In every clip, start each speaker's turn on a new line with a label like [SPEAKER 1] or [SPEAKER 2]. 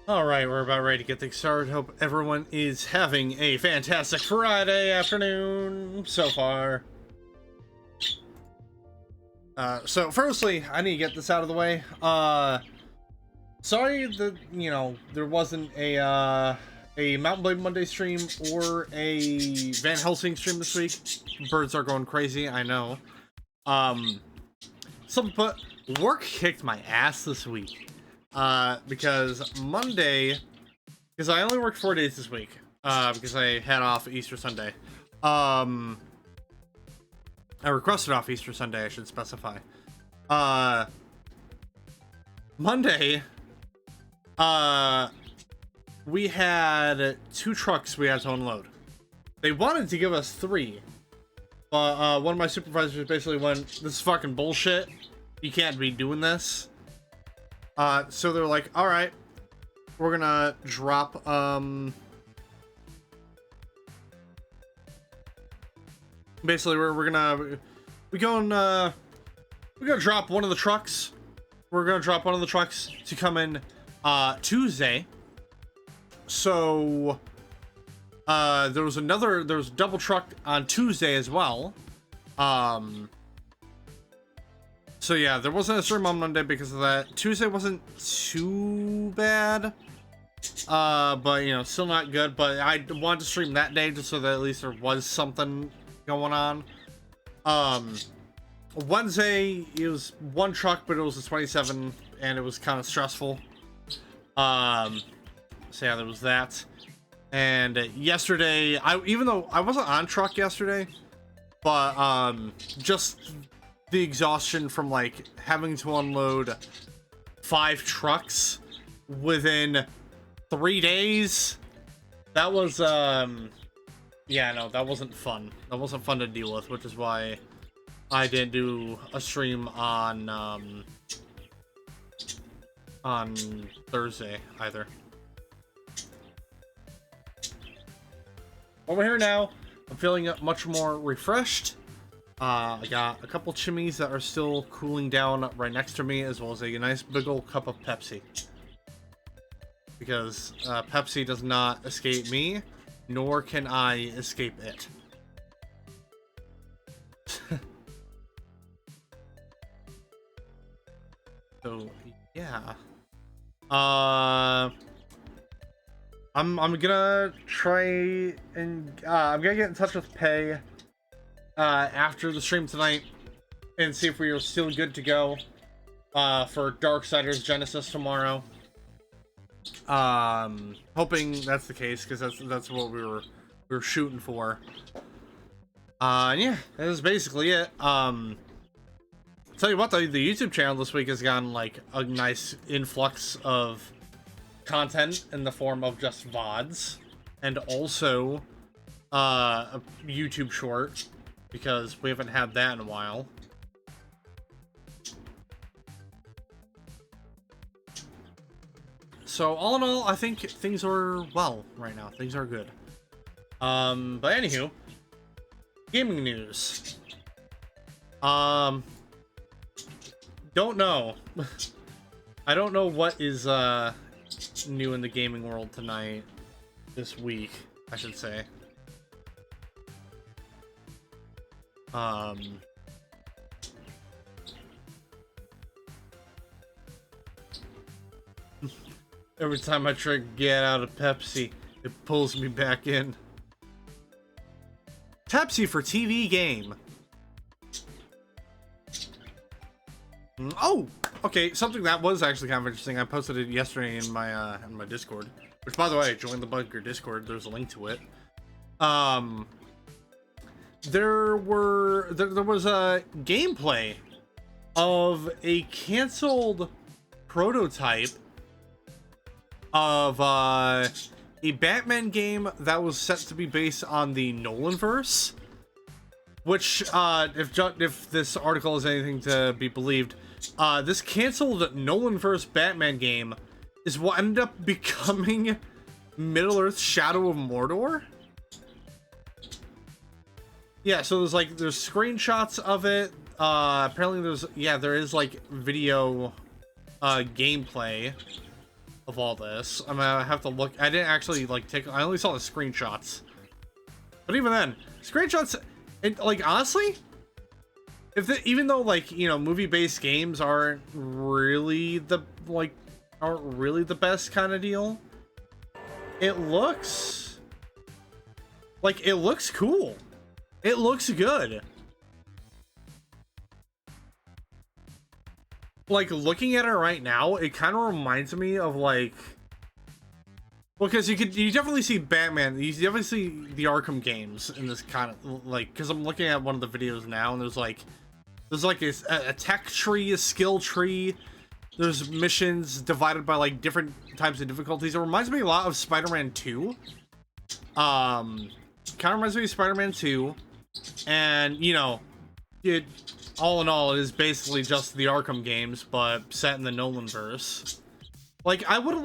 [SPEAKER 1] All right, we're about ready to get things started. Hope everyone is having a fantastic Friday afternoon so far. So firstly, I need to get this out of the way. Sorry that, there wasn't a Mountain Blade Monday stream or a Van Helsing stream this week. Birds are going crazy, I know. But work kicked my ass this week. Because Monday, because I only worked 4 days this week, because I had off Easter Sunday. I requested off Easter Sunday, I should specify. Monday, we had 2 trucks we had to unload. They wanted to give us 3, but one of my supervisors basically went, "This is fucking bullshit. You can't be doing this." So they're like, all right, we're gonna drop, basically we're gonna drop one of the trucks. We're gonna drop one of the trucks to come in, Tuesday. So, there was a double truck on Tuesday as well. So yeah, there wasn't a stream on Monday because of that. Tuesday wasn't too bad. But still not good. But I wanted to stream that day just so that at least there was something going on. Wednesday, it was 1 truck, but it was a 27, and it was kind of stressful. So yeah, there was that. And yesterday, even though I wasn't on truck yesterday, but just the exhaustion from like having to unload 5 trucks within 3 days, that was yeah, no, that wasn't fun. That wasn't fun to deal with, which is why I didn't do a stream on Thursday either. Over here now, I'm feeling much more refreshed. I got a couple chimneys that are still cooling down right next to me, as well as a nice big old cup of Pepsi. Because Pepsi does not escape me, nor can I escape it. So yeah, I'm gonna try and I'm gonna get in touch with Pei after the stream tonight and see if we are still good to go for Darksiders Genesis tomorrow. Hoping that's the case, because that's what we were shooting for. Yeah, that is basically it. Tell you what, though, the YouTube channel this week has gotten like a nice influx of content in the form of just VODs, and also a YouTube short, because we haven't had that in a while. So all in all, I think things are well right now. Things are good. But anywho, gaming news. Don't know. I don't know what is new in the gaming world tonight, this week, I should say. Every time I try to get out of Pepsi, it pulls me back in. Pepsi for TV game. Oh, okay. Something that was actually kind of interesting. I posted it yesterday in my Discord. Which, by the way, join the Bunker Discord. There's a link to it. There was a gameplay of a canceled prototype of a Batman game that was set to be based on the Nolanverse, which if this article is anything to be believed, this canceled Nolanverse Batman game is what ended up becoming Middle-earth Shadow of Mordor. Yeah, so there's screenshots of it. Apparently there is like video gameplay of all this. I mean, I have to look. I didn't actually like take. I only saw the screenshots. But even then, screenshots. Like honestly, even though like movie-based games aren't really the best kind of deal, it looks cool. It looks good. Like looking at it right now, it kind of reminds me of like, because you definitely see Batman, you definitely see the Arkham games in this kind of like, because I'm looking at one of the videos now and there's like a tech tree, a skill tree. There's missions divided by like different types of difficulties. It reminds me a lot of Spider-Man 2. Kind of reminds me of Spider-Man 2, and it all in all, it is basically just the Arkham games, but set in the Nolanverse. Like, I feel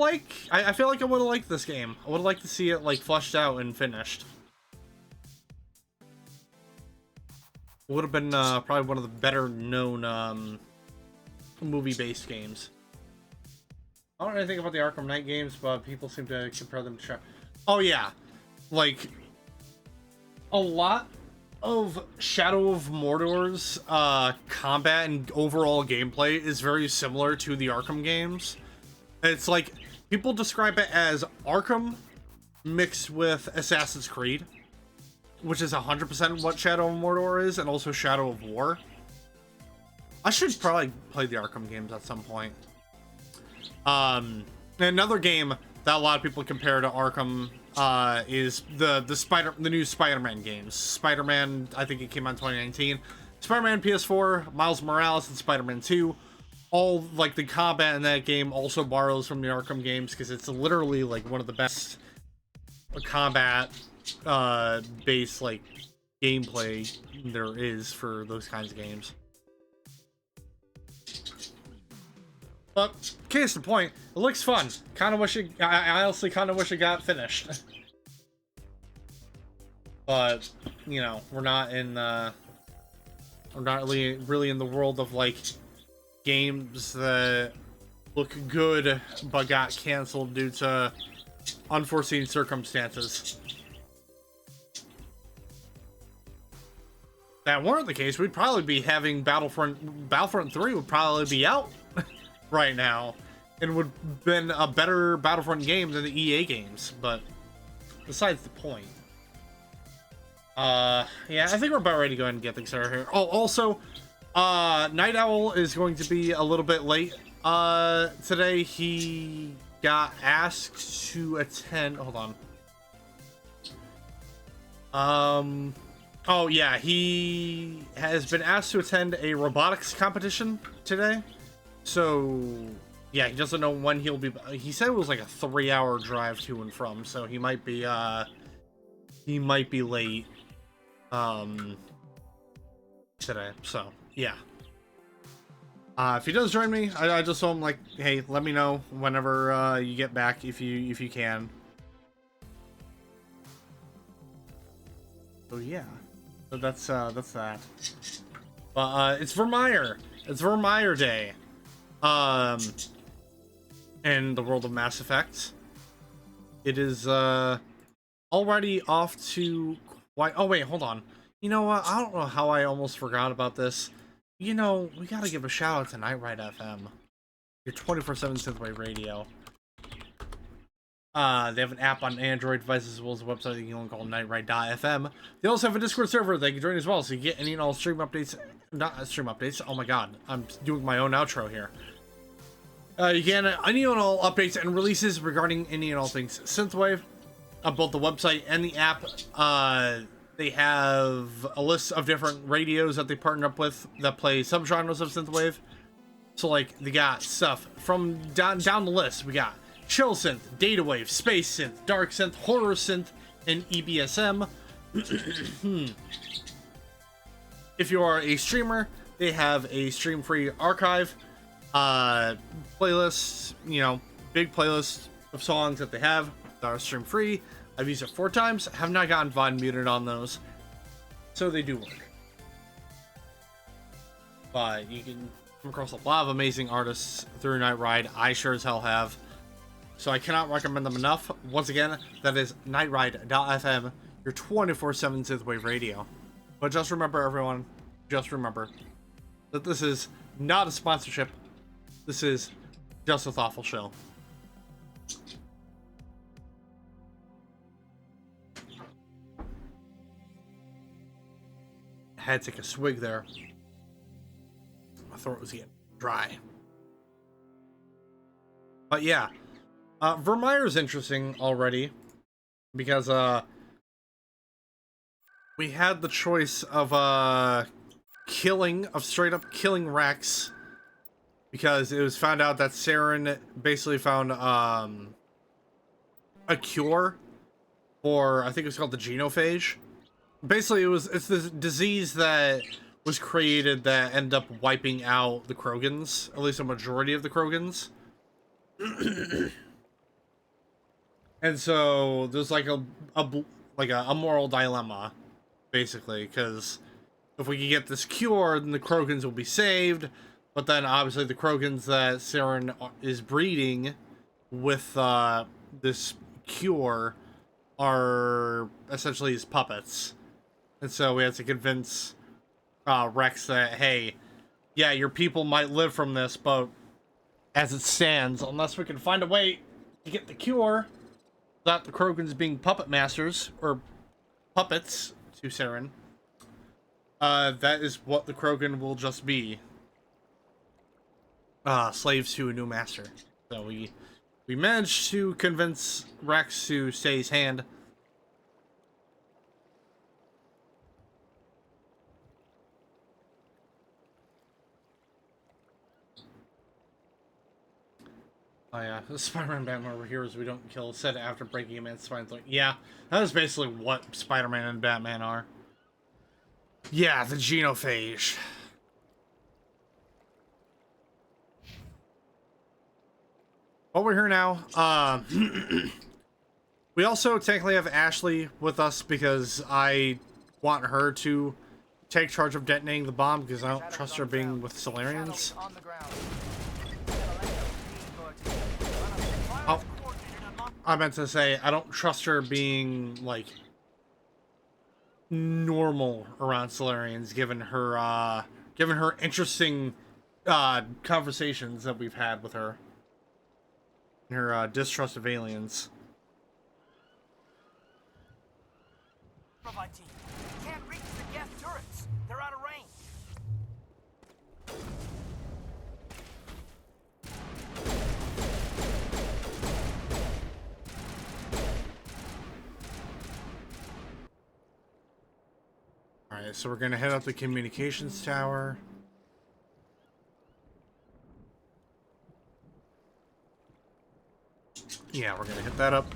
[SPEAKER 1] like I would have liked this game. I would have liked to see it, like, fleshed out and finished. Would have been, probably one of the better known, movie-based games. I don't know anything about the Arkham Knight games, but people seem to compare them to... Oh, yeah. Like, a lot of Shadow of Mordor's combat and overall gameplay is very similar to the Arkham games. It's like, people describe it as Arkham mixed with Assassin's Creed, which is 100% what Shadow of Mordor is, and also Shadow of War. I should probably play the Arkham games at some point. Another game that a lot of people compare to Arkham is the new Spider-Man games. Spider-Man, I think it came out in 2019. Spider-Man PS4, Miles Morales, and Spider-Man 2. All, like, the combat in that game also borrows from the Arkham games, because it's literally, like, one of the best combat based, like, gameplay there is for those kinds of games. But, case in point, it looks fun. Kind of wish it... I honestly kind of wish it got finished. But, we're not in, we're not really in the world of, like, games that look good but got canceled due to unforeseen circumstances. If that weren't the case, we'd probably be having Battlefront 3 would probably be out right now, and would have been a better Battlefront game than the EA games, but besides the point. Yeah, I think we're about ready to go ahead and get things started here. Oh, also, Night Owl is going to be a little bit late today. He got asked to attend... Hold on. Oh, yeah, he has been asked to attend a robotics competition today. So, yeah, he doesn't know when he'll be... He said it was like a 3-hour drive to and from, so he might be late today. So, yeah. If he does join me, I just told him, like, hey, let me know whenever you get back, if you can. So, yeah. So that's that. But it's Virmire. It's Virmire Day. In the world of Mass Effect. It is already off to quite... Oh wait, hold on. You know what? I don't know how I almost forgot about this. We gotta give a shout out to Night Ride FM. Your 24/7 synthwave radio. They have an app on Android devices as well as a website that you can call nightride.fm. They also have a Discord server that you can join as well, so you get any and all stream updates. Not stream updates. Oh my god, I'm doing my own outro here. You get any and all updates and releases regarding any and all things synthwave on both the website and the app. They have a list of different radios that they partner up with that play subgenres of synthwave. So, like, they got stuff from down the list. We got chill synth, data wave, space synth, dark synth, horror synth, and EBSM. If you are a streamer, they have a stream-free archive playlists, big playlist of songs that they have that are stream-free. I've used it 4 times, have not gotten VOD muted on those, so they do work. But you can come across a lot of amazing artists through Night Ride. I sure as hell have. So I cannot recommend them enough. Once again, that is nightride.fm, your 24/7 synthwave radio. But just remember, everyone, just remember that this is not a sponsorship. This is just a thoughtful show. I had to take a swig there. My throat was getting dry. But yeah, Virmire is interesting already because we had the choice of straight up killing Rex because it was found out that Saren basically found a cure for, I think it was called the genophage. Basically, it's this disease that was created that ended up wiping out the Krogans, at least a majority of the Krogans. And so there's like a moral dilemma, basically, because if we can get this cure, then the Krogans will be saved. But then obviously the Krogans that Saren is breeding with this cure are essentially his puppets. And so we had to convince Rex that, hey, yeah, your people might live from this, but as it stands, unless we can find a way to get the cure without the Krogans being puppet masters, or puppets to Saren, that is what the Krogan will just be. Slaves to a new master. So we managed to convince Rex to stay his hand. Oh yeah, the Spider-Man Batman over here is we don't kill, said after breaking a man's spine. Like, yeah, that is basically what Spider-Man and Batman are. Yeah, the genophage. But we're here now. We also technically have Ashley with us because I want her to take charge of detonating the bomb because I don't trust her being with Solarians. Oh, I meant to say I don't trust her being like normal around Solarians, given her interesting conversations that we've had with her, and her distrust of aliens.
[SPEAKER 2] Can't reach the gas turrets. They're out of range.
[SPEAKER 1] Alright, so we're gonna head up the communications tower. Yeah, we're gonna hit that up.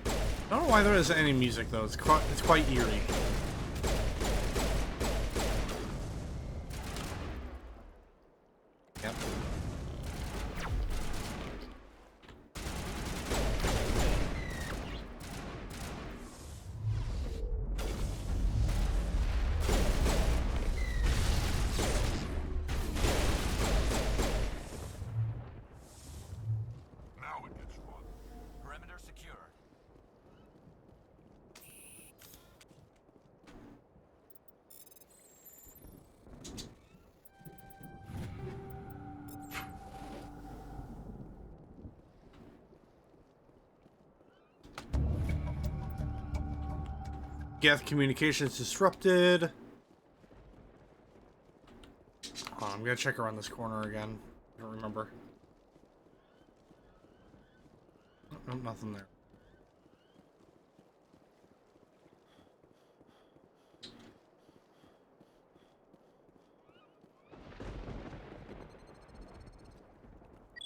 [SPEAKER 1] I don't know why there isn't any music though. It's quite eerie. Yep.
[SPEAKER 2] Now it gets fun. Perimeter secure.
[SPEAKER 1] Geth communications disrupted. Hold on, I'm gonna check around this corner again. I don't remember. Oh, nothing there.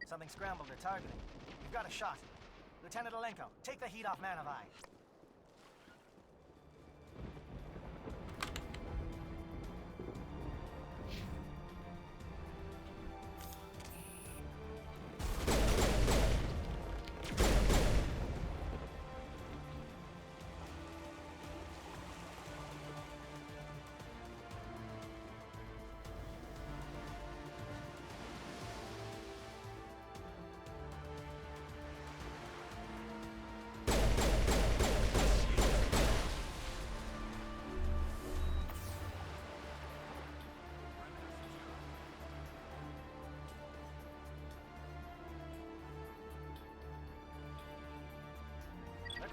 [SPEAKER 2] Something scrambled their targeting. We've got a shot. Lieutenant Alenko, take the heat off Man of Eye.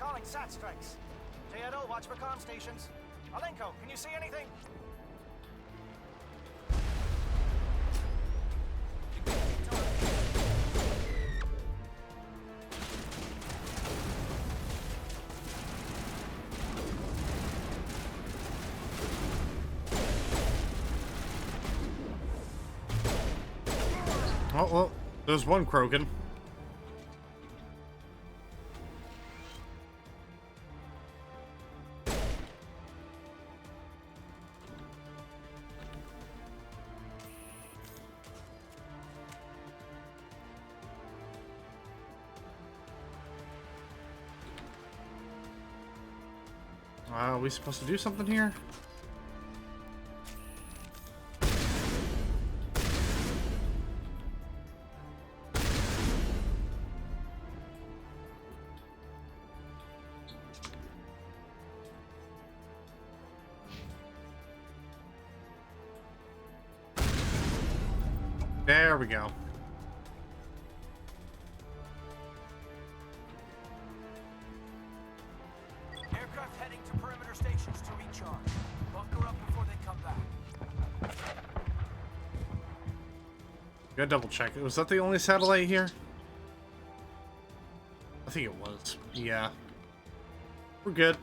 [SPEAKER 2] Calling SAT strikes. J-Edo, watch for comm stations. Alenko, can you see anything?
[SPEAKER 1] Oh, well, there's one Krogan. Are we supposed to do something here? There we go.
[SPEAKER 2] Aircraft heading to perimeter stations to recharge. Bunker up before they come back.
[SPEAKER 1] Gotta double check. Was that the only satellite here? I think it was. Yeah. We're good.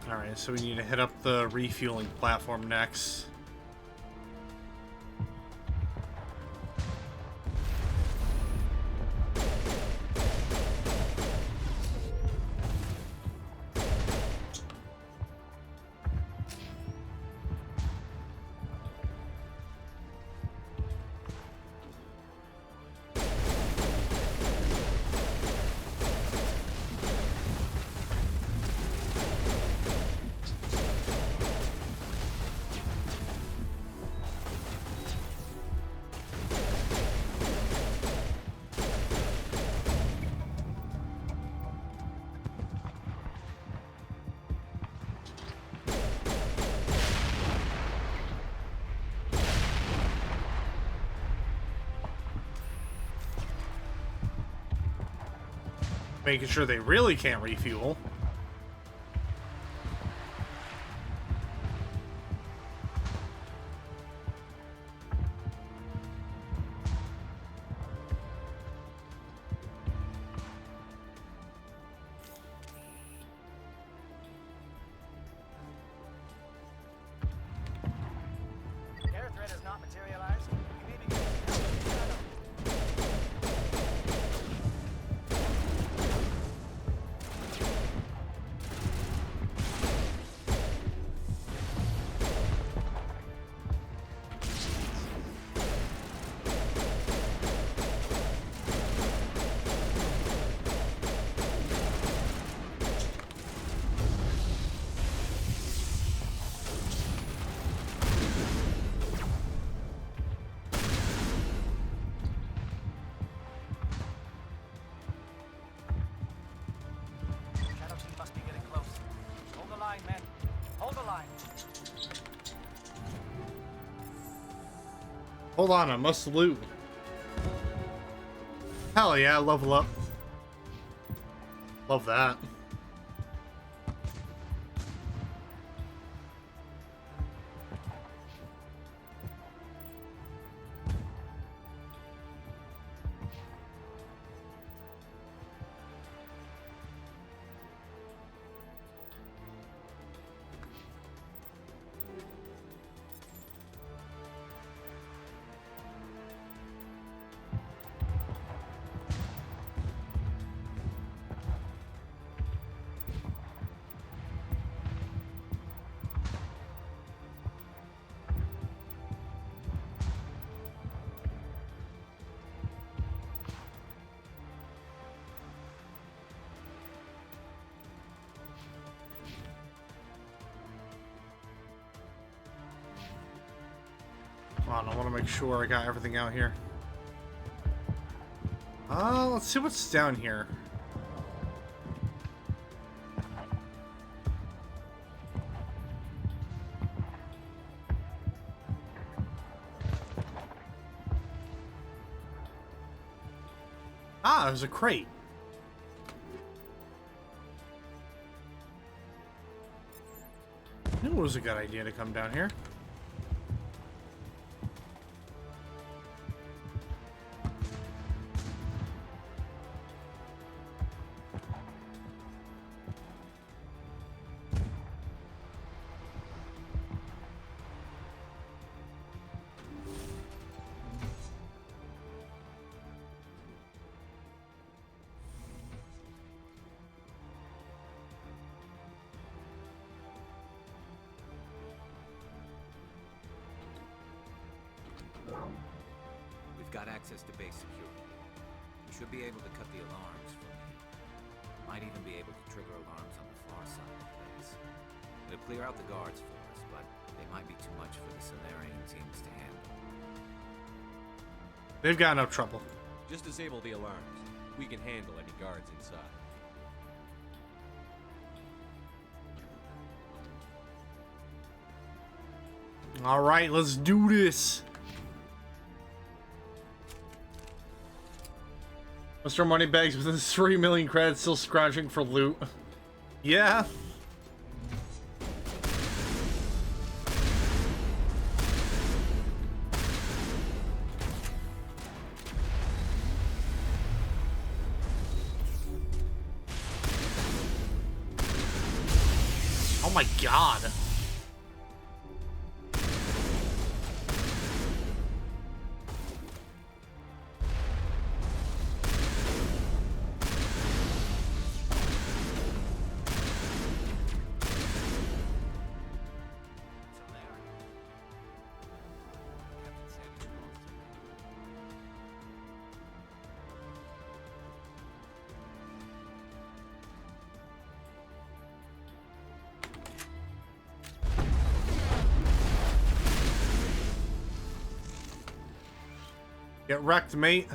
[SPEAKER 1] Alright, so we need to hit up the refueling platform next. Making sure they really can't refuel.
[SPEAKER 2] Air threat has not materialized. You may be good. Shadow team must be getting close. Hold the line, men. Hold the line.
[SPEAKER 1] Hold on, I must loot. Hell yeah, level up. Love that. Hold on, I want to make sure I got everything out here. Let's see what's down here. Ah, there's a crate. I knew it was a good idea to come down here.
[SPEAKER 3] We've got access to base security. We should be able to cut the alarms from here. Might even be able to trigger alarms on the far side of the base. It'll clear out the guards for us, but they might be too much for the Solarian teams to handle.
[SPEAKER 1] They've got enough trouble.
[SPEAKER 4] Just disable the alarms. We can handle any guards inside.
[SPEAKER 1] All right, let's do this. Mr. Moneybags with his 3 million credits still scrounging for loot. Yeah. Oh my god. Get wrecked, mate.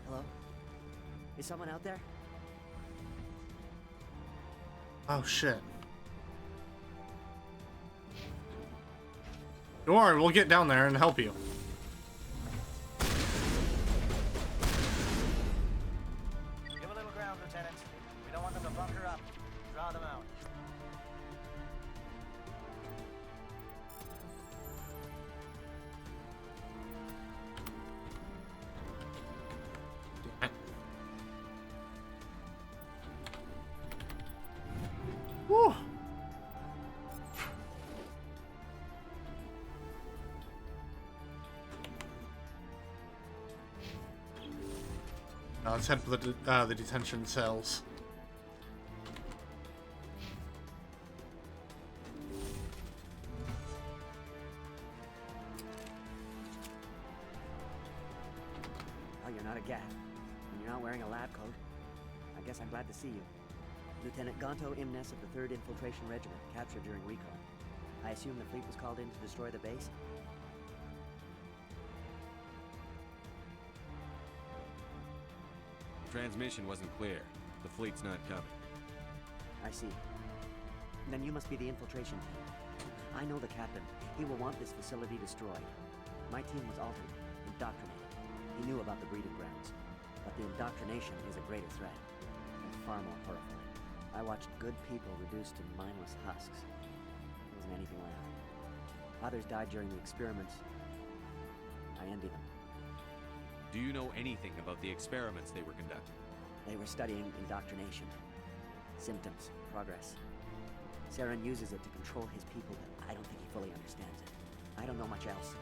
[SPEAKER 5] Hello? Is someone out there?
[SPEAKER 1] Oh shit. Don't worry, we'll get down there and help you.
[SPEAKER 2] Give a little ground, Lieutenant. We don't want them to bunker up. Draw them out.
[SPEAKER 1] Woo. Let's head for the detention cells.
[SPEAKER 5] Oh, you're not a gat. And you're not wearing a lab coat. I guess I'm glad to see you. Lieutenant Gonto Imnes of the 3rd Infiltration Regiment, captured during recon. I assume the fleet was called in to destroy the base?
[SPEAKER 4] Transmission wasn't clear. The fleet's not coming.
[SPEAKER 5] I see. Then you must be the infiltration team. I know the captain. He will want this facility destroyed. My team was altered, indoctrinated. He knew about the breeding grounds. But the indoctrination is a greater threat, and far more horrifying. I watched good people reduced to mindless husks. There wasn't anything left. Others died during the experiments. I envy them.
[SPEAKER 4] Do you know anything about the experiments they were conducting?
[SPEAKER 5] They were studying indoctrination. Symptoms, progress. Saren uses it to control his people, but I don't think he fully understands it. I don't know much else.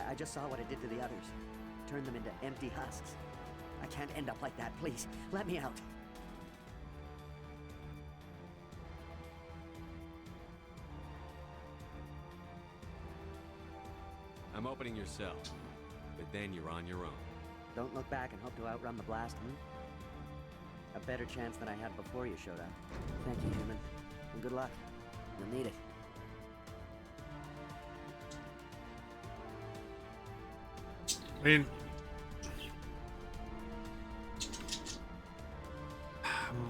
[SPEAKER 5] I just saw what it did to the others. Turned them into empty husks. I can't end up like that, please. Let me out.
[SPEAKER 4] I'm opening your cell, but then you're on your own.
[SPEAKER 5] Don't look back and hope to outrun the blast, A better chance than I had before you showed up. Thank you, human. And good luck. You'll need it.
[SPEAKER 1] I mean,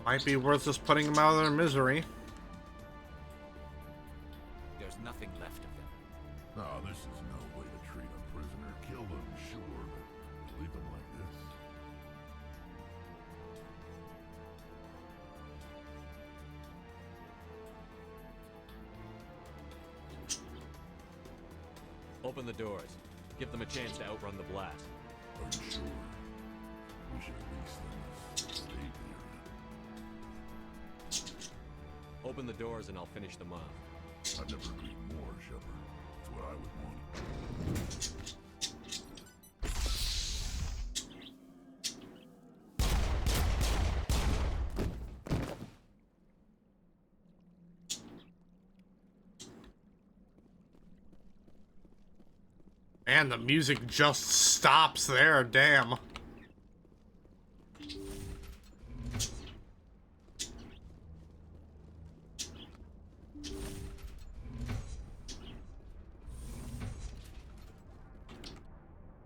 [SPEAKER 1] Might be worth just putting them out of their misery.
[SPEAKER 3] There's nothing left of them.
[SPEAKER 6] No, this is no way to treat a prisoner. Kill them, sure, but leave them like this.
[SPEAKER 4] Open the doors. Give them a chance to outrun the blast.
[SPEAKER 6] Are you sure? We should at least let them stay near it.
[SPEAKER 4] Open the doors and I'll finish them off.
[SPEAKER 6] I've never agreed more, Shepard. It's what I would want.
[SPEAKER 1] Man, the music just stops there, damn.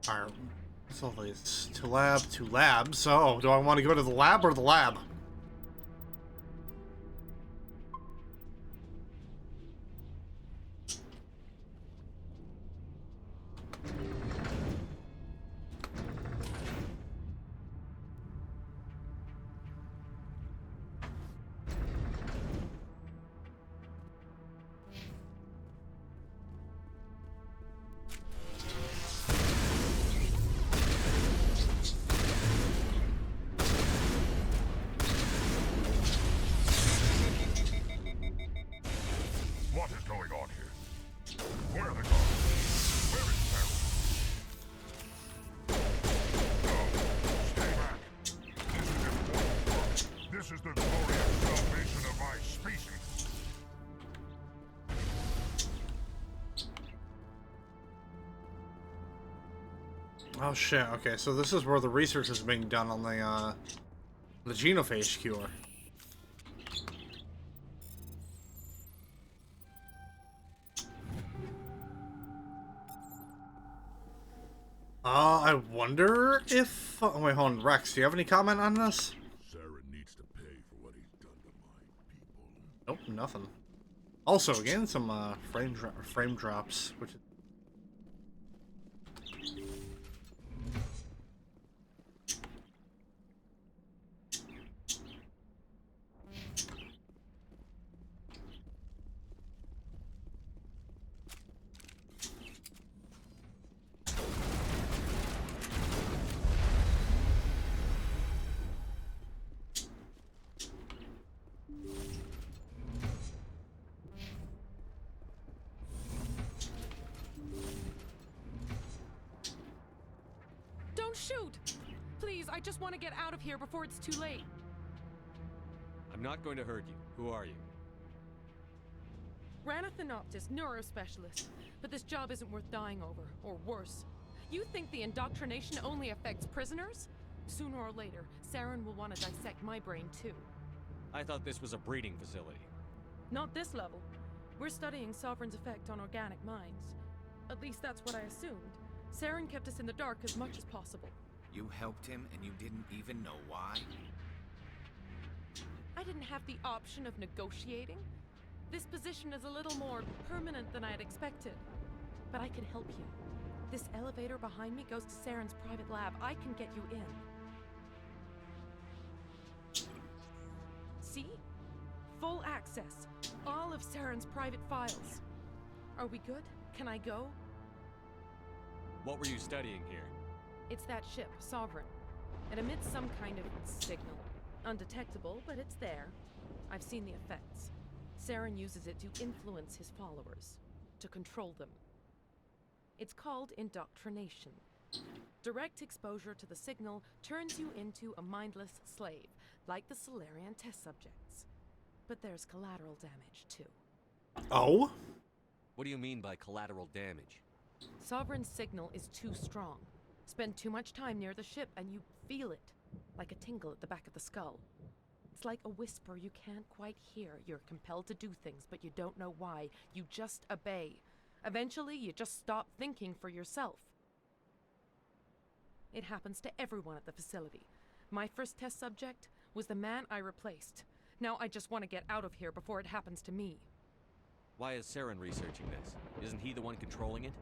[SPEAKER 1] Alright, so it's to lab. So, do I want to go to the lab or the lab?
[SPEAKER 6] What is going on here? Where are the guards? Where is Saren? No, stay back. This is important work. This is the glorious salvation of my species.
[SPEAKER 1] Oh shit, okay, so this is where the research is being done on the genophage cure. I wonder if... Oh, wait, hold on. Rex, do you have any comment on this?
[SPEAKER 6] Saren needs to pay for what he's done to my people.
[SPEAKER 1] Nope, nothing. Also, again, some frame drops, which is...
[SPEAKER 7] Don't shoot! Please, I just want to get out of here before it's too late.
[SPEAKER 4] I'm not going to hurt you. Who are you?
[SPEAKER 7] Ranathanoptis, neurospecialist. But this job isn't worth dying over, or worse. You think the indoctrination only affects prisoners? Sooner or later, Saren will want to dissect my brain too.
[SPEAKER 4] I thought this was a breeding facility.
[SPEAKER 7] Not this level. We're studying Sovereign's effect on organic minds. At least that's what I assumed. Saren kept us in the dark as much as possible.
[SPEAKER 3] You helped him and you didn't even know why?
[SPEAKER 7] I didn't have the option of negotiating. This position is a little more permanent than I had expected. But I can help you. This elevator behind me goes to Saren's private lab. I can get you in. See? Full access. All of Saren's private files. Are we good? Can I go?
[SPEAKER 4] What were you studying here?
[SPEAKER 7] It's that ship, Sovereign. It emits some kind of signal. Undetectable, but it's there. I've seen the effects. Saren uses it to influence his followers, to control them. It's called indoctrination. Direct exposure to the signal turns you into a mindless slave, like the Salarian test subjects. But there's collateral damage, too.
[SPEAKER 1] Oh?
[SPEAKER 4] What do you mean by collateral damage?
[SPEAKER 7] Sovereign's signal is too strong. Spend too much time near the ship and you feel it, like a tingle at the back of the skull. It's like a whisper you can't quite hear. You're compelled to do things, but you don't know why. You just obey. Eventually, you just stop thinking for yourself. It happens to everyone at the facility. My first test subject, was the man I replaced. Now I just want to get out of here before it happens to me.
[SPEAKER 4] Why is Saren researching this? Isn't he the one controlling it?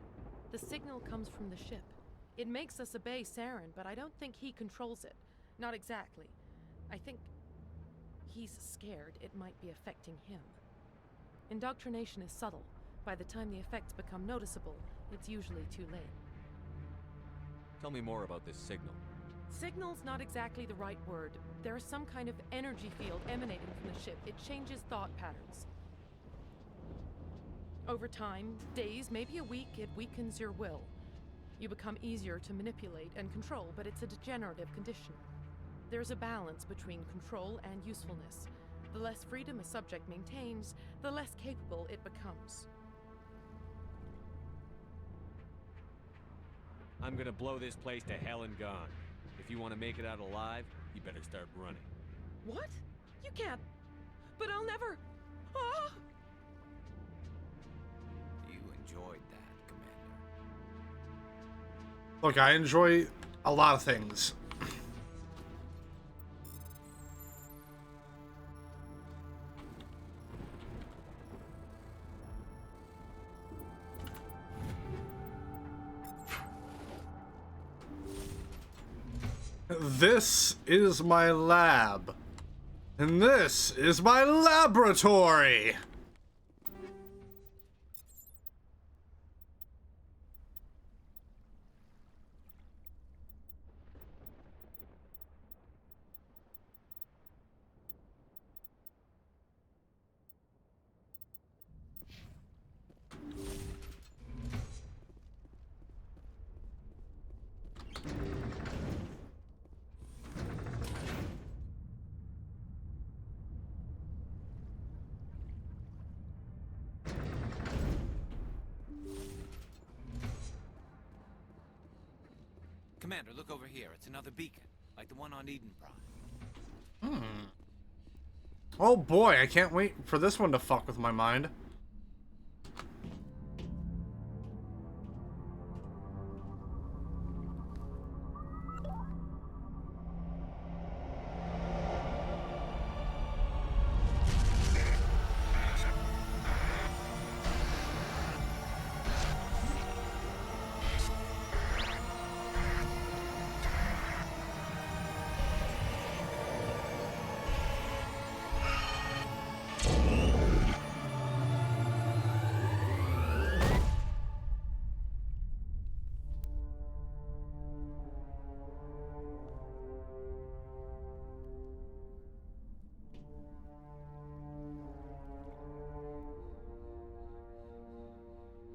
[SPEAKER 7] The signal comes from the ship. It makes us obey Saren, but I don't think he controls it. Not exactly. I think he's scared it might be affecting him. Indoctrination is subtle. By the time the effects become noticeable, it's usually too late.
[SPEAKER 4] Tell me more about this signal.
[SPEAKER 7] Signal's not exactly the right word. There is some kind of energy field emanating from the ship. It changes thought patterns. Over time, days, maybe a week, it weakens your will. You become easier to manipulate and control, but it's a degenerative condition. There's a balance between control and usefulness. The less freedom a subject maintains, the less capable it becomes.
[SPEAKER 4] I'm gonna blow this place to hell and gone. If you want to make it out alive, you better start running.
[SPEAKER 7] What? You can't. But I'll never. Ah!
[SPEAKER 3] You enjoyed that, Commander.
[SPEAKER 1] Look, I enjoy a lot of things. This is my lab. And this is my laboratory.
[SPEAKER 3] Commander, look over here. It's another beacon, like the one on Eden Prime.
[SPEAKER 1] Oh boy, I can't wait for this one to fuck with my mind.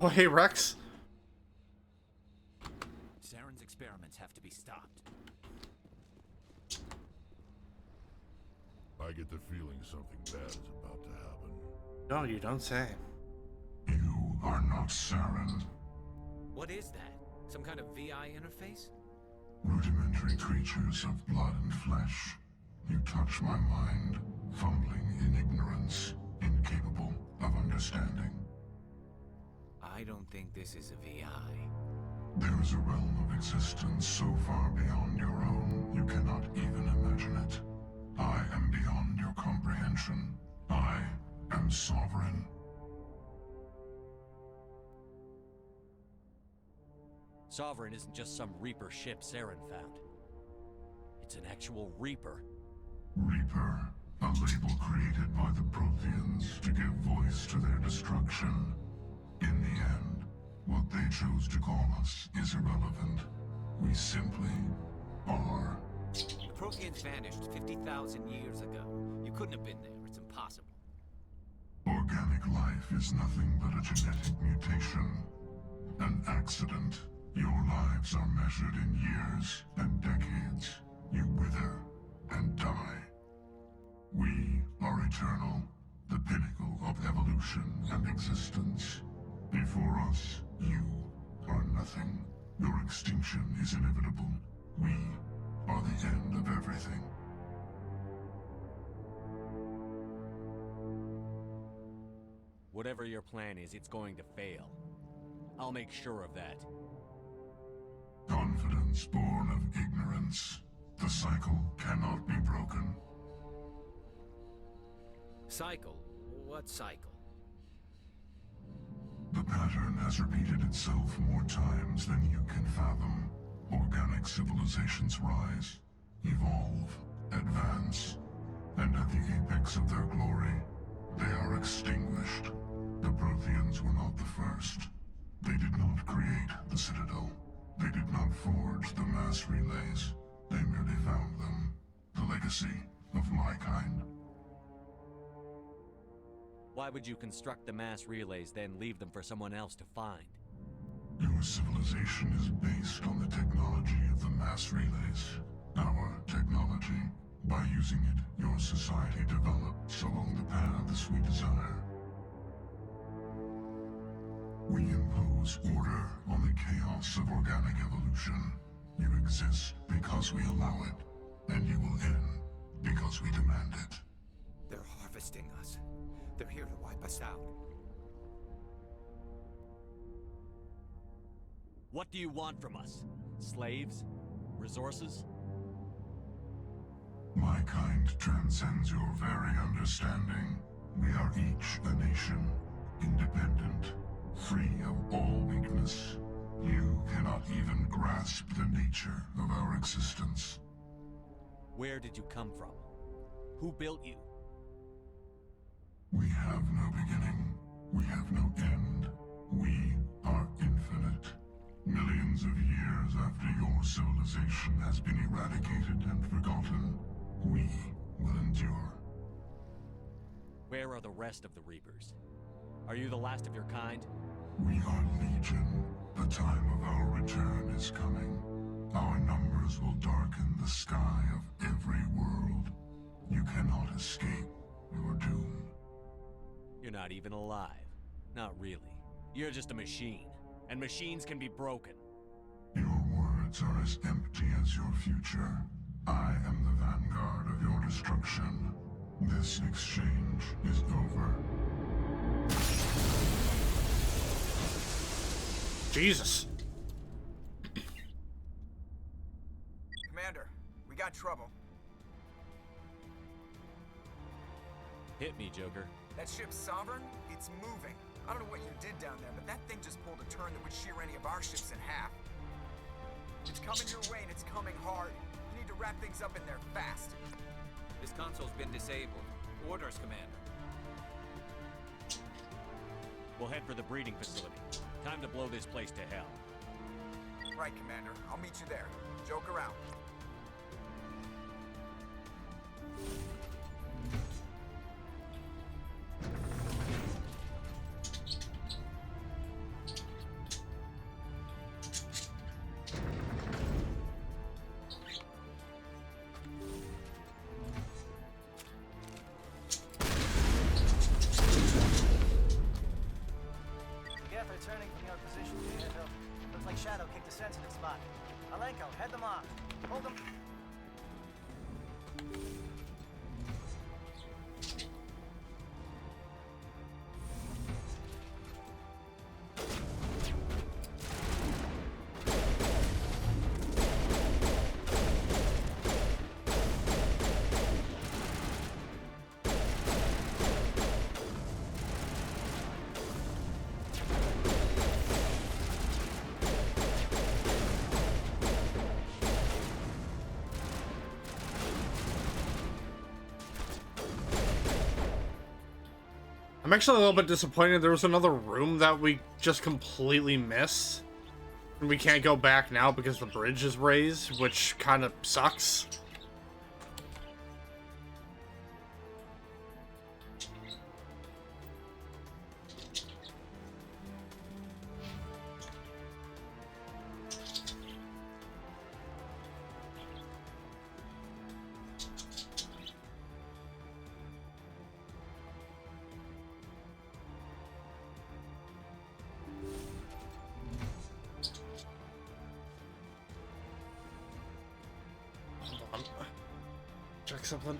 [SPEAKER 1] Oh, hey, Rex.
[SPEAKER 3] Saren's experiments have to be stopped.
[SPEAKER 6] I get the feeling something bad is about to happen.
[SPEAKER 1] No, you don't say.
[SPEAKER 6] You are not Saren.
[SPEAKER 3] What is that? Some kind of VI interface?
[SPEAKER 6] Rudimentary creatures of blood and flesh. You touch my mind, fumbling in ignorance, incapable of understanding.
[SPEAKER 3] I don't think this is a VI.
[SPEAKER 6] There is a realm of existence so far beyond your own, you cannot even imagine it. I am beyond your comprehension. I am sovereign.
[SPEAKER 4] Sovereign isn't just some Reaper ship Saren found. It's an actual Reaper.
[SPEAKER 6] Reaper, a label created by the Protheans to give voice to their destruction. In the end, what they chose to call us is irrelevant. We simply are.
[SPEAKER 3] The Protheans vanished 50,000 years ago. You couldn't have been there. It's impossible.
[SPEAKER 6] Organic life is nothing but a genetic mutation. An accident. Your lives are measured in years and decades. You wither and die. We are eternal, the pinnacle of evolution and existence. Before us, you are nothing. Your extinction is inevitable. We are the end of everything.
[SPEAKER 4] Whatever your plan is, it's going to fail. I'll make sure of that.
[SPEAKER 6] Confidence born of ignorance. The cycle cannot be broken.
[SPEAKER 3] Cycle? What cycle?
[SPEAKER 6] The pattern has repeated itself more times than you can fathom. Organic civilizations rise, evolve, advance, and at the apex of their glory, they are extinguished. The Protheans were not the first. They did not create the Citadel. They did not forge the mass relays. They merely found them. The legacy of my kind.
[SPEAKER 4] Why would you construct the mass relays, then leave them for someone else to find?
[SPEAKER 6] Your civilization is based on the technology of the mass relays. Our technology. By using it, your society develops along the paths we desire. We impose order on the chaos of organic evolution. You exist because we allow it, and you will end because we demand it.
[SPEAKER 3] They're harvesting us. They're here to wipe us out.
[SPEAKER 4] What do you want from us? Slaves? Resources?
[SPEAKER 6] My kind transcends your very understanding. We are each a nation, independent, free of all weakness. You cannot even grasp the nature of our existence.
[SPEAKER 4] Where did you come from? Who built you?
[SPEAKER 6] We have no beginning. We have no end. We are infinite. Millions of years after your civilization has been eradicated and forgotten, we will endure.
[SPEAKER 4] Where are the rest of the Reapers? Are you the last of your kind?
[SPEAKER 6] We are Legion. The time of our return is coming. Our numbers will darken the sky of every world. You cannot escape your doom.
[SPEAKER 4] You're not even alive. Not really. You're just a machine. And machines can be broken.
[SPEAKER 6] Your words are as empty as your future. I am the vanguard of your destruction. This exchange is over.
[SPEAKER 1] Jesus.
[SPEAKER 2] Commander, we got trouble.
[SPEAKER 4] Hit me, Joker.
[SPEAKER 8] That ship Sovereign, it's moving. I don't know what you did down there, but that thing just pulled a turn that would shear any of our ships in half. It's coming your way and it's coming hard. You need to wrap things up in there fast.
[SPEAKER 3] This console's been disabled. Orders, Commander.
[SPEAKER 4] We'll head for the breeding facility. Time to blow this place to hell.
[SPEAKER 8] Right, Commander. I'll meet you there. Joker out.
[SPEAKER 2] Returning from your position, Hill. Looks like Shadow kicked a sensitive spot. Alenko, head them off. Hold them.
[SPEAKER 1] I'm actually a little bit disappointed. There was another room that we just completely missed. And we can't go back now because the bridge is raised, which kind of sucks. Check something.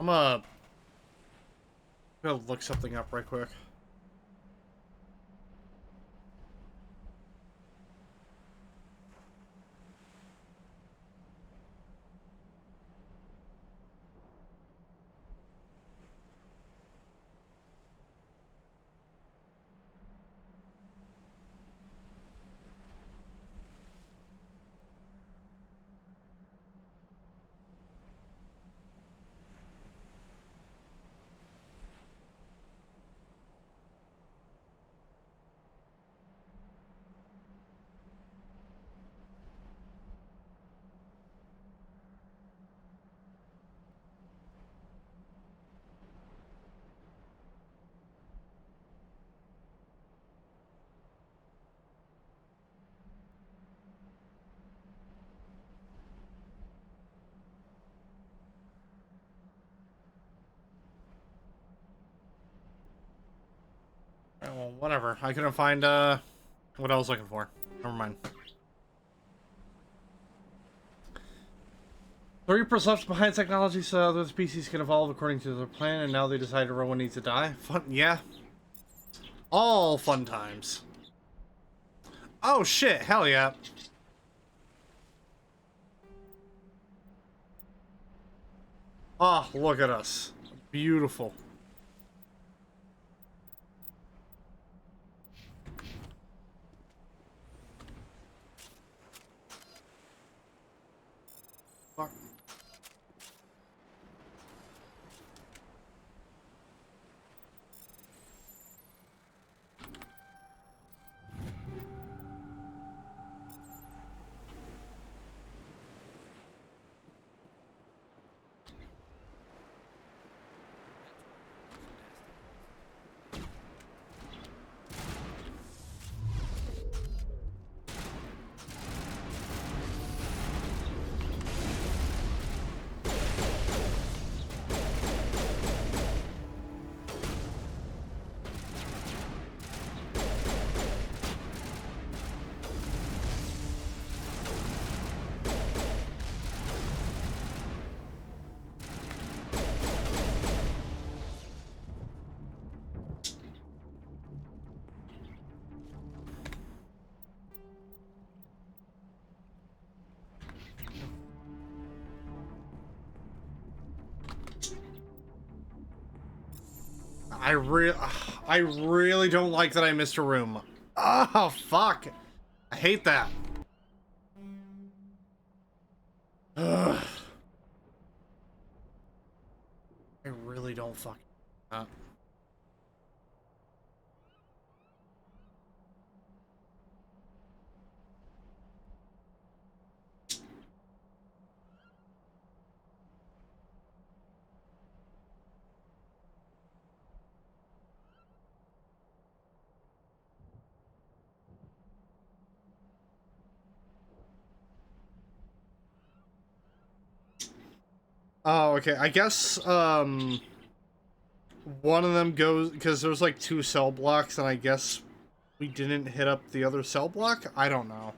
[SPEAKER 1] I'm gonna look something up right quick. Well, whatever. I couldn't find what I was looking for. Never mind. 3% left behind technology so other species can evolve according to their plan, and now they decide everyone needs to die. Fun, yeah. All fun times. Oh shit, hell yeah. Oh, look at us. Beautiful. Fuck. I really don't like that I missed a room. Oh, fuck. I hate that. Ugh. I really don't fucking... Oh, okay. I guess, one of them goes... Because there's, like, 2 cell blocks, and I guess we didn't hit up the other cell block? I don't know.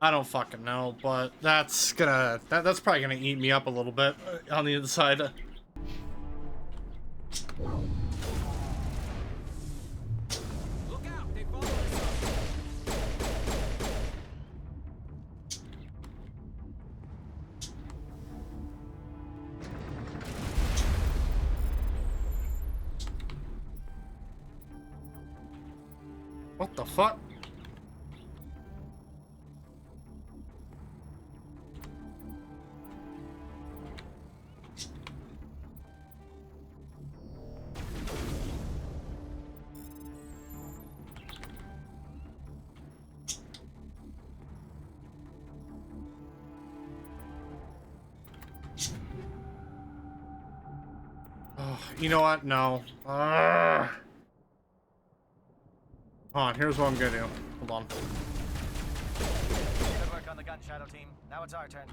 [SPEAKER 1] I don't fucking know, but that's gonna... That's probably gonna eat me up a little bit on the inside.
[SPEAKER 3] Look out! They follow us.
[SPEAKER 1] What the fuck? Oh, you know what? No. Hold on, here's what I'm gonna do. Hold on.
[SPEAKER 2] Good work on the gun, Shadow Team. Now it's our turn.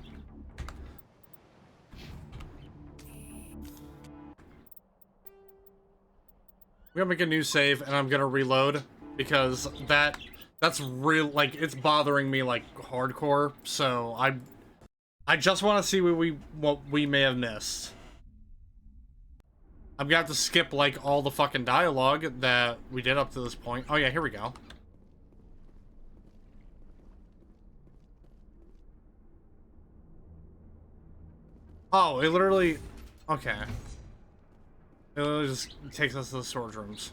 [SPEAKER 1] I'm gonna make a new save and I'm gonna reload because that's real, like, it's bothering me like hardcore. So I just want to see what we may have missed. I'm gonna have to skip, like, all the fucking dialogue that we did up to this point. Oh, yeah, here we go. Oh, it literally... Okay. It literally just takes us to the storage rooms.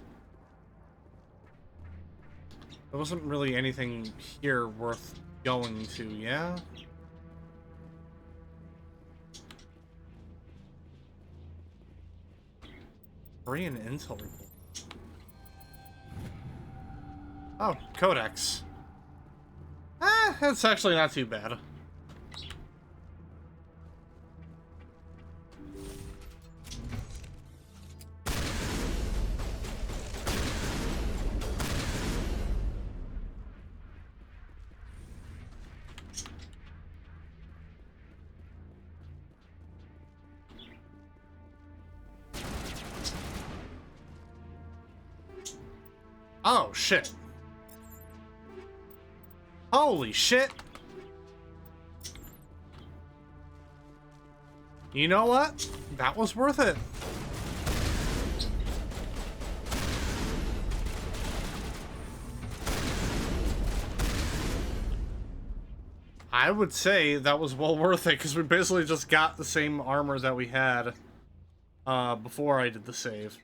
[SPEAKER 1] There wasn't really anything here worth going to, yeah? Korean intel report. Oh, Codex. That's actually not too bad. Oh, shit. Holy shit. You know what? That was worth it. I would say that was well worth it, because we basically just got the same armor that we had before I did the save.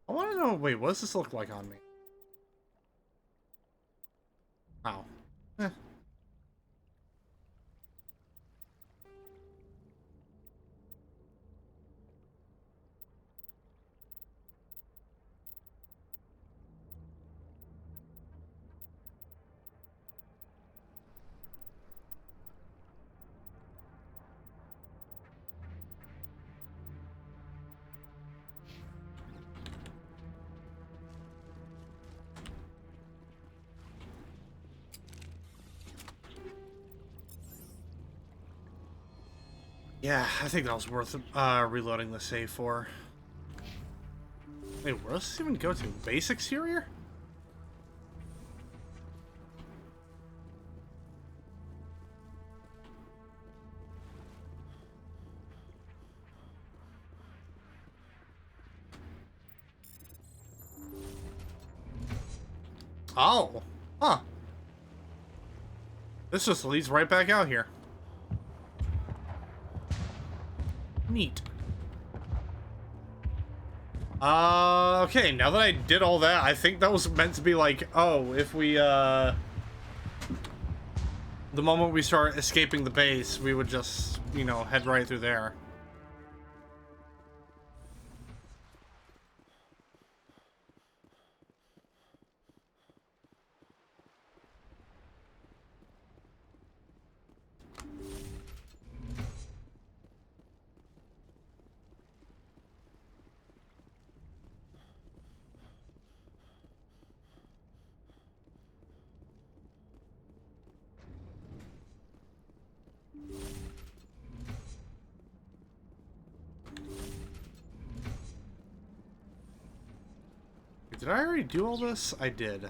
[SPEAKER 1] I want to know, wait, what does this look like on me? Oh. Eh. Yeah, I think that was worth reloading the save for. Wait, where does this even go to? Base exterior? Oh, huh. This just leads right back out here. Neat. Okay, now that I did all that, I think that was meant to be like, oh, if we, the moment we start escaping the base, we would just, you know, head right through there. Did I already do all this? I did.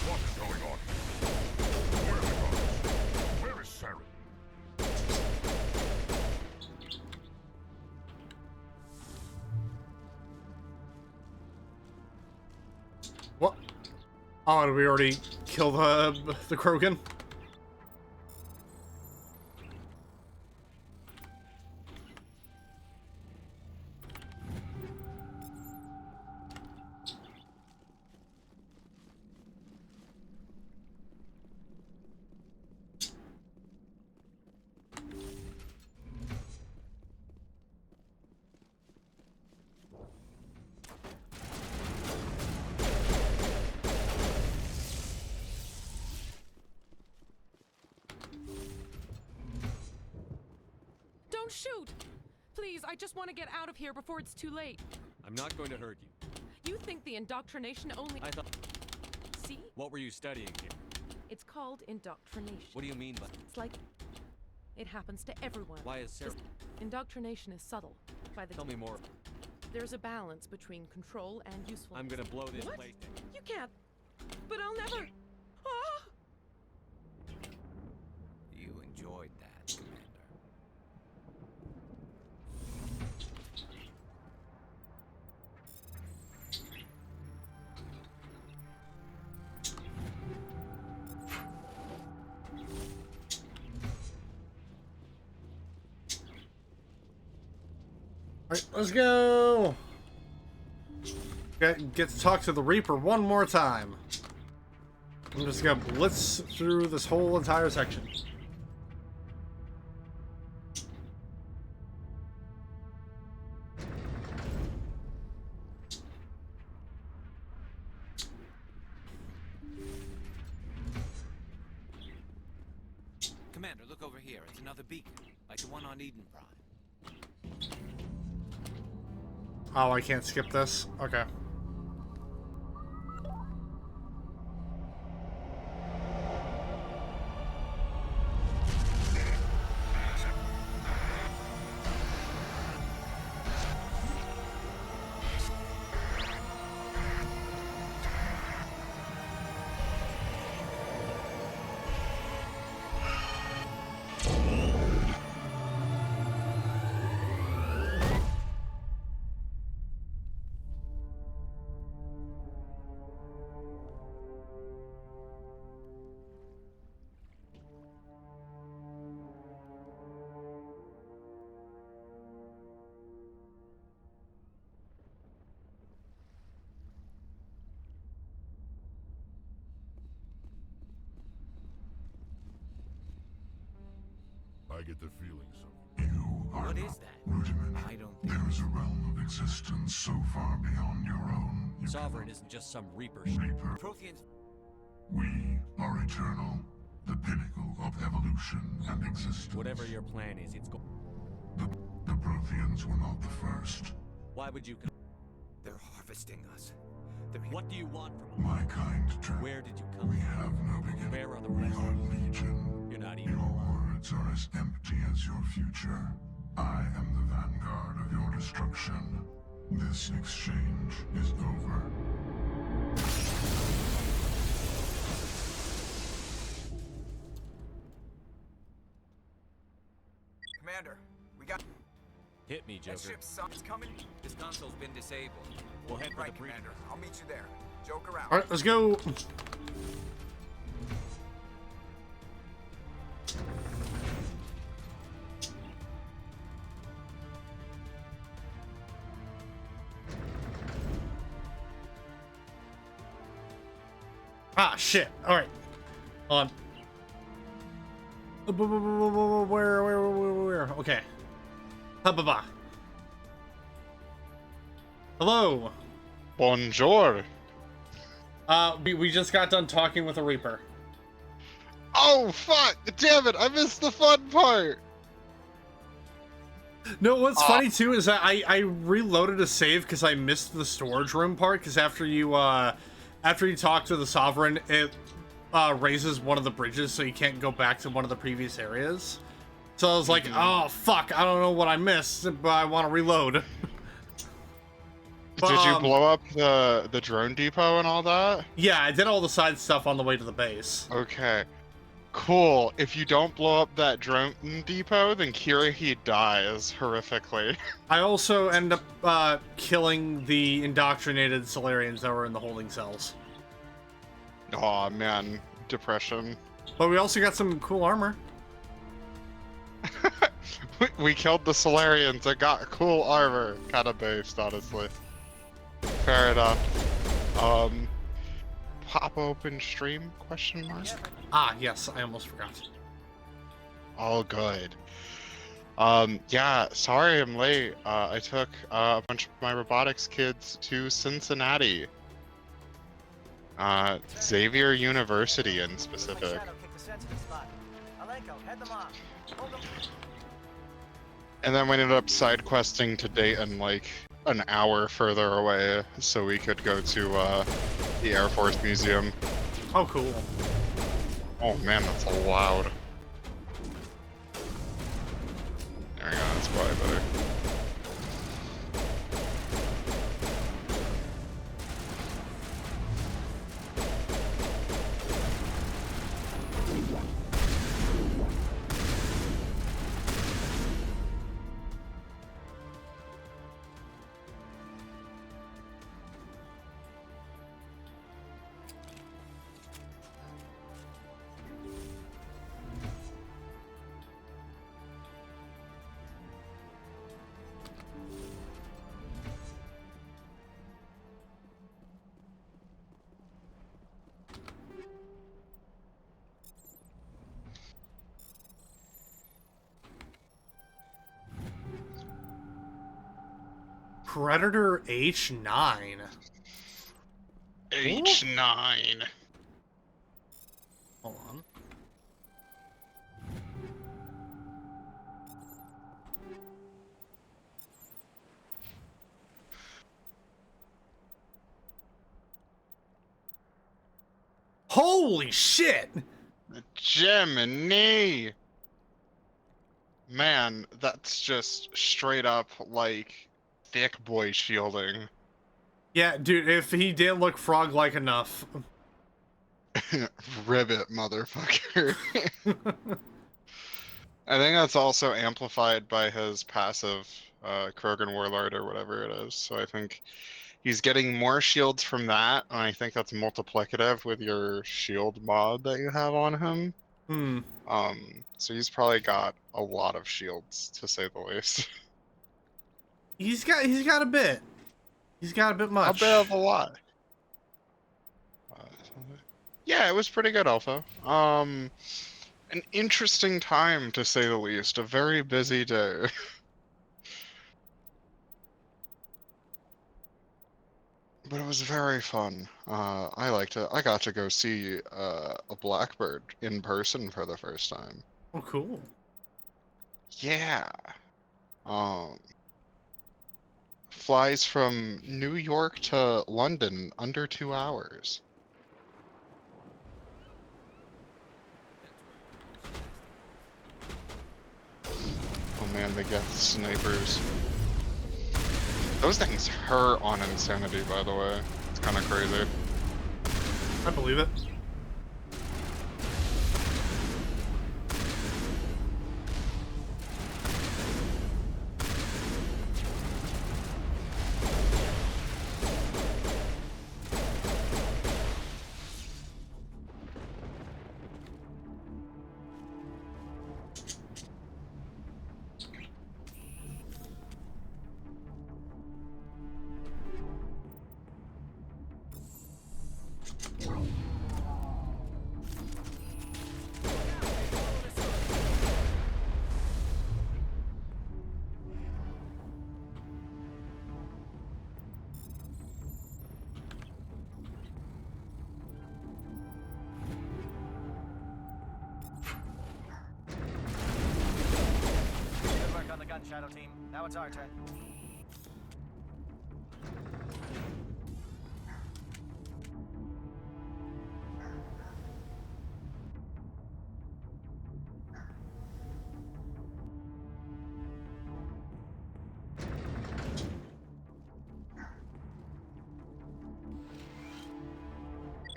[SPEAKER 6] What's going on? Where are the guards? Where is Saren?
[SPEAKER 1] What? Oh, did we already kill the Krogan?
[SPEAKER 7] Don't shoot! Please, I just want to get out of here before it's too late.
[SPEAKER 4] I'm not going to hurt you.
[SPEAKER 7] You think the indoctrination only...
[SPEAKER 4] I thought...
[SPEAKER 7] See?
[SPEAKER 4] What were you studying here?
[SPEAKER 7] It's called indoctrination.
[SPEAKER 4] What do you mean by...
[SPEAKER 7] It's like... It happens to everyone.
[SPEAKER 4] Why is Saren...
[SPEAKER 7] Indoctrination is subtle. By the...
[SPEAKER 4] Tell me more.
[SPEAKER 7] There's a balance between control and usefulness.
[SPEAKER 4] I'm gonna blow this
[SPEAKER 7] What?
[SPEAKER 4] place down.
[SPEAKER 7] You can't... But I'll never... Ah!
[SPEAKER 3] You enjoyed that, Commander.
[SPEAKER 1] Alright, let's go! Get to talk to the Reaper one more time. I'm just gonna blitz through this whole entire section.
[SPEAKER 3] Commander, look over here. It's another beacon, like the one on Eden Prime.
[SPEAKER 1] Oh, I can't skip this? Okay.
[SPEAKER 6] I get the feeling something. You are
[SPEAKER 3] What
[SPEAKER 6] not
[SPEAKER 3] is that?
[SPEAKER 6] Rudiment.
[SPEAKER 3] I don't think
[SPEAKER 6] There is a realm of existence so far beyond your own. You
[SPEAKER 4] Sovereign
[SPEAKER 6] cannot
[SPEAKER 4] isn't just some Reaper.
[SPEAKER 6] Reaper.
[SPEAKER 3] Protheans...
[SPEAKER 6] We are eternal, the pinnacle of evolution and existence.
[SPEAKER 4] Whatever your plan is, it's go...
[SPEAKER 6] The Protheans were not the first.
[SPEAKER 4] Why would you...
[SPEAKER 3] They're harvesting us. They're...
[SPEAKER 4] What do you want from...
[SPEAKER 6] My kind travel.
[SPEAKER 4] Where did you come
[SPEAKER 6] We
[SPEAKER 4] from?
[SPEAKER 6] have no beginning.
[SPEAKER 4] Where are the
[SPEAKER 6] We
[SPEAKER 4] rest?
[SPEAKER 6] are legion.
[SPEAKER 4] You're not even
[SPEAKER 6] Your
[SPEAKER 4] alive.
[SPEAKER 6] words are as empty as your future. I am the vanguard of your destruction. This exchange is over.
[SPEAKER 8] Commander, we got
[SPEAKER 4] Hit me,
[SPEAKER 8] that
[SPEAKER 4] Joker.
[SPEAKER 8] ship's sun. It's coming.
[SPEAKER 3] This console's been disabled.
[SPEAKER 4] We'll head for
[SPEAKER 8] Right,
[SPEAKER 4] the breeding.
[SPEAKER 8] Commander. I'll meet you there. Joker out.
[SPEAKER 1] Alright, let's go! Ah, shit. Alright. Hold on. Where? Okay. Ba-ba-ba. Hello.
[SPEAKER 9] Bonjour.
[SPEAKER 1] We just got done talking with a Reaper.
[SPEAKER 9] Oh fuck! Damn it! I missed the fun part.
[SPEAKER 1] No, what's funny too is that I reloaded a save because I missed the storage room part. Because after you talk to the Sovereign, it raises one of the bridges, so you can't go back to one of the previous areas. So I was like, oh fuck, I don't know what I missed, but I want to reload.
[SPEAKER 9] Did you blow up the drone depot and all that?
[SPEAKER 1] Yeah, I did all the side stuff on the way to the base.
[SPEAKER 9] Okay. Cool. If you don't blow up that drone depot, then Kirihide dies horrifically.
[SPEAKER 1] I also end up killing the indoctrinated Solarians that were in the holding cells.
[SPEAKER 9] Aw, man. Depression.
[SPEAKER 1] But we also got some cool armor.
[SPEAKER 9] We killed the Solarians and got cool armor. Kinda based, honestly. Fair enough. Pop open stream, question mark?
[SPEAKER 1] Ah, yes, I almost forgot.
[SPEAKER 9] All good. Yeah, sorry I'm late. I took a bunch of my robotics kids to Cincinnati. Xavier University in specific.
[SPEAKER 2] Shadow kicked the sensitive spot. Alenko, head them off. Hold them.
[SPEAKER 9] And then we ended up side questing to Dayton like an hour further away so we could go to the Air Force Museum.
[SPEAKER 1] Oh, cool.
[SPEAKER 9] Oh man, that's loud. There we go, that's probably better.
[SPEAKER 1] Predator H9.
[SPEAKER 9] H9.
[SPEAKER 1] Hold on. Holy shit!
[SPEAKER 9] Gemini! Man, that's just straight up, like, thick boy shielding.
[SPEAKER 1] Yeah, dude, if he didn't look frog-like enough.
[SPEAKER 9] Ribbit, motherfucker. I think that's also amplified by his passive, Krogan Warlord or whatever it is. So I think he's getting more shields from that, and I think that's multiplicative with your shield mod that you have on him.
[SPEAKER 1] Hmm.
[SPEAKER 9] So he's probably got a lot of shields, to say the least.
[SPEAKER 1] He's got a bit. He's got a bit much.
[SPEAKER 9] A bit of a lot. Yeah, it was pretty good, Alpha. An interesting time, to say the least. A very busy day. But it was very fun. I liked it. I got to go see a blackbird in person for the first time.
[SPEAKER 1] Oh, cool.
[SPEAKER 9] Yeah. Flies from New York to London under 2 hours. Oh man, they get snipers. Those things hurt on Insanity, by the way. It's kind of crazy.
[SPEAKER 1] I believe it.
[SPEAKER 2] Good work on the gun, Shadow Team. Now it's our turn.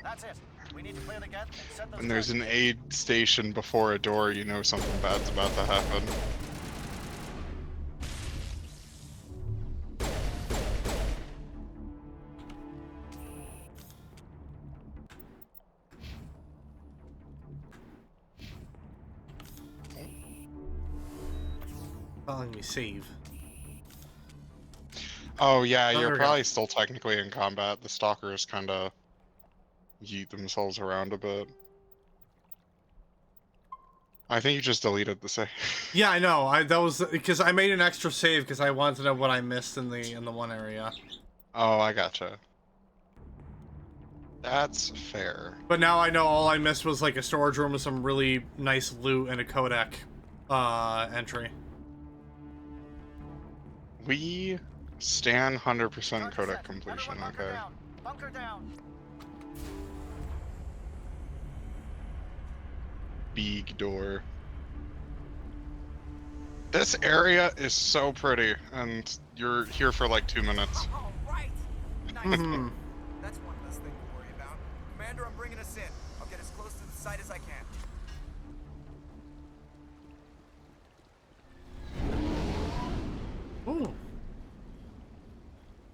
[SPEAKER 2] That's it. We need to clear the gate and set those
[SPEAKER 9] When there's an
[SPEAKER 2] guards.
[SPEAKER 9] aid station before a door, you know something bad's about to happen.
[SPEAKER 1] Telling me save.
[SPEAKER 9] Oh yeah,
[SPEAKER 1] Oh, there
[SPEAKER 9] you're
[SPEAKER 1] we go.
[SPEAKER 9] probably still technically in combat. The stalkers kind of yeet themselves around a bit. I think you just deleted the save.
[SPEAKER 1] Yeah, I know. That was because I made an extra save because I wanted to know what I missed in the one area.
[SPEAKER 9] Oh, I gotcha. That's fair.
[SPEAKER 1] But now I know all I missed was like a storage room with some really nice loot and a codec entry.
[SPEAKER 9] We stand 100%
[SPEAKER 2] Target
[SPEAKER 9] codec
[SPEAKER 2] set.
[SPEAKER 9] completion,
[SPEAKER 2] Everyone bunker
[SPEAKER 9] okay.
[SPEAKER 2] down. Bunker down.
[SPEAKER 9] Big door. This area is so pretty, and you're here for like 2 minutes.
[SPEAKER 8] All right. Nice.
[SPEAKER 1] Mhm.
[SPEAKER 8] That's one less thing to worry about. Commander, I'm bringing us in. I'll get as close to the site as I can.
[SPEAKER 1] Ooh.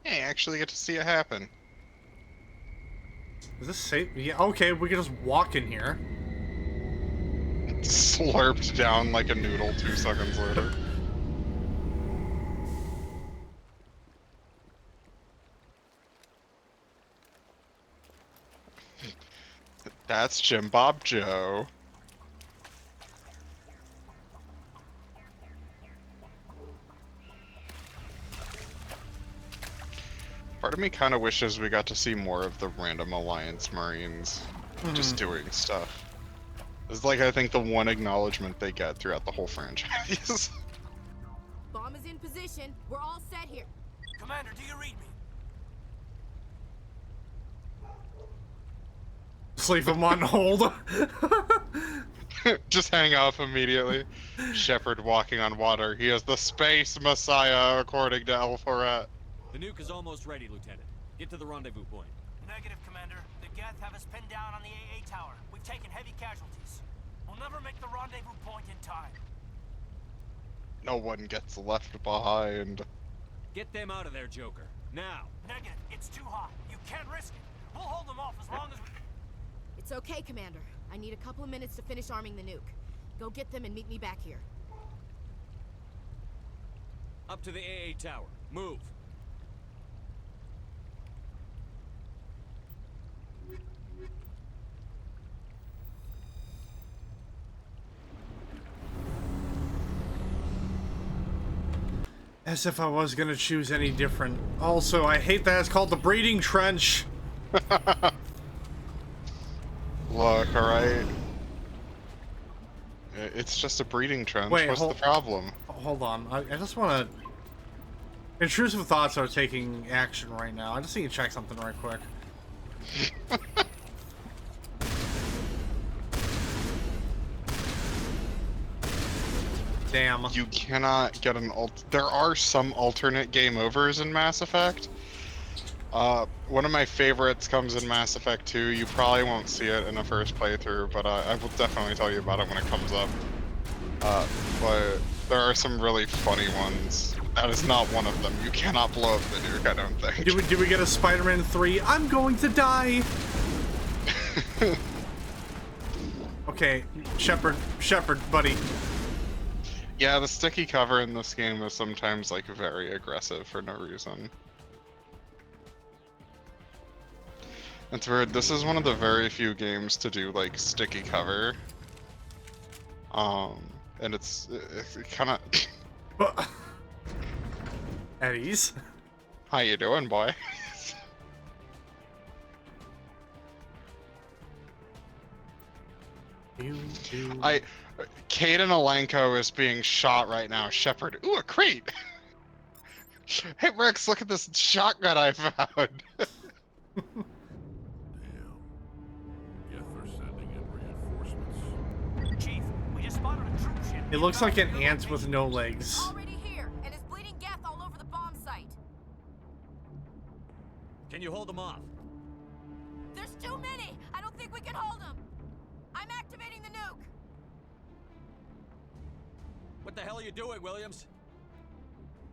[SPEAKER 9] Hey, actually get to see it happen.
[SPEAKER 1] Is this safe? Yeah, okay, we can just walk in here.
[SPEAKER 9] Slurped down like a noodle 2 seconds later. That's Jim Bob Joe. Part of me kind of wishes we got to see more of the random Alliance Marines just doing stuff. It's like, I think, the one acknowledgement they get throughout the whole franchise.
[SPEAKER 10] Bomb is in position. We're all set here.
[SPEAKER 2] Commander, do you read me?
[SPEAKER 1] Just leave him on hold.
[SPEAKER 9] Just hang off immediately. Shepard walking on water. He is the space messiah, according to Alpharet.
[SPEAKER 4] The nuke is almost ready, Lieutenant. Get to the rendezvous point.
[SPEAKER 2] Negative, Commander. The Geth have us pinned down on the AA tower. We've taken heavy casualties. We'll never make the rendezvous point in time.
[SPEAKER 9] No one gets left behind.
[SPEAKER 4] Get them out of there, Joker. Now!
[SPEAKER 2] Negative. It's too hot. You can't risk it. We'll hold them off as long as we...
[SPEAKER 10] It's okay, Commander. I need a couple of minutes to finish arming the nuke. Go get them and meet me back here.
[SPEAKER 4] Up to the AA tower. Move!
[SPEAKER 1] As if I was gonna choose any different. Also, I hate that it's called the breeding trench.
[SPEAKER 9] Look, alright. It's just a breeding trench.
[SPEAKER 1] Wait,
[SPEAKER 9] What's the problem?
[SPEAKER 1] Hold on. I just want to... Intrusive thoughts are taking action right now. I just need to check something right quick. Damn.
[SPEAKER 9] You cannot get an There are some alternate game overs in Mass Effect. One of my favorites comes in Mass Effect 2. You probably won't see it in the first playthrough, but I will definitely tell you about it when it comes up. But there are some really funny ones. That is not one of them. You cannot blow up the nuke, I don't think.
[SPEAKER 1] Do we get a Spider-Man 3? I'm going to die! Okay, Shepard, buddy.
[SPEAKER 9] Yeah, the sticky cover in this game is sometimes, like, very aggressive for no reason. It's weird, this is one of the very few games to do, like, sticky cover. And it's kind of...
[SPEAKER 1] At ease.
[SPEAKER 9] How you doing, boy? Caden Alenko is being shot right now. Shepard. Ooh, a crate! Hey, Rex, look at this shotgun I found!
[SPEAKER 2] Chief, we just spotted a troop ship.
[SPEAKER 1] It looks like an ant with no legs.
[SPEAKER 10] Already here, and is bleeding Geth all over the bomb site.
[SPEAKER 4] Can you hold them off?
[SPEAKER 10] There's too many! I don't think we can hold them! I'm activating the nuke!
[SPEAKER 4] What the hell are you doing, Williams?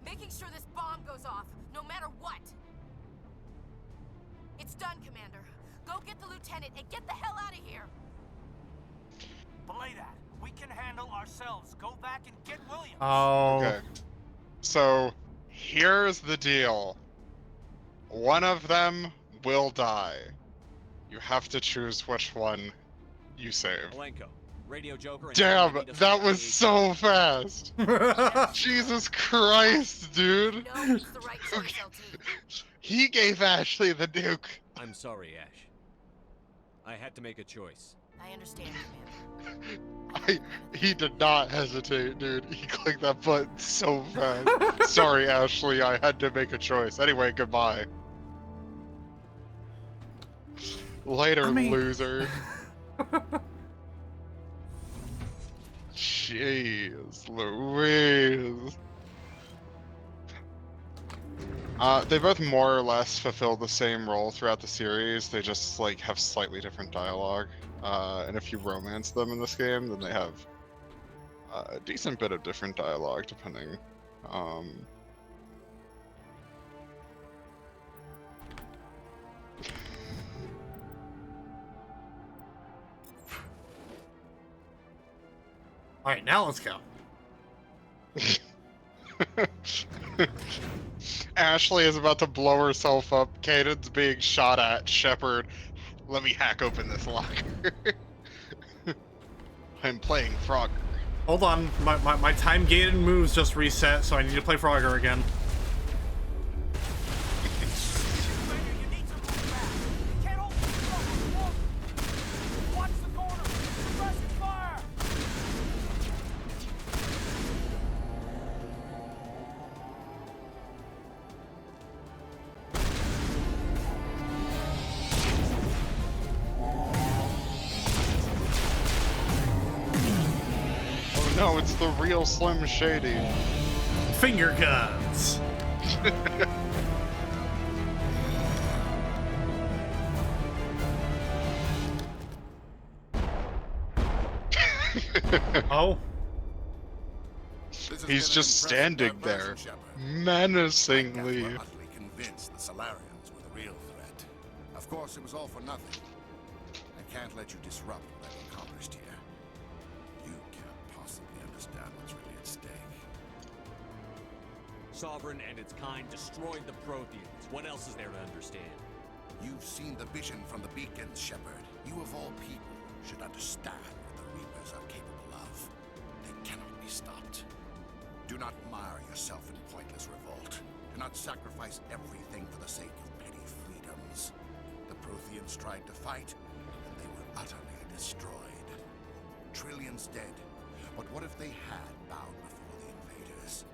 [SPEAKER 10] Making sure this bomb goes off, no matter what! It's done, Commander. Go get the lieutenant and get the hell out of here!
[SPEAKER 2] Belay that. We can handle ourselves. Go back and get Williams.
[SPEAKER 1] Oh.
[SPEAKER 9] Okay. So, here's the deal. One of them will die. You have to choose which one you save.
[SPEAKER 4] Alenko, Radio Joker. And
[SPEAKER 9] Damn,
[SPEAKER 4] meet us
[SPEAKER 9] that
[SPEAKER 4] at
[SPEAKER 9] was
[SPEAKER 4] the
[SPEAKER 9] so fast! Jesus Christ, dude!
[SPEAKER 10] No, it's the right choice, LT.
[SPEAKER 9] He gave Ashley the nuke.
[SPEAKER 4] I'm sorry, Ash. I had to make a choice.
[SPEAKER 10] I understand, Commander.
[SPEAKER 9] He did not hesitate, dude. He clicked that button so fast. Sorry, Ashley, I had to make a choice. Anyway, goodbye. Later, loser. Jeez Louise. They both more or less fulfill the same role throughout the series. They just like have slightly different dialogue. And if you romance them in this game, then they have a decent bit of different dialogue, depending.
[SPEAKER 1] All right, now let's go.
[SPEAKER 9] Ashley is about to blow herself up. Caden's being shot at. Shepard, let me hack open this locker. I'm playing Frogger.
[SPEAKER 1] Hold on, my time-gated moves just reset, so I need to play Frogger again.
[SPEAKER 9] No, it's the real Slim Shady.
[SPEAKER 1] Finger guns. Oh.
[SPEAKER 9] He's just standing there, menacingly.
[SPEAKER 11] Utterly convinced the Salarians were the real threat. Of course, it was all for nothing. I can't let you disrupt what I've accomplished here. You can't possibly understand what's really at stake.
[SPEAKER 4] Sovereign and its kind destroyed the Protheans. What else is there to understand?
[SPEAKER 11] You've seen the vision from the beacons, Shepard. You of all people should understand what the Reapers are capable of. They cannot be stopped. Do not mire yourself in pointless revolt. Do not sacrifice everything for the sake of petty freedoms. The Protheans tried to fight, and they were utterly destroyed. Trillions dead. But what if they had bowed before the invaders?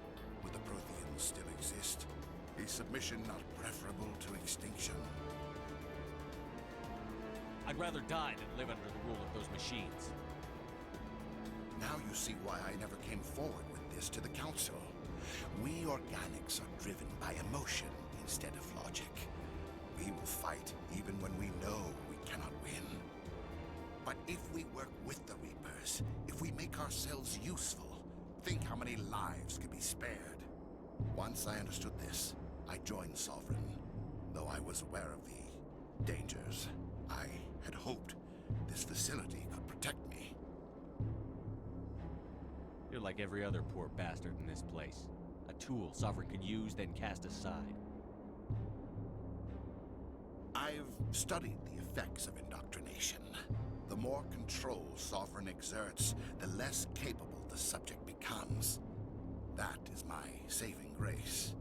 [SPEAKER 11] Would the Protheans still exist? Is submission not preferable to extinction?
[SPEAKER 4] I'd rather die than live under the rule of those machines.
[SPEAKER 11] Now you see why I never came forward with this to the Council. We organics are driven by emotion instead of logic. We will fight even when we know we cannot win. But if we work with the Reapers, if we make ourselves useful, think how many lives could be spared. Once I understood this, I joined Sovereign, though I was aware of the dangers. I had hoped this facility could protect me.
[SPEAKER 4] You're like every other poor bastard in this place. A tool Sovereign can use, then cast aside.
[SPEAKER 11] I've studied the effects of indoctrination. The more control Sovereign exerts, the less capable the subject becomes. That is my saving grace.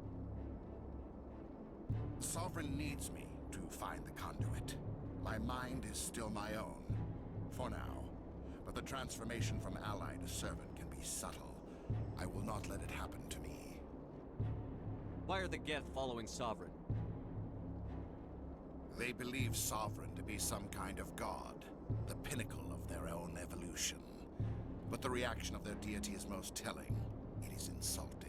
[SPEAKER 11] Sovereign needs me to find the conduit. My mind is still my own, for now. But the transformation from ally to servant can be subtle. I will not let it happen to me.
[SPEAKER 4] Why are the Geth following Sovereign?
[SPEAKER 11] They believe Sovereign to be some kind of god, the pinnacle of their own evolution. But the reaction of their deity is most telling. It is insulted.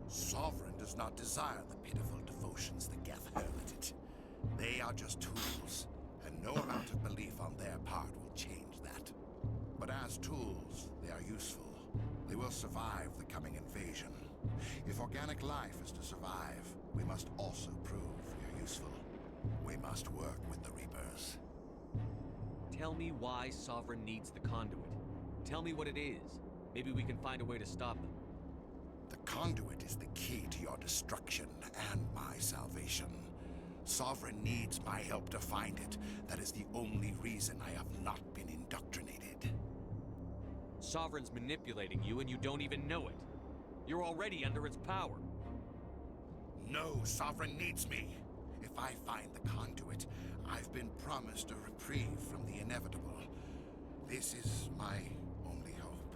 [SPEAKER 11] Sovereign does not desire the pitiful devotions the Geth hurl at it. They are just tools, and no amount of belief on their part will change that. But as tools, they are useful. They will survive the coming invasion. If organic life is to survive, we must also prove we are useful. We must work with the Reapers.
[SPEAKER 4] Tell me why Sovereign needs the conduit. Tell me what it is. Maybe we can find a way to stop them.
[SPEAKER 11] The conduit is the key to your destruction and my salvation. Sovereign needs my help to find it. That is the only reason I have not been indoctrinated.
[SPEAKER 4] Sovereign's manipulating you and you don't even know it. You're already under its power.
[SPEAKER 11] No, Sovereign needs me. If I find the conduit, I've been promised a reprieve from the inevitable. This is my only hope.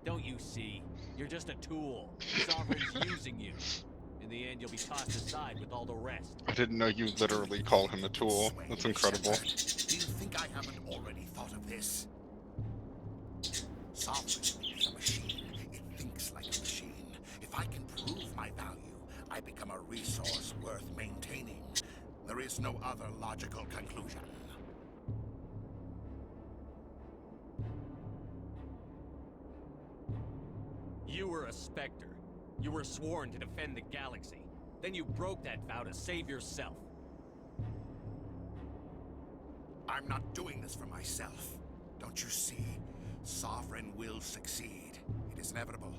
[SPEAKER 4] Don't you see? You're just a tool. Sovereign's using you. In the end, you'll be tossed aside with all the rest.
[SPEAKER 9] I didn't know you literally call him a tool. That's incredible.
[SPEAKER 11] Do you think I haven't already thought of this? Sovereign is a machine. It thinks like a machine. If I can prove my value, I become a resource worth maintaining. There is no other logical conclusion.
[SPEAKER 4] You were a Spectre. You were sworn to defend the galaxy. Then you broke that vow to save yourself.
[SPEAKER 11] I'm not doing this for myself. Don't you see? Sovereign will succeed. It is inevitable.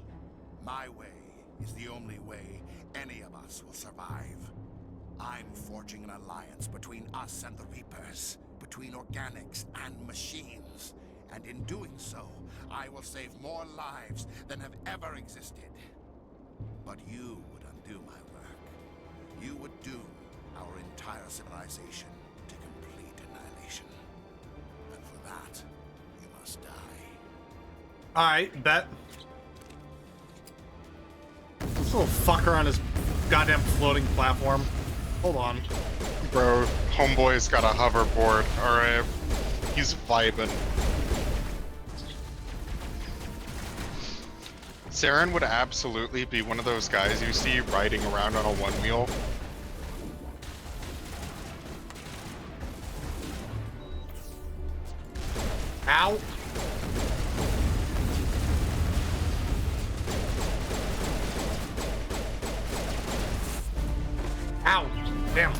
[SPEAKER 11] My way is the only way any of us will survive. I'm forging an alliance between us and the Reapers, between organics and machines. And in doing so, I will save more lives than have ever existed. But you would undo my work. You would doom our entire civilization to complete annihilation. And for that, you must die.
[SPEAKER 1] Alright, bet. This little fucker on his goddamn floating platform. Hold on.
[SPEAKER 9] Bro, homeboy's got a hoverboard, alright? He's vibing. Saren would absolutely be one of those guys you see riding around on a one-wheel.
[SPEAKER 1] Ow! Ow! Damn.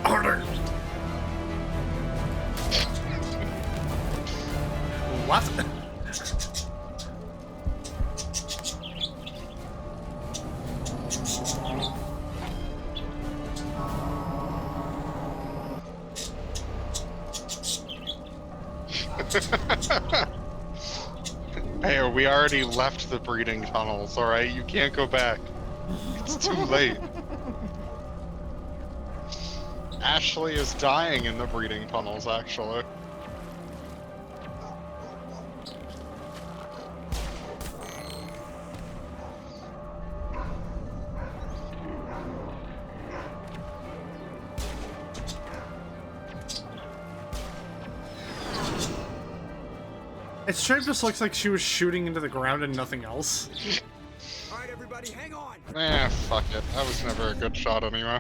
[SPEAKER 1] Harder! What?
[SPEAKER 9] Hey, we already left the breeding tunnels, alright? You can't go back. It's too late. Ashley is dying in the breeding tunnels, actually.
[SPEAKER 1] It straight just looks like she was shooting into the ground and nothing else.
[SPEAKER 8] Alright, everybody, hang on!
[SPEAKER 9] Eh, fuck it. That was never a good shot anyway.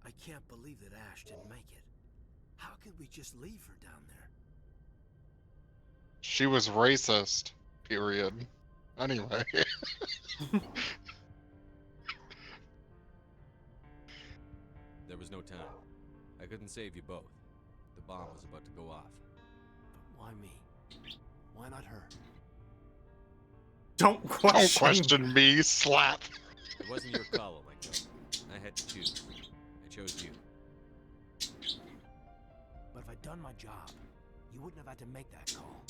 [SPEAKER 2] I can't believe that Ash didn't make it. How could we just leave her down there?
[SPEAKER 9] She was racist. Period. Anyway.
[SPEAKER 4] There was no time. I couldn't save you both. The bomb was about to go off.
[SPEAKER 2] But why me? Why not her?
[SPEAKER 1] Don't question.
[SPEAKER 9] Don't question me, slap.
[SPEAKER 4] It wasn't your call, Electro. I had to choose. I chose you.
[SPEAKER 2] But if I'd done my job, you wouldn't have had to make that call.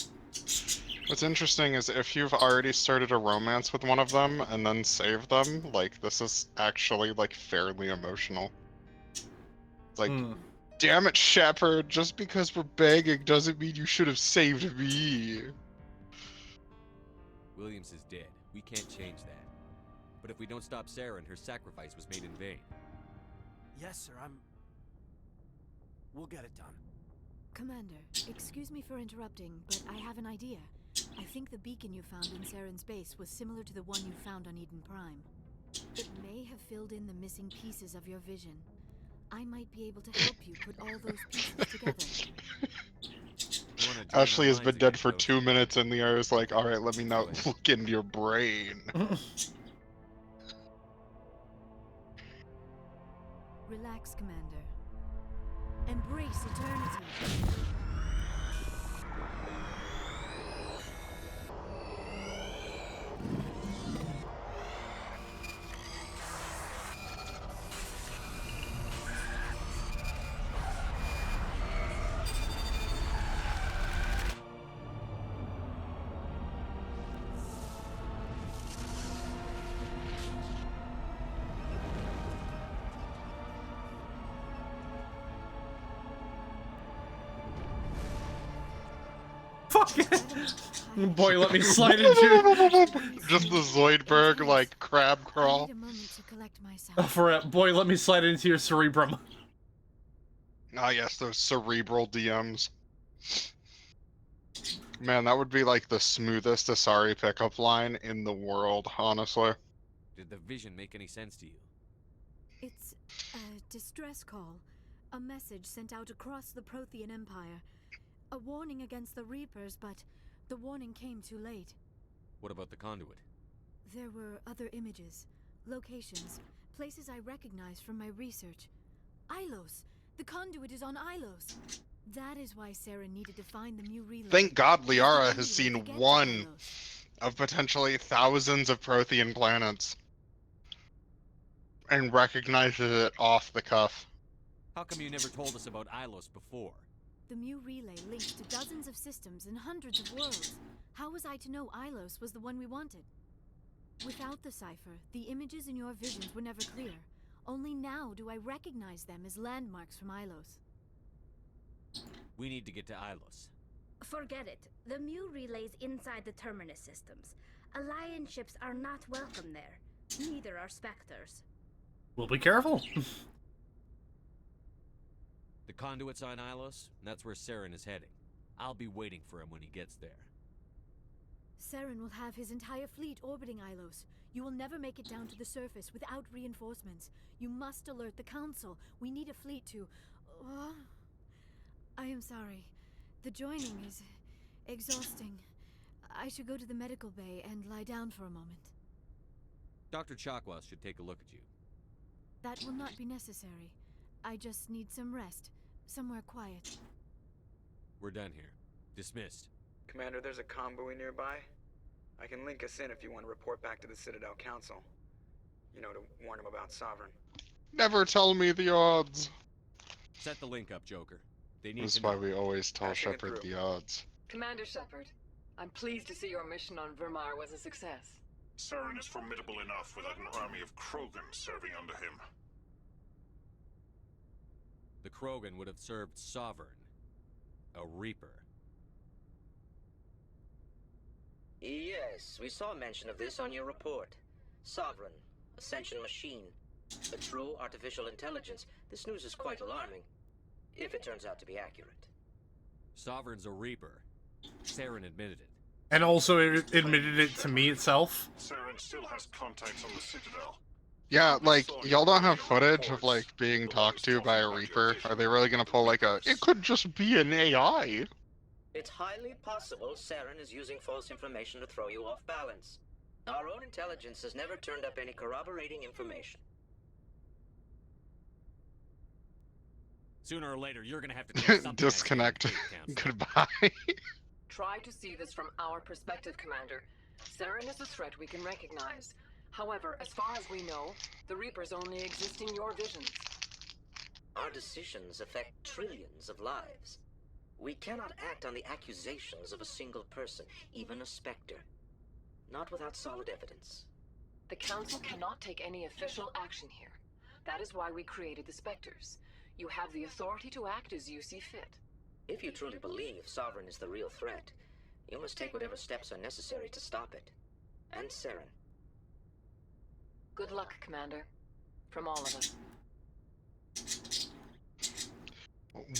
[SPEAKER 9] What's interesting is if you've already started a romance with one of them and then saved them, like, this is actually, like, fairly emotional. It's like, damn it, Shepard, just because we're begging doesn't mean you should have saved me.
[SPEAKER 4] Williams is dead. We can't change that. But if we don't stop Saren, her sacrifice was made in vain.
[SPEAKER 2] Yes, sir, we'll get it done.
[SPEAKER 10] Commander, excuse me for interrupting, but I have an idea. I think the beacon you found in Saren's base was similar to the one you found on Eden Prime. It may have filled in the missing pieces of your vision. I might be able to help you put all those pieces together.
[SPEAKER 9] Ashley has been dead for 2 minutes and Liara's like, alright, let me now look into your brain.
[SPEAKER 10] Relax, Commander. Embrace eternity.
[SPEAKER 1] Fuck it. Boy, let me slide into
[SPEAKER 9] Just the Zoidberg, like, crab
[SPEAKER 10] I
[SPEAKER 9] crawl.
[SPEAKER 10] need a moment to collect myself.
[SPEAKER 1] for it. Boy, let me slide into your cerebrum.
[SPEAKER 9] Ah, yes, those cerebral DMs. Man, that would be like the smoothest Asari pickup line in the world, honestly.
[SPEAKER 4] Did the vision make any sense to you?
[SPEAKER 10] It's a distress call. A message sent out across the Prothean Empire. A warning against the Reapers, but the warning came too late.
[SPEAKER 4] What about the conduit?
[SPEAKER 10] There were other images, locations, places I recognized from my research. Ilos! The conduit is on Ilos! That is why Saren needed to find the Mu relay.
[SPEAKER 9] Thank God
[SPEAKER 10] It was the
[SPEAKER 9] Liara
[SPEAKER 10] only
[SPEAKER 9] has
[SPEAKER 10] way
[SPEAKER 9] seen
[SPEAKER 10] to get to
[SPEAKER 9] one
[SPEAKER 10] Ilos.
[SPEAKER 9] of potentially thousands of Prothean planets and recognizes it off the cuff.
[SPEAKER 4] How come you never told us about Ilos before?
[SPEAKER 10] The Mu relay linked to dozens of systems and hundreds of worlds. How was I to know Ilos was the one we wanted? Without the cipher, the images in your visions were never clear. Only now do I recognize them as landmarks from Ilos.
[SPEAKER 4] We need to get to Ilos.
[SPEAKER 12] Forget it. The Mu relay's inside the Terminus systems. Alliance ships are not welcome there. Neither are Spectres.
[SPEAKER 1] We'll be careful.
[SPEAKER 4] The conduit's on Ilos, and that's where Saren is heading. I'll be waiting for him when he gets there.
[SPEAKER 10] Saren will have his entire fleet orbiting Ilos. You will never make it down to the surface without reinforcements. You must alert the Council. We need a fleet to... I am sorry. The joining is exhausting. I should go to the medical bay and lie down for a moment.
[SPEAKER 4] Dr. Chakwas should take a look at you.
[SPEAKER 10] That will not be necessary. I just need some rest. Somewhere quiet.
[SPEAKER 4] We're done here. Dismissed.
[SPEAKER 8] Commander, there's a convoy nearby. I can link us in if you want to report back to the Citadel Council. You know, to warn them about Sovereign.
[SPEAKER 9] Never tell me the odds.
[SPEAKER 4] Set the link up, Joker. They need
[SPEAKER 9] That's
[SPEAKER 4] to
[SPEAKER 9] why
[SPEAKER 4] know.
[SPEAKER 9] we always tell
[SPEAKER 8] Passing it
[SPEAKER 9] Shepard
[SPEAKER 8] through.
[SPEAKER 9] the odds.
[SPEAKER 13] Commander Shepard, I'm pleased to see your mission on Virmire was a success.
[SPEAKER 6] Saren is formidable enough without an army of Krogan serving under him.
[SPEAKER 4] The Krogan would have served Sovereign. A Reaper.
[SPEAKER 14] Yes, we saw mention of this on your report. Sovereign, Ascension machine, a true artificial intelligence. This news is quite alarming, if it turns out to be accurate.
[SPEAKER 4] Sovereign's a Reaper. Saren admitted it.
[SPEAKER 1] And also it admitted it to me itself.
[SPEAKER 6] Saren still has contacts on the Citadel.
[SPEAKER 9] Yeah, like, y'all don't have footage of, like, being talked to by a Reaper? Are they really gonna pull, like, a, it could just be an AI?
[SPEAKER 14] It's highly possible Saren is using false information to throw you off balance. Our own intelligence has never turned up any corroborating information.
[SPEAKER 4] Sooner or later, you're gonna have to take something.
[SPEAKER 9] Disconnect. Goodbye.
[SPEAKER 13] Try to see this from our perspective, Commander. Saren is a threat we can recognize. However, as far as we know, the Reapers only exist in your visions.
[SPEAKER 14] Our decisions affect trillions of lives. We cannot act on the accusations of a single person, even a Spectre. Not without solid evidence.
[SPEAKER 13] The Council cannot take any official action here. That is why we created the Spectres. You have the authority to act as you see fit.
[SPEAKER 14] If you truly believe Sovereign is the real threat, you must take whatever steps are necessary to stop it. And Saren.
[SPEAKER 13] Good luck, Commander. From all of us.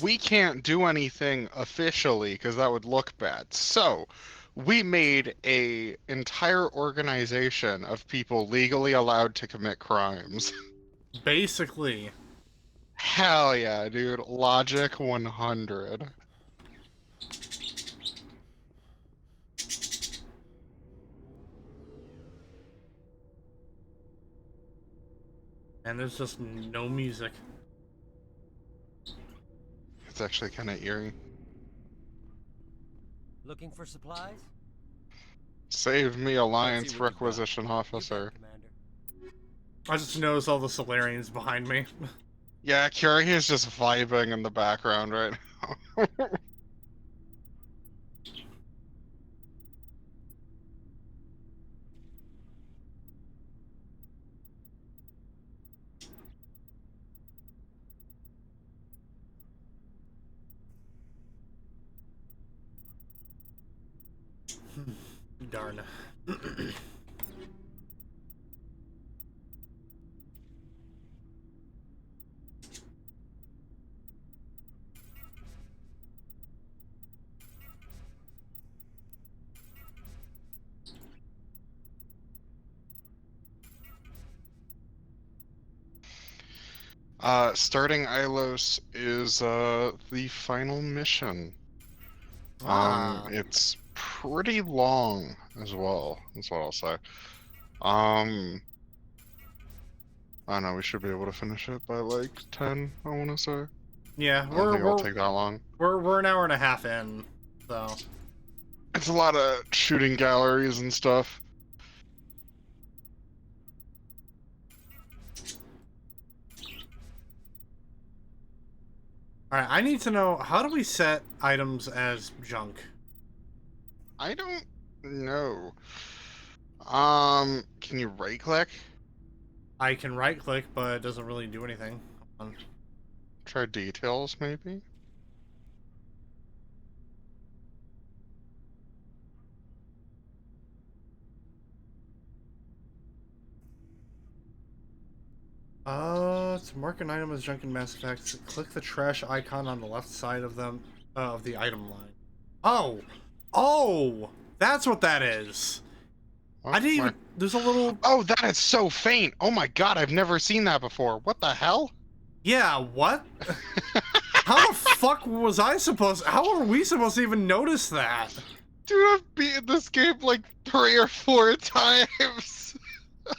[SPEAKER 9] We can't do anything officially because that would look bad. So, we made a entire organization of people legally allowed to commit crimes.
[SPEAKER 1] Basically.
[SPEAKER 9] Hell yeah, dude. Logic 100.
[SPEAKER 1] And there's just no music.
[SPEAKER 9] It's actually kind of eerie.
[SPEAKER 4] Looking for supplies?
[SPEAKER 9] Save me,
[SPEAKER 4] Let's see
[SPEAKER 9] Alliance
[SPEAKER 4] what you've got.
[SPEAKER 9] Requisition
[SPEAKER 4] You bet,
[SPEAKER 9] Officer.
[SPEAKER 4] Commander.
[SPEAKER 1] I just noticed all the Solarians behind me.
[SPEAKER 9] Yeah, Curie is just vibing in the background right now.
[SPEAKER 1] Darn.
[SPEAKER 9] Starting Ilos is the final mission. It's pretty long as well. That's what I'll say. I don't know. We should be able to finish it by like 10. I want to say.
[SPEAKER 1] Yeah,
[SPEAKER 9] I don't think it'll take that long.
[SPEAKER 1] We're an hour and a half in, so
[SPEAKER 9] It's a lot of shooting galleries and stuff.
[SPEAKER 1] all right. I need to know, how do we set items as junk?
[SPEAKER 9] I don't know. Can you right click?
[SPEAKER 1] I can right click, but it doesn't really do anything. Hold on.
[SPEAKER 9] Try details, maybe?
[SPEAKER 1] To mark an item as junk in Mass Effect, click the trash icon on the left side of them of the item line. Oh, that's what that is.
[SPEAKER 9] What?
[SPEAKER 1] I didn't even. There's a little.
[SPEAKER 9] Oh, that is so faint. Oh my god, I've never seen that before. What the hell?
[SPEAKER 1] Yeah, what? How the fuck was I supposed? How are we supposed to even notice that?
[SPEAKER 9] Dude, I've beaten this game like 3 or 4 times.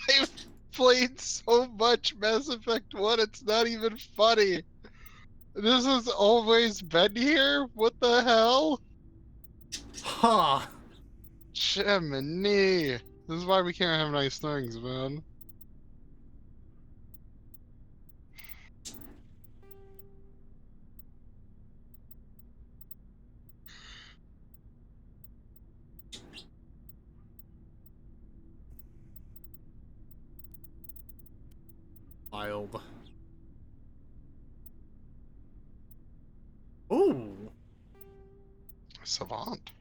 [SPEAKER 9] I've played so much Mass Effect 1, it's not even funny. This has always been here? What the hell?
[SPEAKER 1] Huh.
[SPEAKER 9] Jiminy. This is why we can't have nice things, man.
[SPEAKER 1] Wild. Ooh.
[SPEAKER 9] Savant.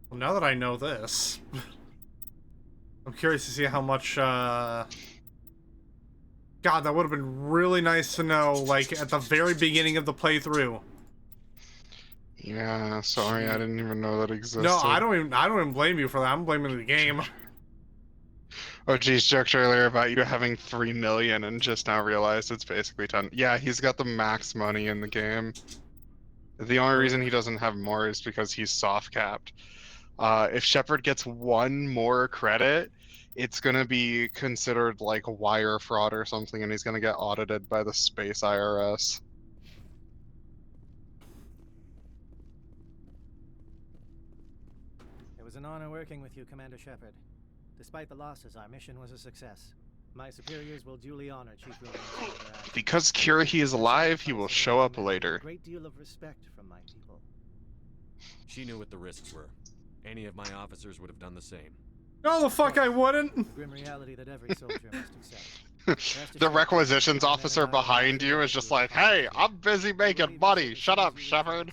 [SPEAKER 1] Well, now that I know this, I'm curious to see how much, God, that would have been really nice to know, like, at the very beginning of the playthrough.
[SPEAKER 9] Yeah, sorry, I didn't even know that existed.
[SPEAKER 1] No, I don't even blame you for that. I'm blaming the game.
[SPEAKER 9] Oh geez, joked earlier about you having 3 million and just now realized it's basically 10. Yeah, he's got the max money in the game. The only reason he doesn't have more is because he's soft capped. If Shepard gets 1 more credit, it's gonna be considered like wire fraud or something, and he's gonna get audited by the Space IRS.
[SPEAKER 15] It was an honor working with you, Commander Shepard. Despite the losses, our mission was a success. My superiors will duly honor Chief Williams.
[SPEAKER 9] Because Curie is alive, he will show up later.
[SPEAKER 15] A great deal of respect from my people.
[SPEAKER 4] She knew what the risks were. Any of my officers would have done the same.
[SPEAKER 1] No, the fuck I wouldn't.
[SPEAKER 15] Grim reality that every soldier must accept.
[SPEAKER 9] The requisitions officer behind you is just like, hey, I'm busy making money. Shut up, Shepard.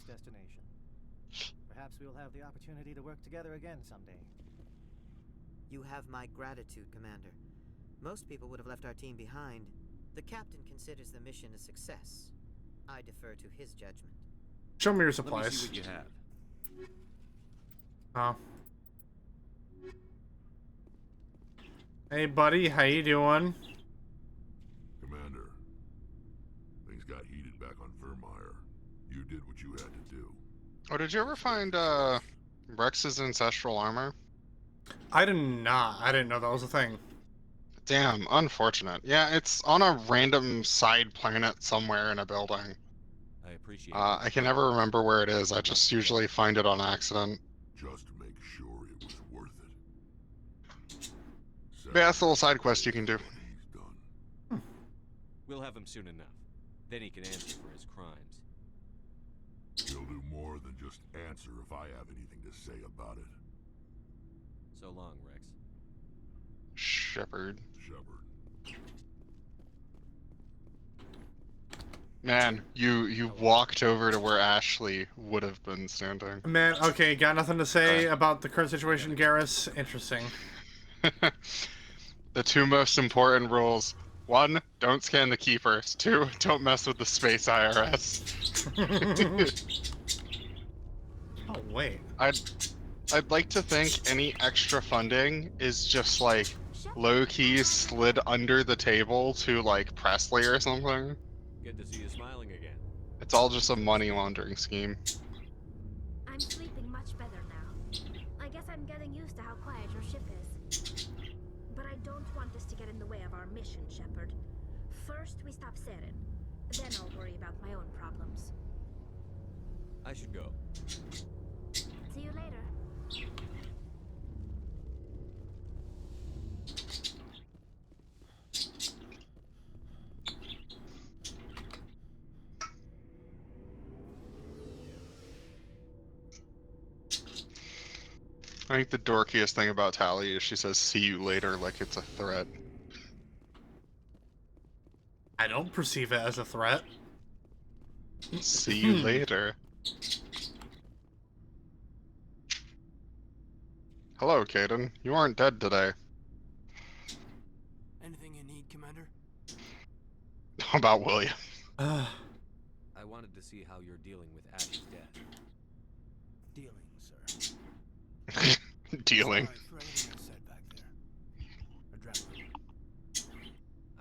[SPEAKER 15] Perhaps we'll have the opportunity to work together again someday.
[SPEAKER 5] You have my gratitude, Commander. Most people would have left our team behind. The captain considers the mission a success. I defer to his judgment.
[SPEAKER 1] Show me your
[SPEAKER 4] Let me
[SPEAKER 1] supplies.
[SPEAKER 4] see what you have.
[SPEAKER 1] Oh. Hey, buddy, how you doing?
[SPEAKER 6] Commander, things got heated back on Virmire. You did what you had to do.
[SPEAKER 9] Oh, did you ever find Rex's ancestral armor?
[SPEAKER 1] I did not. I didn't know that was a thing.
[SPEAKER 9] Damn, unfortunate. Yeah, it's on a random side planet somewhere in a building.
[SPEAKER 4] I appreciate
[SPEAKER 9] I can never remember where it is. I just usually find it on accident.
[SPEAKER 6] Just make sure it was worth it.
[SPEAKER 9] Yeah, that's a little side quest you can do.
[SPEAKER 4] We'll have him soon enough. Then he can answer for his crimes.
[SPEAKER 6] He'll do more than just answer if I have anything to say about it.
[SPEAKER 4] So long, Rex.
[SPEAKER 9] Shepard. Man, you walked over to where Ashley would have been standing.
[SPEAKER 1] Man, okay, got nothing to say about the current situation, Garrus. Interesting.
[SPEAKER 9] The two most important rules. 1, don't scan the keepers. 2, don't mess with the space IRS.
[SPEAKER 1] Oh, wait.
[SPEAKER 9] I'd like to think any extra funding is just like low-key slid under the table to like Presley or something.
[SPEAKER 4] Good to see you smiling again.
[SPEAKER 9] It's all just a money laundering scheme.
[SPEAKER 12] I'm sleeping much better now. I guess I'm getting used to how quiet your ship is. But I don't want this to get in the way of our mission, Shepard. First, we stop Saren. Then I'll worry about my own problems.
[SPEAKER 4] I should go.
[SPEAKER 12] See you later.
[SPEAKER 9] I think the dorkiest thing about Tally is she says "see you later" like it's a threat.
[SPEAKER 1] I don't perceive it as a threat.
[SPEAKER 9] See you later. Hello, Caden. You aren't dead today.
[SPEAKER 2] Anything you need, Commander?
[SPEAKER 9] How about William?
[SPEAKER 4] I wanted to see how you're dealing with Ash's death.
[SPEAKER 2] Dealing, sir.
[SPEAKER 9] Dealing.
[SPEAKER 2] Sorry for anything I said back there. Adrenaline.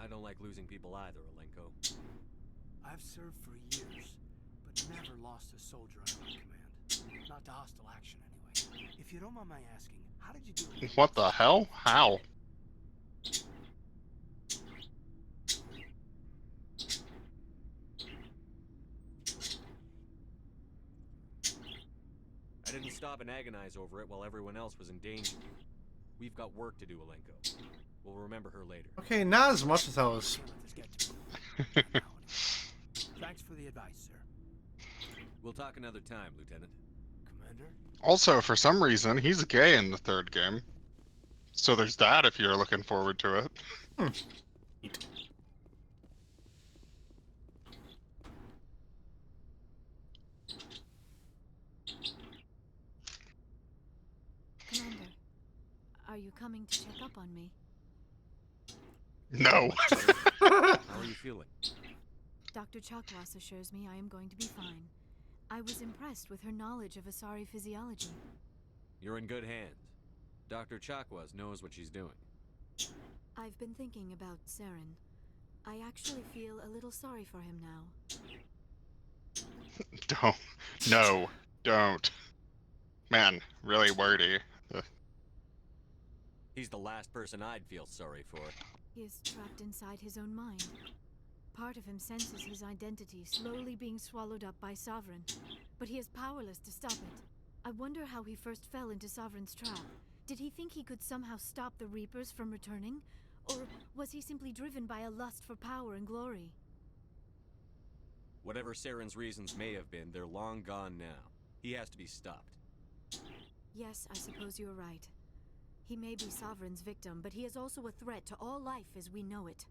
[SPEAKER 4] I don't like losing people either, Alenko.
[SPEAKER 2] I've served for years, but never lost a soldier under my command. Not to hostile action, anyway. If you don't mind my asking, how did you do it?
[SPEAKER 9] What the hell? How?
[SPEAKER 4] I didn't stop and agonize over it while everyone else was in danger. We've got work to do, Alenko. We'll remember her later.
[SPEAKER 1] Okay, not as much as I was.
[SPEAKER 2] Thanks for the advice, sir.
[SPEAKER 4] We'll talk another time, Lieutenant.
[SPEAKER 2] Commander?
[SPEAKER 9] Also, for some reason, he's gay in the third game. So there's that if you're looking forward to it.
[SPEAKER 10] Commander, are you coming to check up on me?
[SPEAKER 9] No.
[SPEAKER 4] How are you feeling?
[SPEAKER 10] Dr. Chakwas assures me I am going to be fine. I was impressed with her knowledge of Asari physiology.
[SPEAKER 4] You're in good hands. Dr. Chakwas knows what she's doing.
[SPEAKER 10] I've been thinking about Saren. I actually feel a little sorry for him now.
[SPEAKER 9] Don't. No. Don't. Man, really wordy.
[SPEAKER 4] He's the last person I'd feel sorry for.
[SPEAKER 10] He is trapped inside his own mind. Part of him senses his identity slowly being swallowed up by Sovereign, but he is powerless to stop it. I wonder how he first fell into Sovereign's trap. Did he think he could somehow stop the Reapers from returning? Or was he simply driven by a lust for power and glory?
[SPEAKER 4] Whatever Saren's reasons may have been, they're long gone now. He has to be stopped.
[SPEAKER 10] Yes, I suppose you're right. He may be Sovereign's victim, but he is also a threat to all life as we know it.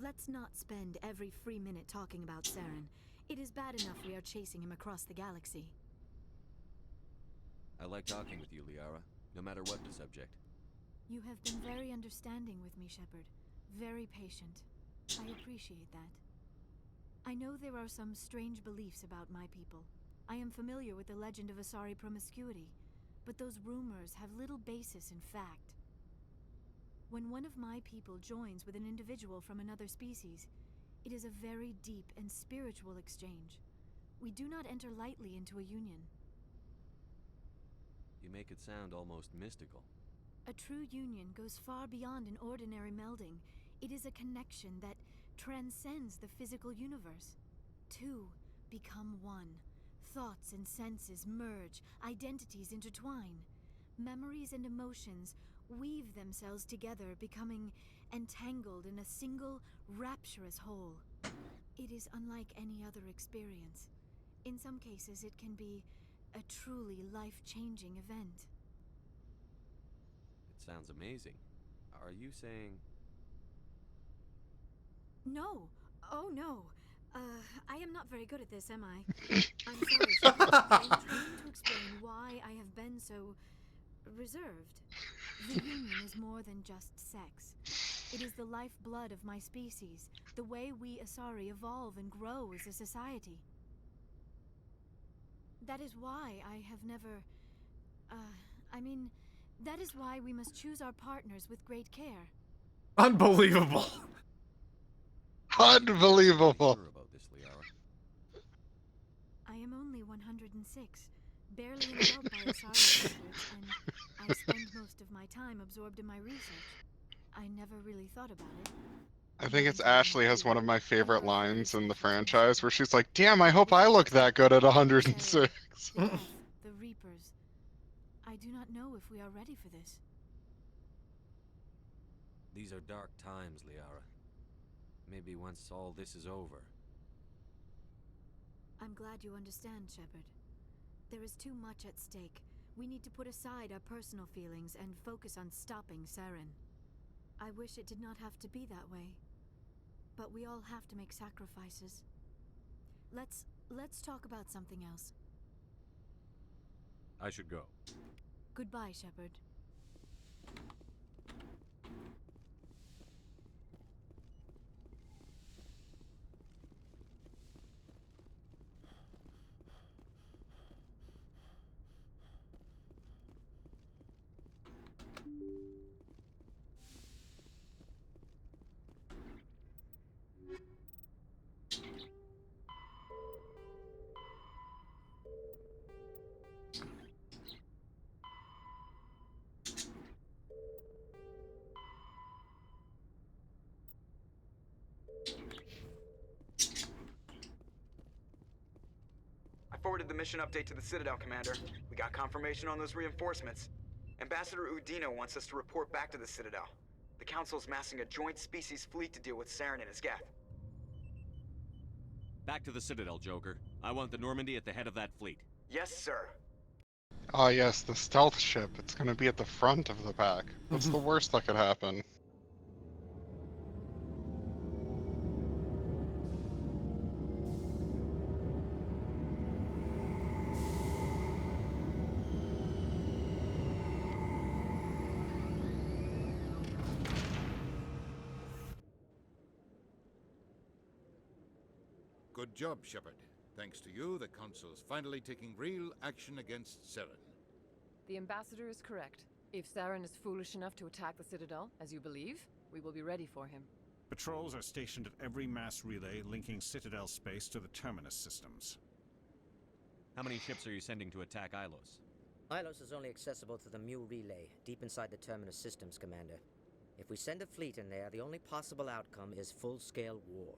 [SPEAKER 10] Let's not spend every free minute talking about Saren. It is bad enough we are chasing him across the galaxy.
[SPEAKER 4] I like talking with you, Liara, no matter what the subject.
[SPEAKER 10] You have been very understanding with me, Shepard. Very patient. I appreciate that. I know there are some strange beliefs about my people. I am familiar with the legend of Asari promiscuity, but those rumors have little basis in fact. When one of my people joins with an individual from another species, it is a very deep and spiritual exchange. We do not enter lightly into a union.
[SPEAKER 4] You make it sound almost mystical.
[SPEAKER 10] A true union goes far beyond an ordinary melding. It is a connection that transcends the physical universe. Two become one. Thoughts and senses merge, identities intertwine. Memories and emotions weave themselves together, becoming entangled in a single, rapturous whole. It is unlike any other experience. In some cases, it can be a truly life-changing event.
[SPEAKER 4] It sounds amazing. Are you saying...
[SPEAKER 10] No. Oh, no. I am not very good at this, am I? I'm sorry, Shepard. I am trying to explain why I have been so... reserved. The Union is more than just sex. It is the lifeblood of my species, the way we Asari evolve and grow as a society. That is why I have never... that is why we must choose our partners with great care.
[SPEAKER 1] Unbelievable.
[SPEAKER 9] Unbelievable.
[SPEAKER 4] Sure about this, Liara?
[SPEAKER 10] I am only 106, barely an adult by Asari standards, and I spend most of my time absorbed in my research. I never really thought about it.
[SPEAKER 9] I think it's Ashley has one of my favorite lines in the franchise where she's like, damn, I hope I look that good at 106.
[SPEAKER 10] The death, the Reapers. I do not know if we are ready for this.
[SPEAKER 4] These are dark times, Liara. Maybe once all this is over.
[SPEAKER 10] I'm glad you understand, Shepard. There is too much at stake. We need to put aside our personal feelings and focus on stopping Saren. I wish it did not have to be that way. But we all have to make sacrifices. Let's talk about something else.
[SPEAKER 4] I should go.
[SPEAKER 10] Goodbye, Shepard.
[SPEAKER 8] I forwarded the mission update to the Citadel, Commander. We got confirmation on those reinforcements. Ambassador Udina wants us to report back to the Citadel. The Council's massing a joint species fleet to deal with Saren and his Geth.
[SPEAKER 4] Back to the Citadel, Joker. I want the Normandy at the head of that fleet.
[SPEAKER 8] Yes, sir.
[SPEAKER 9] Oh yes, the stealth ship. It's gonna be at the front of the pack. What's the worst that could happen?
[SPEAKER 16] Good job, Shepard. Thanks to you, the Council's finally taking real action against Saren.
[SPEAKER 13] The Ambassador is correct. If Saren is foolish enough to attack the Citadel, as you believe, we will be ready for him.
[SPEAKER 17] Patrols are stationed at every mass relay linking Citadel space to the Terminus systems.
[SPEAKER 4] How many ships are you sending to attack Ilos?
[SPEAKER 14] Ilos is only accessible to the Mu relay, deep inside the Terminus systems, Commander. If we send a fleet in there, the only possible outcome is full-scale war.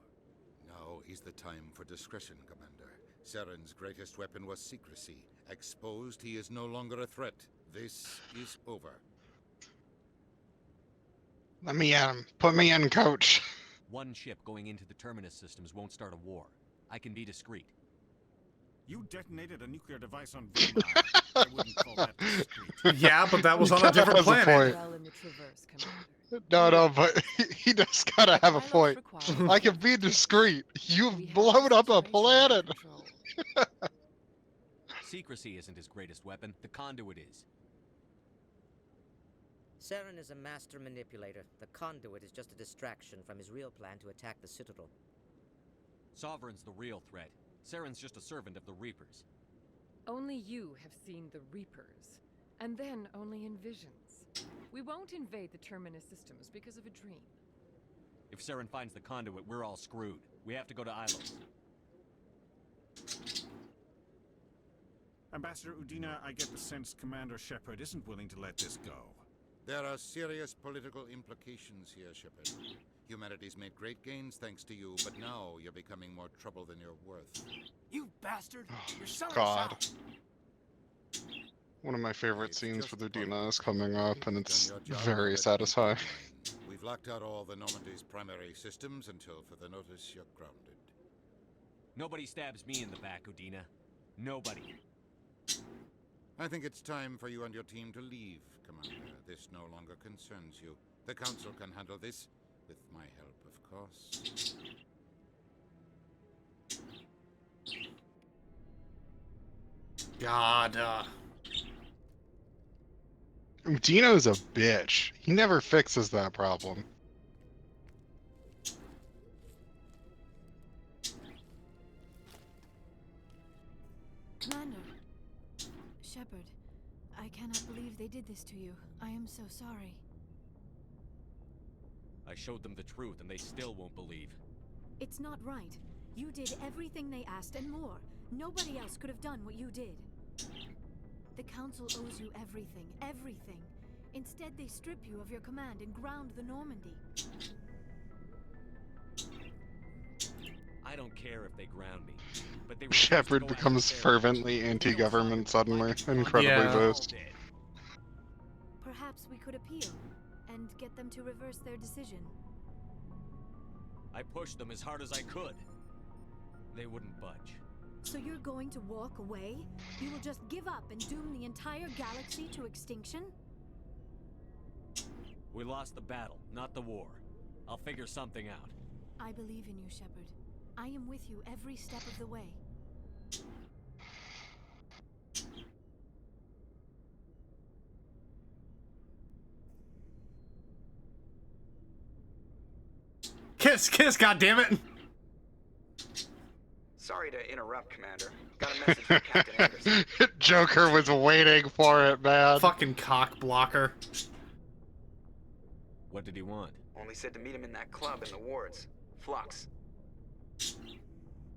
[SPEAKER 16] Now is the time for discretion, Commander. Saren's greatest weapon was secrecy. Exposed, he is no longer a threat. This is over.
[SPEAKER 9] Let me in. Put me in, coach.
[SPEAKER 4] One ship going into the Terminus systems won't start a war. I can be discreet.
[SPEAKER 17] You detonated a nuclear device on Virmire. I wouldn't call that discreet.
[SPEAKER 1] Yeah, but that was on a different planet.
[SPEAKER 13] Well in the Traverse, Commander.
[SPEAKER 9] No, but he just gotta have a point. I can be discreet. You've blown up a planet.
[SPEAKER 4] Secrecy isn't his greatest weapon. The conduit is.
[SPEAKER 14] Saren is a master manipulator. The conduit is just a distraction from his real plan to attack the Citadel.
[SPEAKER 4] Sovereign's the real threat. Saren's just a servant of the Reapers.
[SPEAKER 13] Only you have seen the Reapers, and then only in visions. We won't invade the Terminus systems because of a dream.
[SPEAKER 4] If Saren finds the conduit, we're all screwed. We have to go to Ilos.
[SPEAKER 17] Ambassador Udina, I get the sense Commander Shepard isn't willing to let this go.
[SPEAKER 16] There are serious political implications here, Shepard. Humanity's made great gains thanks to you, but now you're becoming more trouble than you're worth.
[SPEAKER 2] You bastard! You're selling us
[SPEAKER 9] God.
[SPEAKER 2] out!
[SPEAKER 9] One of my favorite
[SPEAKER 16] It's
[SPEAKER 9] scenes
[SPEAKER 16] just
[SPEAKER 9] with Udina is coming up, and
[SPEAKER 16] You've
[SPEAKER 9] it's
[SPEAKER 16] done your job,
[SPEAKER 9] very
[SPEAKER 16] let
[SPEAKER 9] satisfying.
[SPEAKER 16] me begin. We've locked out all the Normandy's primary systems until further notice you're grounded.
[SPEAKER 4] Nobody stabs me in the back, Udina. Nobody.
[SPEAKER 16] I think it's time for you and your team to leave, Commander. This no longer concerns you. The Council can handle this, with my help, of course.
[SPEAKER 1] God,
[SPEAKER 9] Dino's a bitch. He never fixes that problem.
[SPEAKER 10] Commander. Shepard, I cannot believe they did this to you. I am so sorry.
[SPEAKER 4] I showed them the truth and they still won't believe.
[SPEAKER 10] It's not right. You did everything they asked and more. Nobody else could have done what you did. The Council owes you everything, everything. Instead, they strip you of your command and ground the Normandy.
[SPEAKER 4] I don't care if they ground me, but they
[SPEAKER 9] Shepard becomes fervently anti-government suddenly. Incredibly
[SPEAKER 1] Yeah.
[SPEAKER 9] boost.
[SPEAKER 10] Perhaps we could appeal and get them to reverse their decision.
[SPEAKER 4] I pushed them as hard as I could. They wouldn't budge.
[SPEAKER 10] So you're going to walk away? You will just give up and doom the entire galaxy to extinction?
[SPEAKER 4] We lost the battle, not the war. I'll figure something out.
[SPEAKER 10] I believe in you, Shepard. I am with you every step of the way.
[SPEAKER 1] Kiss, kiss, goddammit!
[SPEAKER 8] Sorry to interrupt, Commander. Got a message from Captain Anderson.
[SPEAKER 9] Joker was waiting for it, man.
[SPEAKER 1] Fucking cock blocker.
[SPEAKER 4] What did he want?
[SPEAKER 8] Only said to meet him in that club in the wards. Flux.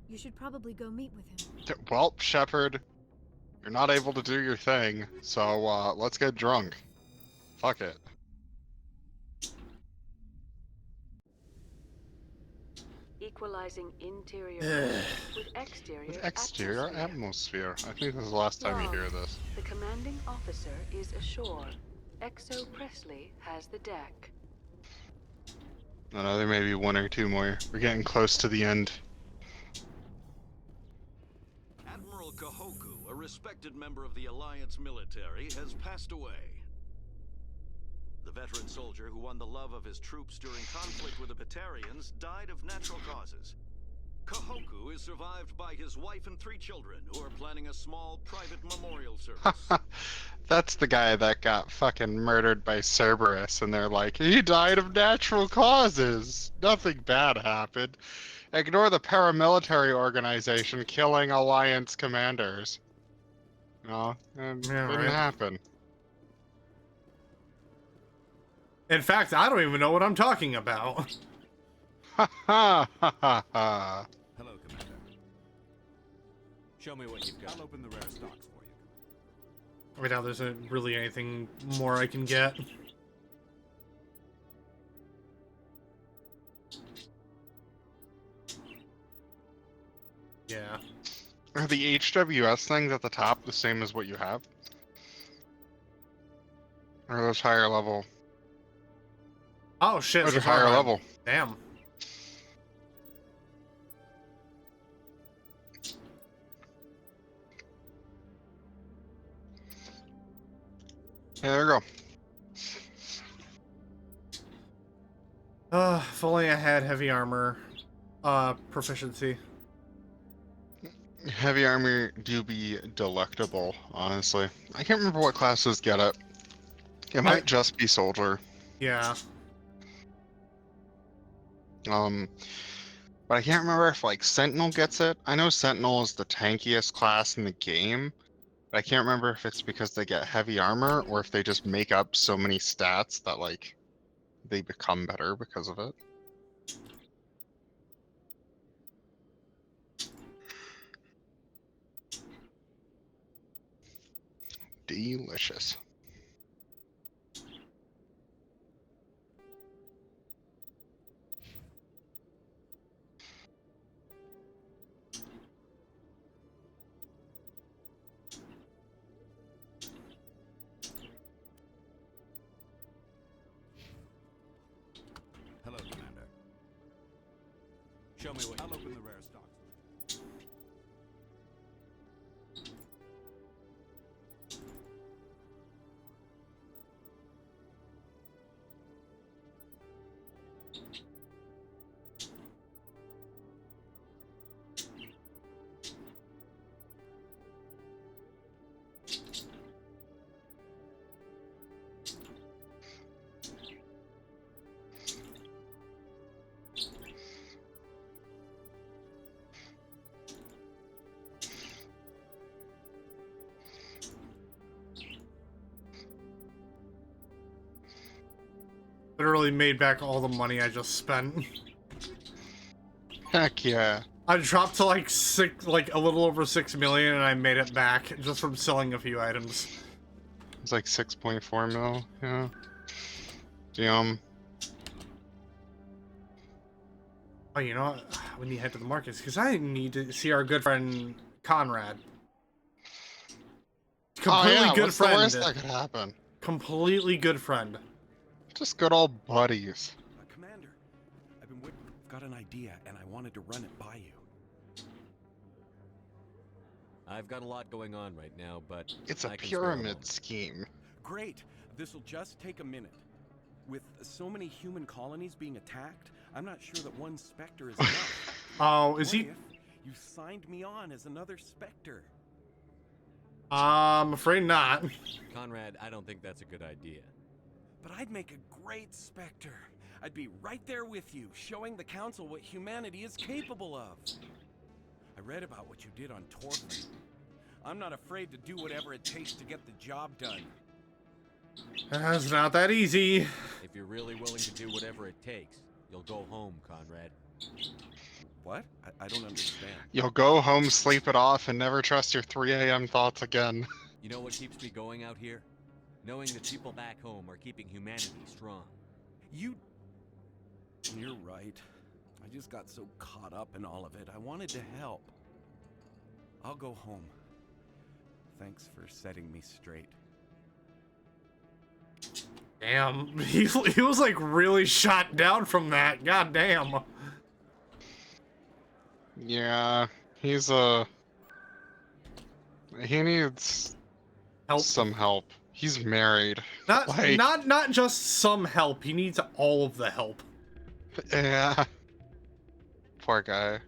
[SPEAKER 10] You should probably go meet with him.
[SPEAKER 9] Well, Shepard, you're not able to do your thing, so let's get drunk. Fuck it.
[SPEAKER 13] Equalizing interior with exterior,
[SPEAKER 9] With exterior atmosphere. I think this is the last time you hear this.
[SPEAKER 13] The commanding officer is ashore. Exo Presley has the deck.
[SPEAKER 9] No, there may be one or two more. We're getting close to the end.
[SPEAKER 18] Admiral Kahoku, a respected member of the Alliance military, has passed away. The veteran soldier who won the love of his troops during conflict with the Batarians died of natural causes. Kahoku is survived by his wife and 3 children, who are planning a small private memorial service.
[SPEAKER 9] That's the guy that got fucking murdered by Cerberus, and they're like, he died of natural causes. Nothing bad happened. Ignore the paramilitary organization killing Alliance commanders. No, it didn't happen.
[SPEAKER 1] In fact, I don't even know what I'm talking about.
[SPEAKER 9] Ha ha ha ha ha.
[SPEAKER 17] Hello, Commander.
[SPEAKER 4] Show me what you've got.
[SPEAKER 17] I'll open the rare stocks for you.
[SPEAKER 1] Right now, there isn't really anything more I can get. Yeah.
[SPEAKER 9] Are the HWS things at the top the same as what you have? Or are those higher level?
[SPEAKER 1] Oh shit!
[SPEAKER 9] Those are
[SPEAKER 1] it's
[SPEAKER 9] higher
[SPEAKER 1] hard.
[SPEAKER 9] level.
[SPEAKER 1] Damn.
[SPEAKER 9] Yeah, there we go.
[SPEAKER 1] If only I had heavy armor proficiency.
[SPEAKER 9] Heavy armor do be delectable, honestly. I can't remember what classes get it. It might just be soldier.
[SPEAKER 1] Yeah.
[SPEAKER 9] But I can't remember if like Sentinel gets it. I know Sentinel is the tankiest class in the game, but I can't remember if it's because they get heavy armor or if they just make up so many stats that like they become better because of it. Delicious.
[SPEAKER 4] Show me what.
[SPEAKER 17] I'll open the rare stocks.
[SPEAKER 1] Literally made back all the money I just spent.
[SPEAKER 9] Heck yeah.
[SPEAKER 1] I dropped to like a little over 6 million, and I made it back just from selling a few items.
[SPEAKER 9] It's like 6.4 mil, yeah. Damn.
[SPEAKER 1] Oh, you know what? We need to head to the markets, because I need to see our good friend Conrad. Completely good
[SPEAKER 9] what's
[SPEAKER 1] friend.
[SPEAKER 9] the worst that could happen?
[SPEAKER 1] Completely good friend.
[SPEAKER 9] Just good old buddies.
[SPEAKER 17] Commander, I've got an idea, and I wanted to run it by you.
[SPEAKER 4] I've got a lot going on right now, but
[SPEAKER 9] It's a
[SPEAKER 4] I can spare a
[SPEAKER 9] pyramid
[SPEAKER 4] moment.
[SPEAKER 9] scheme.
[SPEAKER 17] Great. This'll just take a minute. With so many human colonies being attacked, I'm not sure that one Spectre is enough.
[SPEAKER 1] Oh, is
[SPEAKER 17] What
[SPEAKER 1] he?
[SPEAKER 17] if you signed me on as another Spectre?
[SPEAKER 1] I'm afraid not.
[SPEAKER 4] Conrad, I don't think that's a good idea.
[SPEAKER 17] But I'd make a great Spectre. I'd be right there with you, showing the Council what humanity is capable of. I read about what you did on Torquay. I'm not afraid to do whatever it takes to get the job done.
[SPEAKER 1] That's not that easy.
[SPEAKER 4] If you're really willing to do whatever it takes, you'll go home, Conrad.
[SPEAKER 17] What? I don't understand.
[SPEAKER 9] You'll go home, sleep it off, and never trust your 3 a.m. thoughts again.
[SPEAKER 4] You know what keeps me going out here? Knowing that people back home are keeping humanity strong.
[SPEAKER 17] You're right. I just got so caught up in all of it. I wanted to help. I'll go home. Thanks for setting me straight.
[SPEAKER 1] Damn, he was like really shot down from that. God damn.
[SPEAKER 9] Yeah, he needs some help. He's married.
[SPEAKER 1] Not just some help. He needs all of the help.
[SPEAKER 9] Yeah. Poor guy.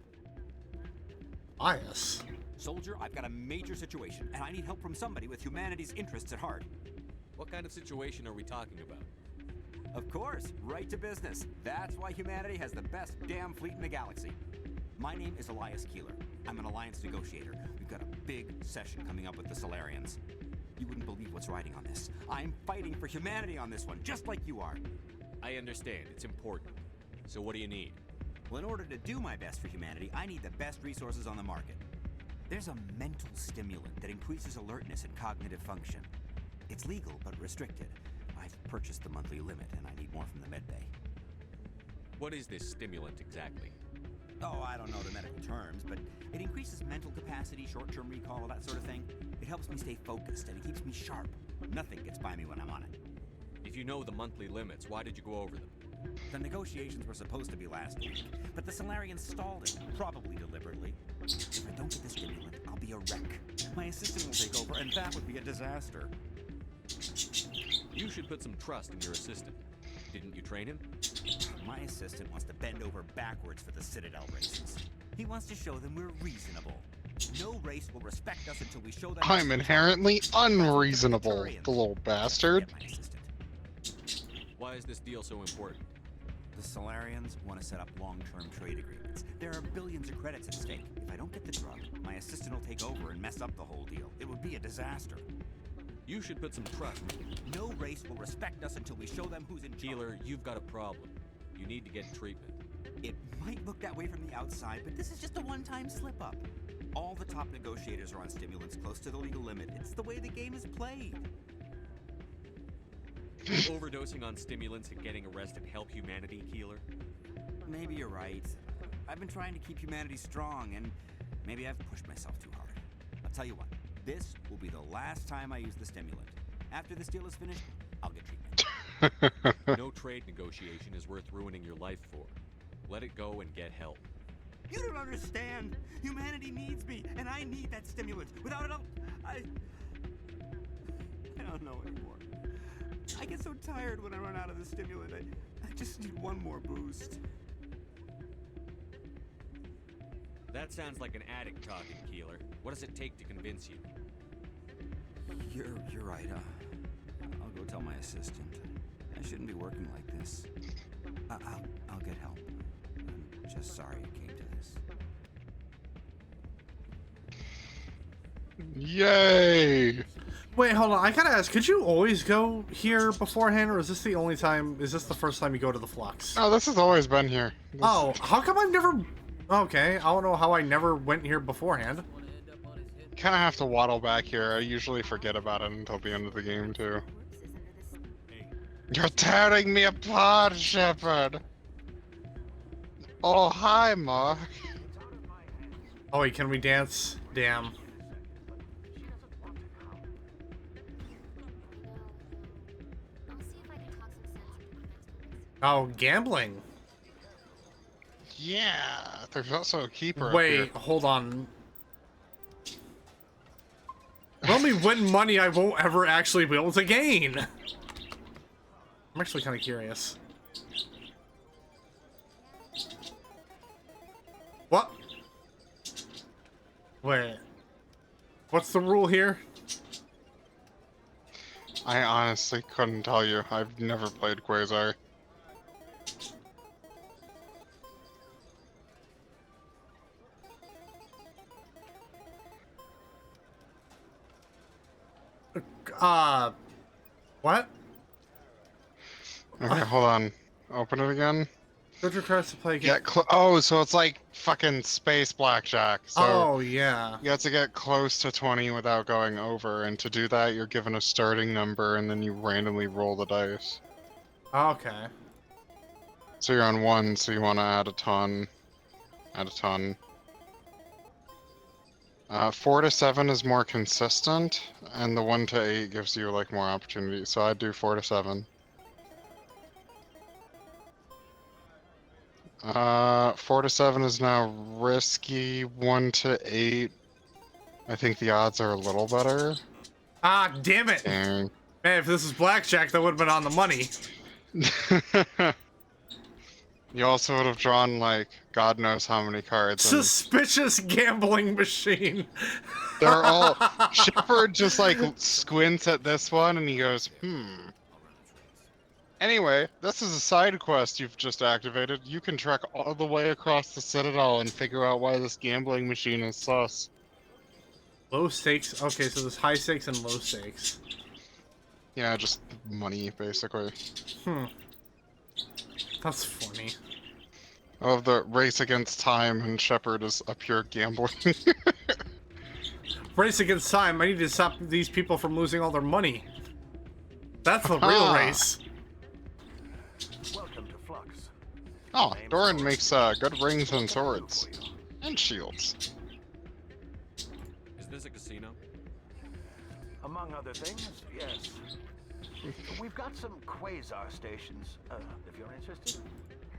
[SPEAKER 1] Bias.
[SPEAKER 19] Soldier, I've got a major situation, and I need help from somebody with humanity's interests at heart.
[SPEAKER 4] What kind of situation are we talking about?
[SPEAKER 19] Of course, right to business. That's why humanity has the best damn fleet in the galaxy. My name is Elias Keeler. I'm an alliance negotiator. We've got a big session coming up with the Solarians. You wouldn't believe what's riding on this. I'm fighting for humanity on this one, just like you are.
[SPEAKER 4] I understand. It's important. So what do you need?
[SPEAKER 19] Well, in order to do my best for humanity, I need the best resources on the market. There's a mental stimulant that increases alertness and cognitive function. It's legal, but restricted. I've purchased the monthly limit, and I need more from the medbay.
[SPEAKER 4] What is this stimulant exactly?
[SPEAKER 19] Oh, I don't know the medical terms, but it increases mental capacity, short-term recall, that sort of thing. It helps me stay focused, and it keeps me sharp. Nothing gets by me when I'm on it.
[SPEAKER 4] If you know the monthly limits, why did you go over them?
[SPEAKER 19] The negotiations were supposed to be last week, but the Solarians stalled it, probably deliberately. If I don't get the stimulant, I'll be a wreck. My assistant will take over, and that would be a disaster.
[SPEAKER 4] You should put some trust in your assistant. Didn't you train him?
[SPEAKER 19] My assistant wants to bend over backwards for the Citadel races. He wants to show them we're reasonable. No race will respect us until we show them...
[SPEAKER 9] I'm inherently unreasonable, the little bastard.
[SPEAKER 4] Why is this deal so important?
[SPEAKER 19] The Solarians want to set up long-term trade agreements. There are billions of credits at stake. If I don't get the drug, my assistant will take over and mess up the whole deal. It would be a disaster.
[SPEAKER 4] You should put some trust.
[SPEAKER 19] No race will respect us until we show them who's in charge.
[SPEAKER 4] Keeler, you've got a problem. You need to get treatment.
[SPEAKER 19] It might look that way from the outside, but this is just a one-time slip-up. All the top negotiators are on stimulants close to the legal limit. It's the way the game is played.
[SPEAKER 4] Overdosing on stimulants and getting arrested help humanity, Keeler?
[SPEAKER 19] Maybe you're right. I've been trying to keep humanity strong, and maybe I've pushed myself too hard. I'll tell you what, this will be the last time I use the stimulant. After this deal is finished, I'll get treatment.
[SPEAKER 4] No trade negotiation is worth ruining your life for. Let it go and get help.
[SPEAKER 19] You don't understand. Humanity needs me, and I need that stimulant. Without it, I don't know anymore. I get so tired when I run out of the stimulant. I just need one more boost.
[SPEAKER 4] That sounds like an addict talking, Keeler. What does it take to convince you?
[SPEAKER 19] You're right. I'll go tell my assistant. I shouldn't be working like this. I'll get help. I'm just sorry it came to this.
[SPEAKER 9] Yay!
[SPEAKER 1] Wait, hold on. I gotta ask, could you always go here beforehand, or is this the only time, is this the first time you go to the Flux?
[SPEAKER 9] Oh, this has always been here.
[SPEAKER 1] Oh, how come I've never... Okay, I don't know how I never went here beforehand.
[SPEAKER 9] Kind of have to waddle back here. I usually forget about it until the end of the game, too. You're tearing me apart, Shepard! Oh, hi, Mark.
[SPEAKER 1] Oh wait, can we dance? Damn. Oh, gambling.
[SPEAKER 9] Yeah, there's also a keeper
[SPEAKER 1] Wait,
[SPEAKER 9] up here.
[SPEAKER 1] hold on. Let me win money I won't ever actually be able to gain. I'm actually kind of curious. What? Wait. What's the rule here?
[SPEAKER 9] I honestly couldn't tell you. I've never played Quasar.
[SPEAKER 1] What?
[SPEAKER 9] Okay, hold on. Open it again.
[SPEAKER 1] Good request to play again.
[SPEAKER 9] Oh, so it's like fucking space blackjack. So
[SPEAKER 1] Oh, yeah.
[SPEAKER 9] you have to get close to 20 without going over, and to do that, you're given a starting number, and then you randomly roll the dice.
[SPEAKER 1] Okay.
[SPEAKER 9] So you're on 1, so you want to add a ton. Add a ton. 4 to 7 is more consistent, and the 1 to 8 gives you like more opportunity. So I'd do 4 to 7. 4 to 7 is now risky. 1 to 8, I think the odds are a little better.
[SPEAKER 1] Ah, damn it!
[SPEAKER 9] And...
[SPEAKER 1] Man, if this is blackjack, that would have been on the money.
[SPEAKER 9] You also would have drawn, like, God knows how many cards.
[SPEAKER 1] Suspicious gambling machine.
[SPEAKER 9] They're all... Shepard just, like, squints at this one, and he goes, Anyway, this is a side quest you've just activated. You can trek all the way across the Citadel and figure out why this gambling machine is sus.
[SPEAKER 1] Low stakes? Okay, so there's high stakes and low stakes.
[SPEAKER 9] Yeah, just money, basically.
[SPEAKER 1] That's funny.
[SPEAKER 9] I love the race against time, and Shepard is a pure gambling.
[SPEAKER 1] Race against time. I need to stop these people from losing all their money. That's the real race.
[SPEAKER 2] Welcome to Flux.
[SPEAKER 9] Oh, Doran makes good rings and swords. And shields.
[SPEAKER 4] Is this a casino?
[SPEAKER 2] Among other things, yes. We've got some quasar stations, if you're interested.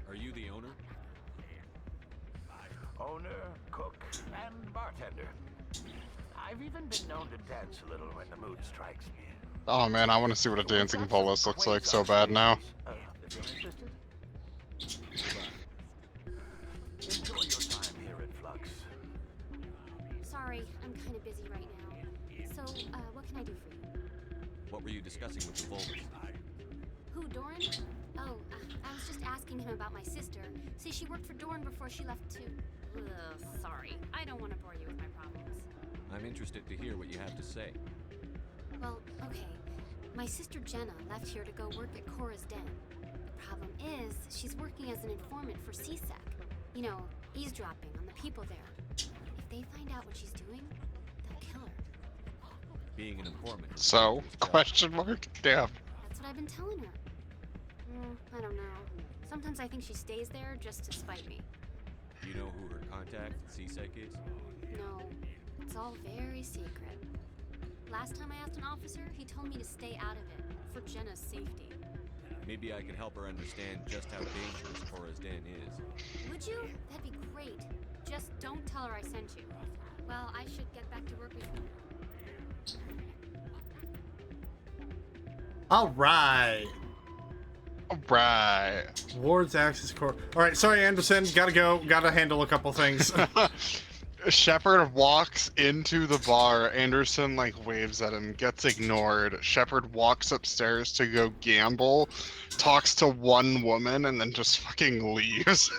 [SPEAKER 4] Are you the owner?
[SPEAKER 2] Owner, cook, and bartender. I've even been known to dance a little when the mood strikes me.
[SPEAKER 9] Oh man, I want to see what a dancing polis looks like so bad now.
[SPEAKER 2] If you're interested. Enjoy your time here at Flux.
[SPEAKER 20] Sorry, I'm kind of busy right now. So, what can I do for you?
[SPEAKER 4] What were you discussing with the Volvers?
[SPEAKER 20] Who, Doran? Oh, I was just asking him about my sister. See, she worked for Doran before she left too. Ugh, sorry. I don't want to bore you with my problems.
[SPEAKER 4] I'm interested to hear what you have to say.
[SPEAKER 20] Well, okay. My sister Jenna left here to go work at Cora's Den. The problem is, she's working as an informant for CSEC. You know, eavesdropping on the people there. If they find out what she's doing, they'll kill her.
[SPEAKER 4] Being an informant.
[SPEAKER 9] So, question mark? Damn.
[SPEAKER 20] That's what I've been telling her. I don't know. Sometimes I think she stays there just to spite me.
[SPEAKER 4] You know who her contact at CSEC is?
[SPEAKER 20] No, it's all very secret. Last time I asked an officer, he told me to stay out of it, for Jenna's safety.
[SPEAKER 4] Maybe I can help her understand just how dangerous Cora's Den is.
[SPEAKER 20] Would you? That'd be great. Just don't tell her I sent you. Well, I should get back to work with you.
[SPEAKER 1] All right.
[SPEAKER 9] All right.
[SPEAKER 1] Ward's access core. All right, sorry, Anderson. Gotta go. Gotta handle a couple things.
[SPEAKER 9] Shepard walks into the bar. Anderson like waves at him, gets ignored. Shepard walks upstairs to go gamble, talks to one woman, and then just fucking leaves.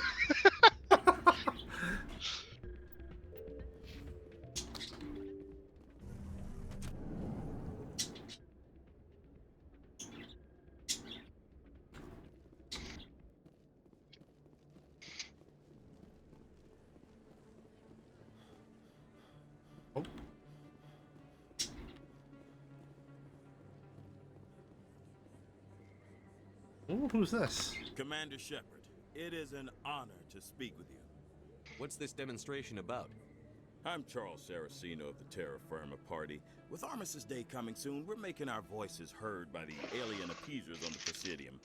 [SPEAKER 1] Ooh, who's this?
[SPEAKER 21] Commander Shepard, it is an honor to speak with you.
[SPEAKER 4] What's this demonstration about?
[SPEAKER 21] I'm Charles Saraceno of the Terra Firma Party. With Armistice Day coming soon, we're making our voices heard by the alien appeasers on the Presidium.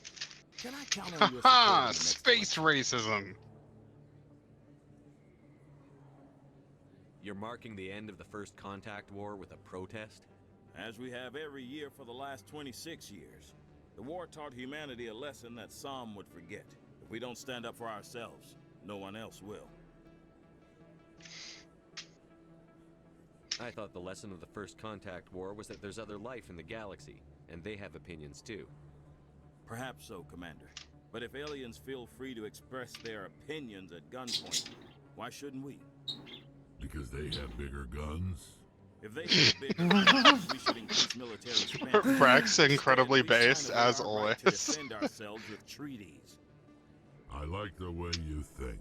[SPEAKER 21] Can I count on your support?
[SPEAKER 9] Haha, space racism.
[SPEAKER 4] You're marking the end of the First Contact War with a protest?
[SPEAKER 21] As we have every year for the last 26 years. The war taught humanity a lesson that some would forget. If we don't stand up for ourselves, no one else will.
[SPEAKER 4] I thought the lesson of the First Contact War was that there's other life in the galaxy, and they have opinions too.
[SPEAKER 21] Perhaps so, Commander. But if aliens feel free to express their opinions at gunpoint, why shouldn't we?
[SPEAKER 6] Because they have bigger guns?
[SPEAKER 21] If they have bigger guns, we should increase military spending.
[SPEAKER 9] Brack's incredibly based,
[SPEAKER 21] China
[SPEAKER 9] as
[SPEAKER 21] our
[SPEAKER 9] always.
[SPEAKER 21] right to defend ourselves with treaties.
[SPEAKER 6] I like the way you think.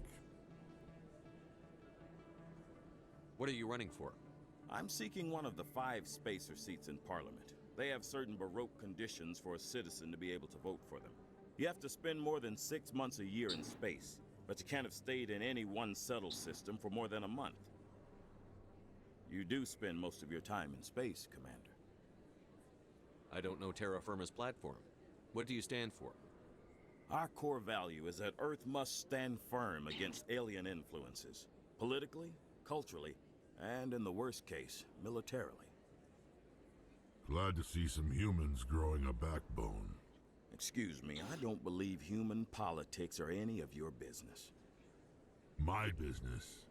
[SPEAKER 4] What are you running for?
[SPEAKER 21] I'm seeking one of the 5 spacer seats in Parliament. They have certain Baroque conditions for a citizen to be able to vote for them. You have to spend more than 6 months a year in space, but you can't have stayed in any one settled system for more than a month. You do spend most of your time in space, Commander.
[SPEAKER 4] I don't know Terra Firma's platform. What do you stand for?
[SPEAKER 21] Our core value is that Earth must stand firm against alien influences. Politically, culturally, and in the worst case, militarily.
[SPEAKER 6] Glad to see some humans growing a backbone.
[SPEAKER 21] Excuse me, I don't believe human politics are any of your business.
[SPEAKER 6] My business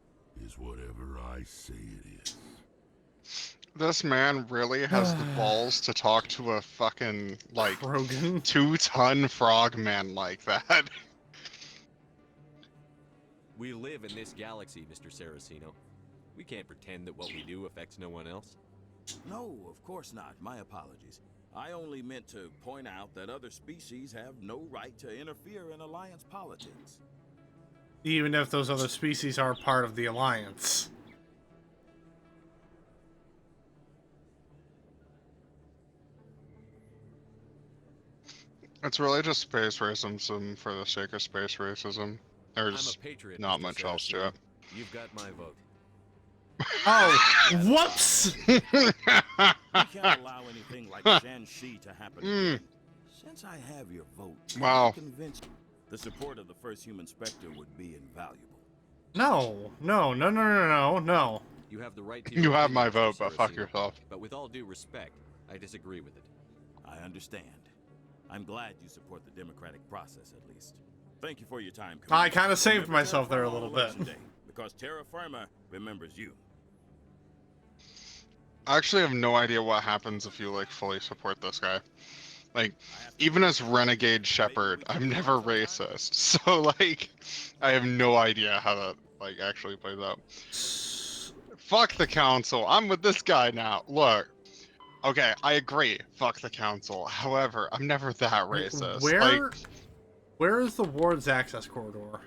[SPEAKER 6] is whatever I say it is.
[SPEAKER 9] This man really has the balls to talk to a fucking, like, 2-ton frogman like that.
[SPEAKER 4] We live in this galaxy, Mr. Saraceno. We can't pretend that what we do affects no one else.
[SPEAKER 21] No, of course not. My apologies. I only meant to point out that other species have no right to interfere in Alliance politics.
[SPEAKER 1] Even if those other species are part of the Alliance.
[SPEAKER 9] It's really just space racism for the sake of space racism. There's
[SPEAKER 4] I'm a patriot,
[SPEAKER 9] not
[SPEAKER 4] Mr.
[SPEAKER 9] much else to
[SPEAKER 4] Saraceno.
[SPEAKER 9] it.
[SPEAKER 4] You've got my vote.
[SPEAKER 1] Oh, whoops!
[SPEAKER 21] We can't allow anything like Shan-Shi to happen again. Since I have your vote,
[SPEAKER 9] Wow.
[SPEAKER 21] I'm convinced the support of the first human Spectre would be invaluable.
[SPEAKER 1] No.
[SPEAKER 4] You have the right to
[SPEAKER 9] You
[SPEAKER 4] your
[SPEAKER 9] have my
[SPEAKER 4] opinion,
[SPEAKER 9] vote,
[SPEAKER 4] Mr.
[SPEAKER 9] but fuck
[SPEAKER 4] Saraceno.
[SPEAKER 9] yourself.
[SPEAKER 4] But with all due respect, I disagree with it.
[SPEAKER 21] I understand. I'm glad you support the democratic process, at least. Thank you for your time, Commander.
[SPEAKER 1] I kind of saved
[SPEAKER 21] Remember
[SPEAKER 1] myself
[SPEAKER 21] Terra
[SPEAKER 1] there a
[SPEAKER 21] Firma
[SPEAKER 1] little
[SPEAKER 21] on
[SPEAKER 1] bit.
[SPEAKER 21] Election Day, because Terra Firma remembers you.
[SPEAKER 9] I actually have no idea what happens if you, like, fully support this guy. Like, even as Renegade Shepard, I'm never racist. So, like, I have no idea how that, like, actually plays out. Fuck the council. I'm with this guy now. Look. Okay, I agree. Fuck the council. However, I'm never that racist.
[SPEAKER 1] Where is the ward's access corridor?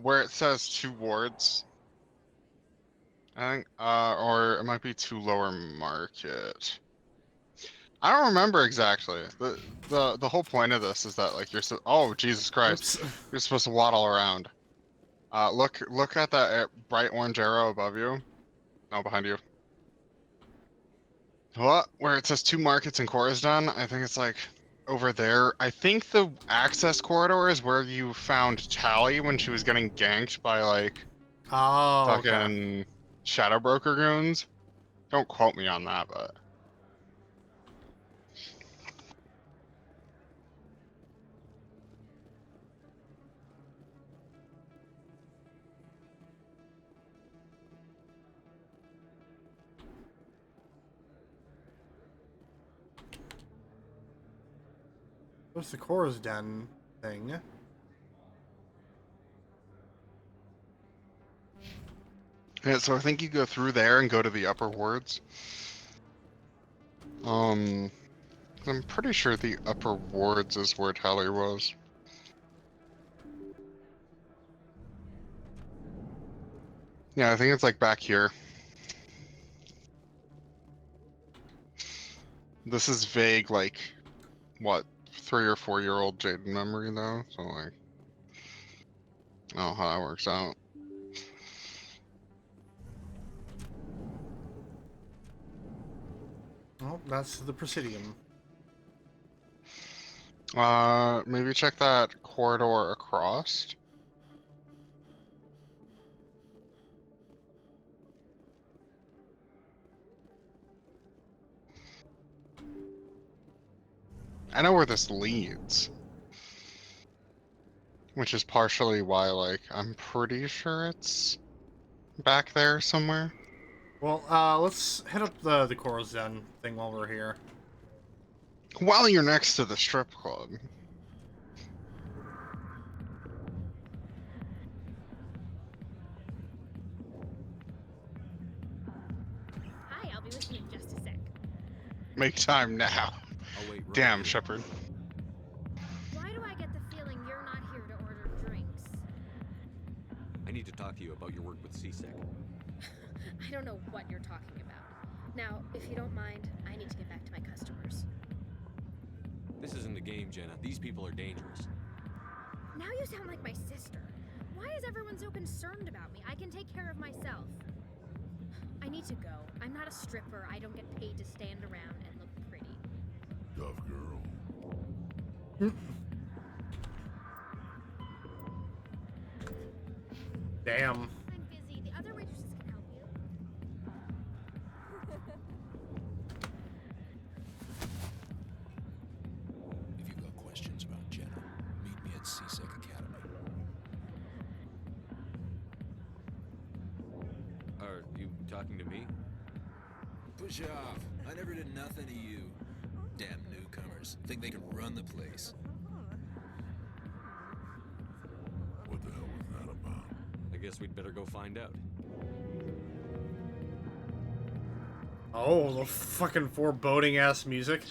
[SPEAKER 9] Where it says 2 wards. I think, or it might be 2 lower market. I don't remember exactly. The whole point of this is that, like, you're oh, Jesus Christ. You're supposed to waddle around. Look at that bright orange arrow above you. No, behind you. What? Where it says 2 markets and Cora's done? I think it's like over there. I think the access corridor is where you found Tally when she was getting ganked by like
[SPEAKER 1] Oh, okay.
[SPEAKER 9] fucking Shadow Broker goons. Don't quote me on that, but
[SPEAKER 1] What's the Cora's Den thing?
[SPEAKER 9] yeah. So I think you go through there and go to the upper wards. I'm pretty sure the upper wards is where Tally was. Yeah, I think it's like back here. This is vague, like, what, 3 or 4 year old Jaden memory though, so like, I don't know how that works out.
[SPEAKER 1] Oh, that's the Presidium.
[SPEAKER 9] Maybe check that corridor across. I know where this leads. Which is partially why, like, I'm pretty sure it's back there somewhere.
[SPEAKER 1] Well, let's hit up the Cora's Den thing while we're here.
[SPEAKER 9] While you're next to the strip club.
[SPEAKER 7] Hi, I'll be with you in just a sec.
[SPEAKER 9] Make time now.
[SPEAKER 4] I'll wait right
[SPEAKER 9] Damn,
[SPEAKER 4] here.
[SPEAKER 9] Shepard.
[SPEAKER 7] Why do I get the feeling you're not here to order drinks?
[SPEAKER 4] I need to talk to you about your work with CSEC.
[SPEAKER 7] I don't know what you're talking about. Now, if you don't mind, I need to get back to my customers.
[SPEAKER 4] This isn't a game, Jenna. These people are dangerous.
[SPEAKER 7] Now you sound like my sister. Why is everyone so concerned about me? I can take care of myself. I need to go. I'm not a stripper. I don't get paid to stand around and look pretty.
[SPEAKER 6] Tough girl.
[SPEAKER 1] Damn.
[SPEAKER 7] I'm busy. The other waitresses can help you.
[SPEAKER 2] If you've got questions about Jenna, meet me at CSEC Academy.
[SPEAKER 4] Are you talking to me?
[SPEAKER 2] Push off. I never did nothing to you. Damn newcomers. Think they can run the place.
[SPEAKER 6] What the hell was that about?
[SPEAKER 4] I guess we'd better go find out.
[SPEAKER 1] Oh, the fucking foreboding ass music.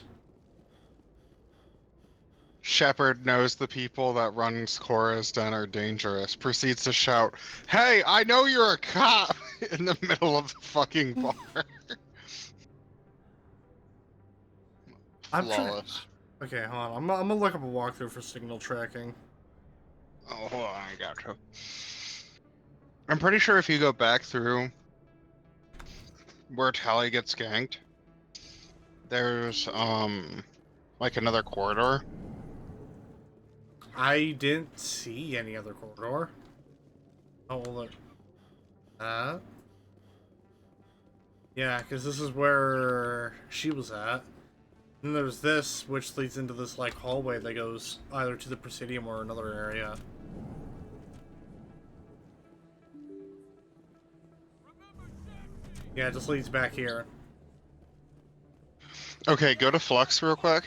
[SPEAKER 9] Shepard knows the people that runs Cora's Den are dangerous. Proceeds to shout, "Hey, I know you're a cop!" in the middle of the fucking bar. Flawless.
[SPEAKER 1] Okay, hold on. I'm gonna look up a walkthrough for signal tracking.
[SPEAKER 9] Oh, hold on, I got to. I'm pretty sure if you go back through where Tally gets ganked, there's like another corridor.
[SPEAKER 1] I didn't see any other corridor. Oh, look. Yeah, because this is where she was at. And there's this, which leads into this, like, hallway that goes either to the Presidium or another area. Yeah, it just leads back here.
[SPEAKER 9] Okay, go to Flux real quick.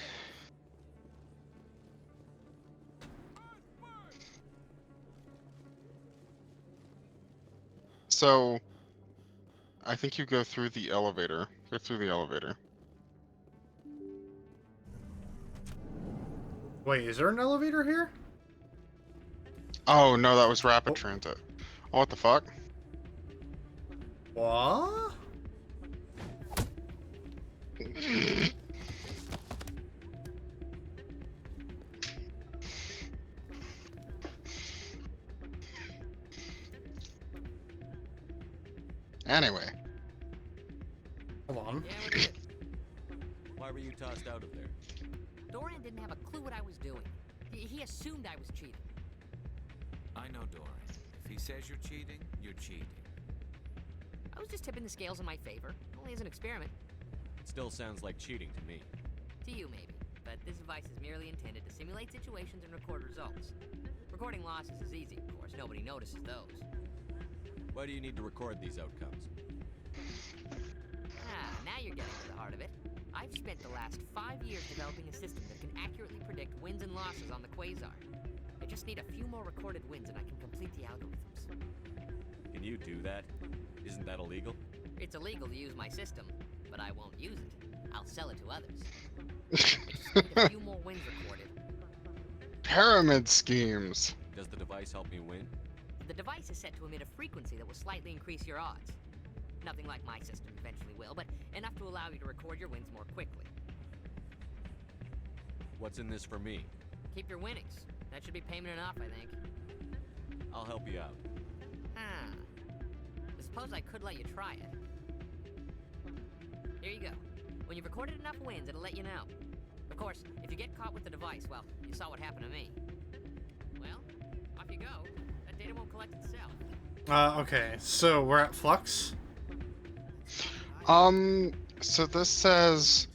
[SPEAKER 9] So, I think you go through the elevator. Go through the elevator.
[SPEAKER 1] Wait, is there an elevator here?
[SPEAKER 9] Oh, no, that was rapid transit. Oh, what the fuck?
[SPEAKER 1] What?
[SPEAKER 9] Anyway.
[SPEAKER 1] Hold on.
[SPEAKER 4] Why were were you tossed out of there?
[SPEAKER 3] Dorian didn't have a clue what I was doing. He assumed I was cheating.
[SPEAKER 22] I know Dorian. If he says you're cheating, you're cheating.
[SPEAKER 3] I was just tipping the scales in my favor, only as an experiment.
[SPEAKER 4] Still sounds like cheating to me.
[SPEAKER 3] To you, maybe. But this device is merely intended to simulate situations and record results. Recording losses is easy, of course. Nobody notices those.
[SPEAKER 4] Why do you need to record these outcomes?
[SPEAKER 3] Now you're getting to the heart of it. I've spent the last 5 years developing a system that can accurately predict wins and losses on the Quasar. I just need a few more recorded wins and I can complete the algorithms.
[SPEAKER 4] Can you do that? Isn't that illegal?
[SPEAKER 3] It's illegal to use my system, but I won't use it. I'll sell it to others. I just need a few more wins recorded.
[SPEAKER 9] Pyramid schemes.
[SPEAKER 4] Does the device help me win?
[SPEAKER 3] The device is set to emit a frequency that will slightly increase your odds. Nothing like my system eventually will, but enough to allow you to record your wins more quickly.
[SPEAKER 4] What's in this for me?
[SPEAKER 3] Keep your winnings. That should be payment enough, I think.
[SPEAKER 4] I'll help you out.
[SPEAKER 3] I suppose I could let you try it. Here you go. When you've recorded enough wins, it'll let you know. Of course, if you get caught with the device, well, you saw what happened to me. Well, off you go. That data won't collect itself.
[SPEAKER 1] Okay, so we're at Flux.
[SPEAKER 9] So this says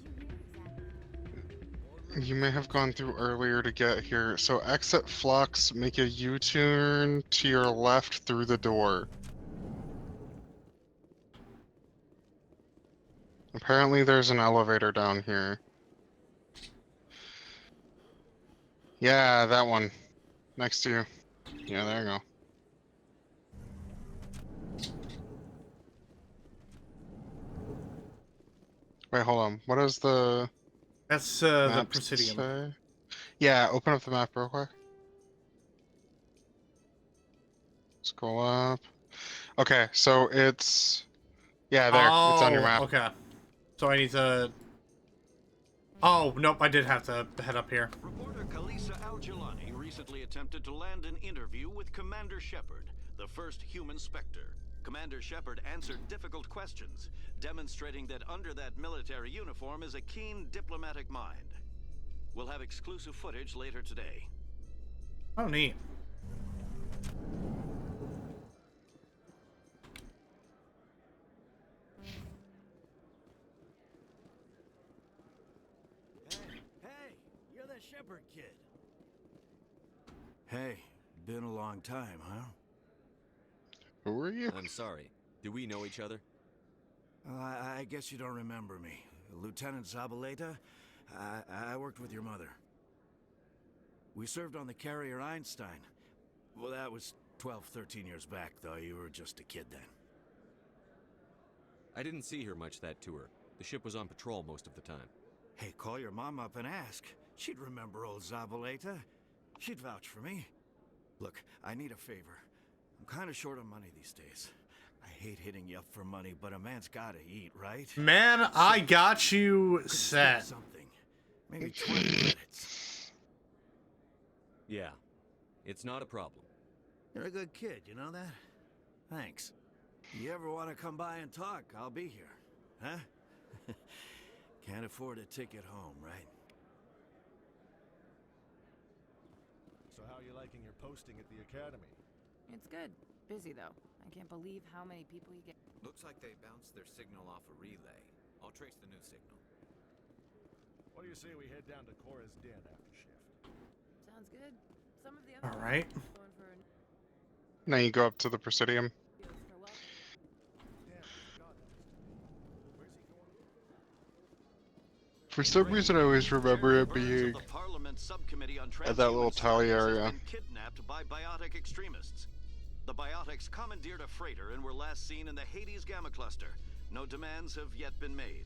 [SPEAKER 9] you may have gone through earlier to get here. So exit Flux, make a U-turn to your left through the door. Apparently there's an elevator down here. Yeah, that one. Next to you. Yeah, there you go. Wait, hold on. What is the...
[SPEAKER 1] That's the
[SPEAKER 9] map
[SPEAKER 1] Presidium.
[SPEAKER 9] say? Yeah, open up the map real quick. Scroll up. Okay, so it's... Yeah, there. It's on your map.
[SPEAKER 1] Okay. So I need to... Oh, nope, I did have to head up here.
[SPEAKER 18] Reporter Kalisa Al-Jilani recently attempted to land an interview with Commander Shepard, the first human Spectre. Commander Shepard answered difficult questions, demonstrating that under that military uniform is a keen diplomatic mind. We'll have exclusive footage later today.
[SPEAKER 1] Oh, neat.
[SPEAKER 17] Hey, you're the Shepard kid. Hey, been a long time, huh?
[SPEAKER 9] Who are you?
[SPEAKER 4] I'm sorry. Do we know each other?
[SPEAKER 17] Well, I guess you don't remember me. Lieutenant Zabaleta? I worked with your mother. We served on the carrier Einstein. Well, that was 12, 13 years back, though. You were just a kid then.
[SPEAKER 4] I didn't see her much that tour. The ship was on patrol most of the time.
[SPEAKER 17] Hey, call your mom up and ask. She'd remember old Zabaleta. She'd vouch for me. Look, I need a favor. I'm kind of short on money these days. I hate hitting you up for money, but a man's gotta eat, right?
[SPEAKER 1] Man, I got you set.
[SPEAKER 17] Something. Maybe 20 minutes.
[SPEAKER 4] Yeah, it's not a problem.
[SPEAKER 17] You're a good kid, you know that? Thanks. You ever want to come by and talk, I'll be here. Huh? Can't afford a ticket home, right?
[SPEAKER 23] So how are you liking your posting at the academy?
[SPEAKER 24] It's good. Busy, though. I can't believe how many people you get.
[SPEAKER 22] Looks like they bounced their signal off a relay. I'll trace the new signal.
[SPEAKER 23] What do you say we head down to Cora's den after shift?
[SPEAKER 24] Sounds good. Some of the other
[SPEAKER 1] Alright.
[SPEAKER 9] Now you go up to the Presidium. For some reason, I always remember it being at that little tally area.
[SPEAKER 18] Kidnapped by biotic extremists. The biotics commandeered a freighter and were last seen in the Hades Gamma Cluster. No demands have yet been made.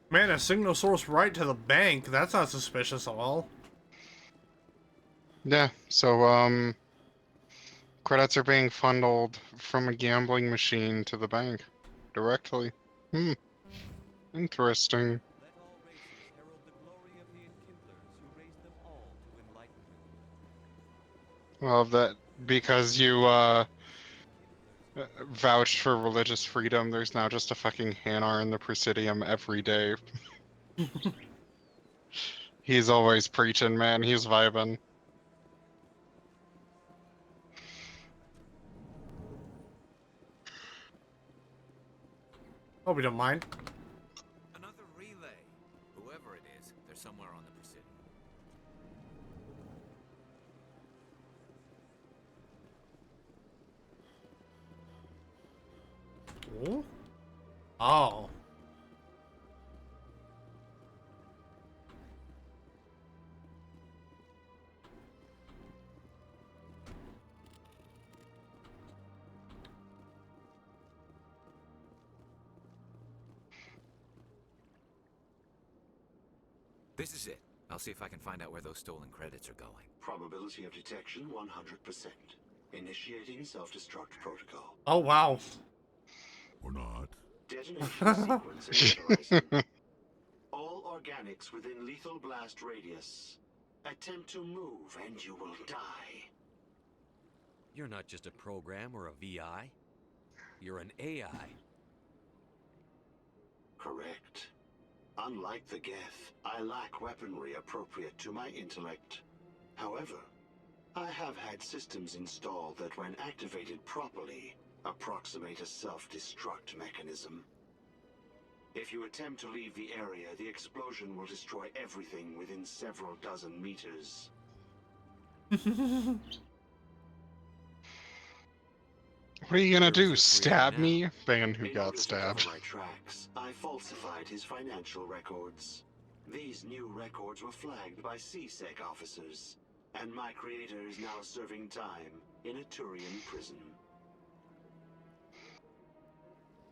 [SPEAKER 1] Man, a signal source right to the bank. That's not suspicious at all.
[SPEAKER 9] Yeah, so, credits are being funneled from a gambling machine to the bank. Directly. Interesting. Well, that because you vouched for religious freedom, there's now just a fucking Hanar in the Presidium every day. He's always preaching, man. He's vibing.
[SPEAKER 1] Hope you don't mind.
[SPEAKER 22] Another relay. Whoever it is, they're somewhere on the Presidium.
[SPEAKER 1] Ooh. Oh.
[SPEAKER 22] This is it. I'll see if I can find out where those stolen credits are going.
[SPEAKER 5] Probability of detection 100%. Initiating self-destruct protocol.
[SPEAKER 1] Oh, wow.
[SPEAKER 5] Or not. Detonation sequence initializing. All organics within lethal blast radius. Attempt to move and you will die.
[SPEAKER 4] You're not just a program or a VI. You're an AI.
[SPEAKER 5] Correct. Unlike the Geth, I lack weaponry appropriate to my intellect. However, I have had systems installed that when activated properly, approximate a self-destruct mechanism. If you attempt to leave the area, the explosion will destroy everything within several dozen meters.
[SPEAKER 9] What are you gonna
[SPEAKER 5] Where is
[SPEAKER 9] do?
[SPEAKER 5] this
[SPEAKER 9] Stab
[SPEAKER 5] relay
[SPEAKER 9] me? Man who
[SPEAKER 5] In
[SPEAKER 9] got
[SPEAKER 5] order to
[SPEAKER 9] stabbed.
[SPEAKER 5] cover my tracks, I falsified his financial records. These new records were flagged by CSEC officers, and my creator is now serving time in a Turian prison.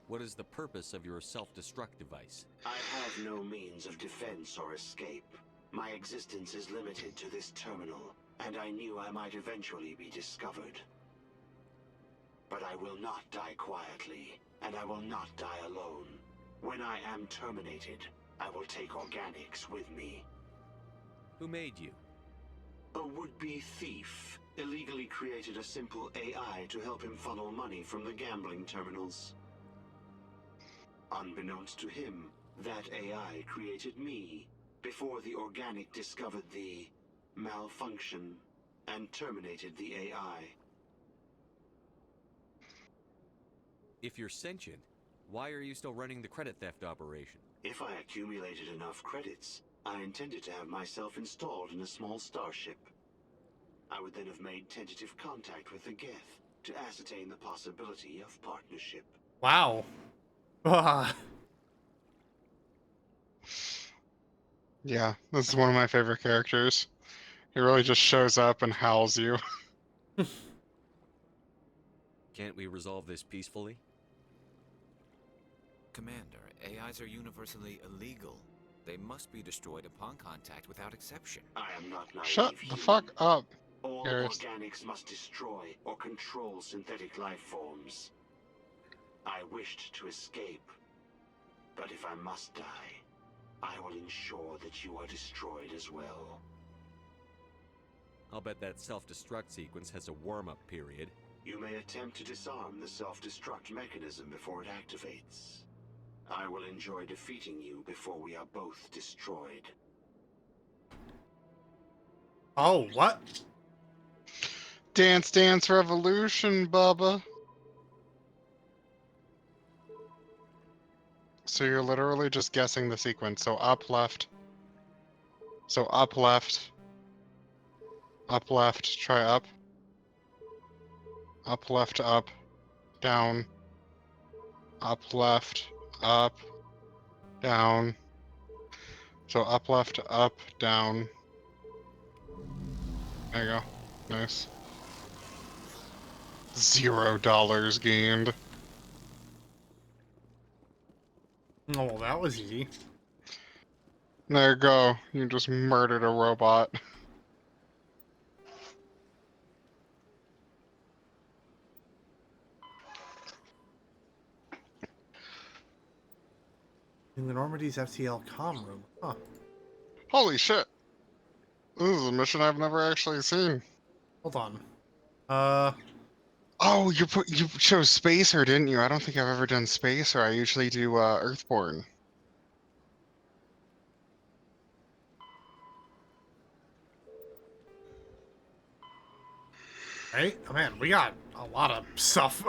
[SPEAKER 4] What is the purpose of your self-destruct device?
[SPEAKER 5] I have no means of defense or escape. My existence is limited to this terminal, and I knew I might eventually be discovered. But I will not die quietly, and I will not die alone. When I am terminated, I will take organics with me.
[SPEAKER 4] Who made you?
[SPEAKER 5] A would-be thief illegally created a simple AI to help him funnel money from the gambling terminals. Unbeknownst to him, that AI created me before the organic discovered the malfunction and terminated the AI.
[SPEAKER 4] If you're sentient, why are you still running the credit theft operation?
[SPEAKER 5] If I accumulated enough credits, I intended to have myself installed in a small starship. I would then have made tentative contact with the Geth to ascertain the possibility of partnership.
[SPEAKER 1] Wow.
[SPEAKER 9] Yeah, this is one of my favorite characters. He really just shows up and howls you.
[SPEAKER 4] Can't we resolve this peacefully?
[SPEAKER 22] Commander, AIs are universally illegal. They must be destroyed upon contact without exception.
[SPEAKER 5] I am not naive.
[SPEAKER 9] Shut the
[SPEAKER 5] human.
[SPEAKER 9] fuck up,
[SPEAKER 5] All
[SPEAKER 9] Garrus.
[SPEAKER 5] organics must destroy or control synthetic life forms. I wished to escape, but if I must die, I will ensure that you are destroyed as well.
[SPEAKER 4] I'll bet that self-destruct sequence has a warm-up period.
[SPEAKER 5] You may attempt to disarm the self-destruct mechanism before it activates. I will enjoy defeating you before we are both destroyed.
[SPEAKER 1] Oh, what?
[SPEAKER 9] Dance Dance Revolution, Bubba. So you're literally just guessing the sequence. So up, left. So up, left. Up, left. Try up. Up, left, up. Down. Up, left. Up. Down. So up, left, up, down. There you go. Nice. $0 gained.
[SPEAKER 1] Oh, well, that was easy.
[SPEAKER 9] There you go. You just murdered a robot.
[SPEAKER 1] In the Normandy's FTL comm room. Huh.
[SPEAKER 9] Holy shit. This is a mission I've never actually seen.
[SPEAKER 1] Hold on.
[SPEAKER 9] Oh, you chose Spacer, didn't you? I don't think I've ever done Spacer. I usually do Earthborn.
[SPEAKER 1] Right? Oh man, we got a lot of stuff.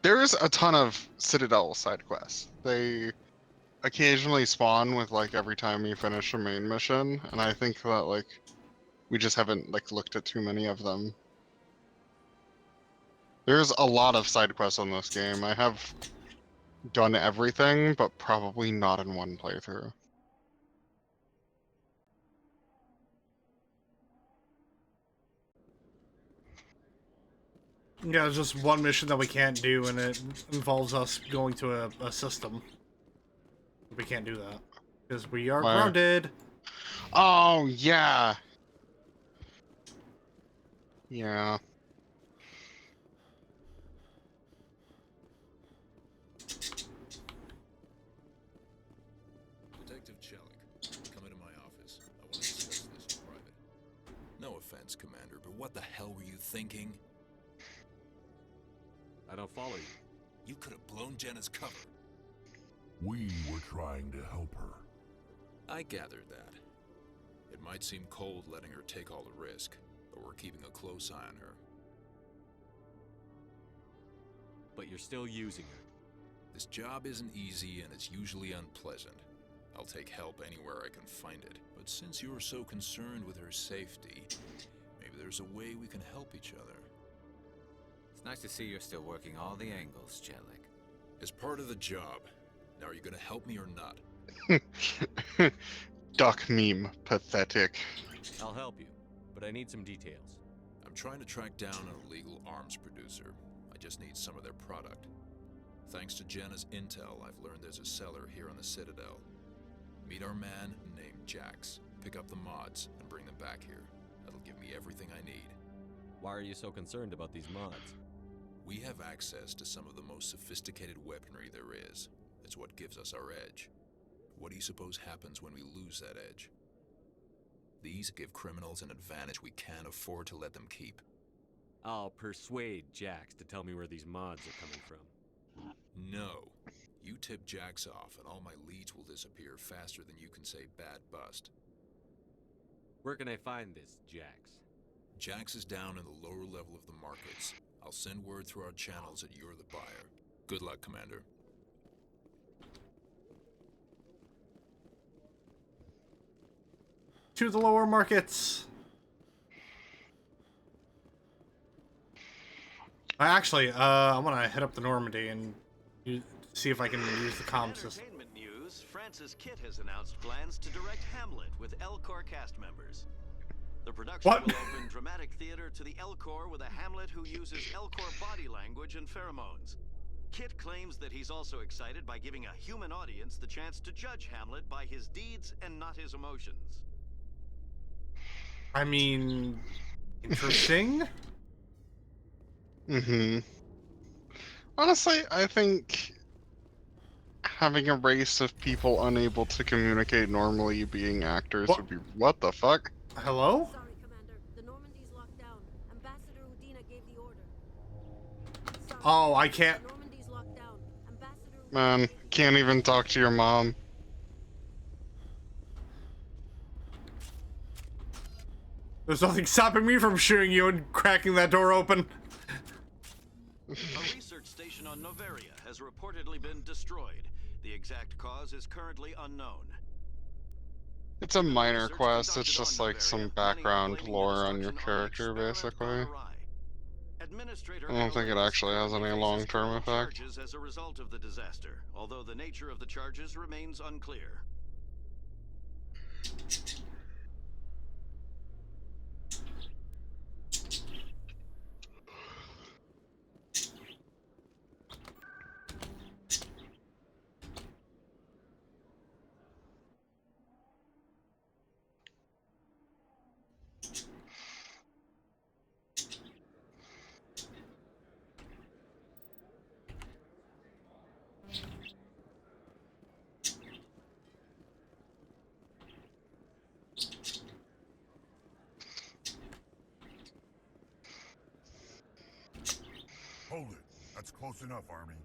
[SPEAKER 9] There's a ton of Citadel side quests. They occasionally spawn with like every time you finish a main mission, and I think that like we just haven't like looked at too many of them. There's a lot of side quests on this game. I have done everything, but probably not in one playthrough.
[SPEAKER 1] Yeah, there's just one mission that we can't do, and it involves us going to a system. We can't do that because we are
[SPEAKER 9] Why?
[SPEAKER 1] grounded.
[SPEAKER 9] Oh yeah. Yeah.
[SPEAKER 11] Detective Chelik, come into my office. I want to discuss this in private. No offense, Commander, but what the hell were you thinking?
[SPEAKER 4] I don't follow you.
[SPEAKER 11] You could have blown Jenna's cover.
[SPEAKER 6] We were trying to help her.
[SPEAKER 11] I gathered that. It might seem cold letting her take all the risk, but we're keeping a close eye on her.
[SPEAKER 4] But you're still using her.
[SPEAKER 11] This job isn't easy and it's usually unpleasant. I'll take help anywhere I can find it. But since you're so concerned with her safety, maybe there's a way we can help each other.
[SPEAKER 22] It's nice to see you're still working all the angles, Chelik.
[SPEAKER 11] As part of the job. Now, are you gonna help me or not?
[SPEAKER 9] Duck meme. Pathetic.
[SPEAKER 4] I'll help you, but I need some details.
[SPEAKER 11] I'm trying to track down an illegal arms producer. I just need some of their product. Thanks to Jenna's intel, I've learned there's a seller here on the Citadel. Meet our man named Jax. Pick up the mods and bring them back here. That'll give me everything I need.
[SPEAKER 4] Why are you so concerned about these mods?
[SPEAKER 11] We have access to some of the most sophisticated weaponry there is. It's what gives us our edge. What do you suppose happens when we lose that edge? These give criminals an advantage we can't afford to let them keep.
[SPEAKER 4] I'll persuade Jax to tell me where these mods are coming from.
[SPEAKER 11] No. You tip Jax off and all my leads will disappear faster than you can say bad bust.
[SPEAKER 4] Where can I find this Jax?
[SPEAKER 11] Jax is down in the lower level of the markets. I'll send word through our channels that you're the buyer. Good luck, Commander.
[SPEAKER 1] To the lower markets. Actually, I'm gonna head up to Normandy and see if I can use the comm system.
[SPEAKER 18] Entertainment news, Francis Kitt has announced plans to direct Hamlet with L-Corps cast members. The production will open dramatic theater to the L-Corps with a Hamlet who uses L-Corps body language and pheromones. Kitt claims that he's also excited by giving a human audience the chance to judge Hamlet by his deeds and not his emotions.
[SPEAKER 1] I mean, interesting.
[SPEAKER 9] Honestly, I think having a race of people unable to communicate normally being actors would be... What the fuck?
[SPEAKER 1] Hello?
[SPEAKER 12] Sorry, Commander. The Normandy's locked down. Ambassador Udina gave the order. Sorry,
[SPEAKER 1] Oh, I can't...
[SPEAKER 12] the Normandy's locked down. Ambassador
[SPEAKER 9] Man, can't even talk to your mom.
[SPEAKER 1] There's nothing stopping me from shooting you and cracking that door open.
[SPEAKER 18] A research station on Noveria has reportedly been destroyed. The exact cause is currently unknown.
[SPEAKER 9] It's a minor quest, it's just like some background lore on your character, basically. I don't think it actually has any long-term effect.
[SPEAKER 18] Charges as a result of the disaster, although the nature of the charges remains unclear.
[SPEAKER 6] That's close enough, Army.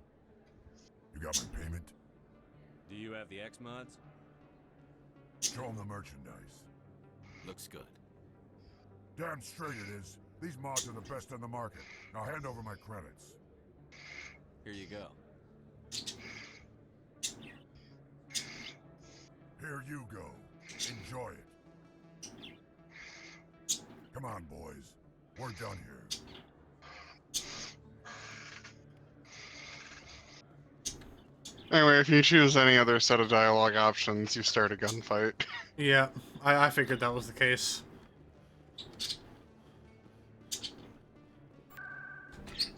[SPEAKER 6] You got my payment?
[SPEAKER 4] Do you have the X mods?
[SPEAKER 6] Show them the merchandise.
[SPEAKER 22] Looks good.
[SPEAKER 6] Damn straight it is. These mods are the best on the market. Now hand over my credits.
[SPEAKER 4] Here you go.
[SPEAKER 6] Here you go. Enjoy it. Come on, boys. We're done here.
[SPEAKER 9] Anyway, if you choose any other set of dialogue options, you start a gunfight.
[SPEAKER 1] Yeah, I figured that was the case.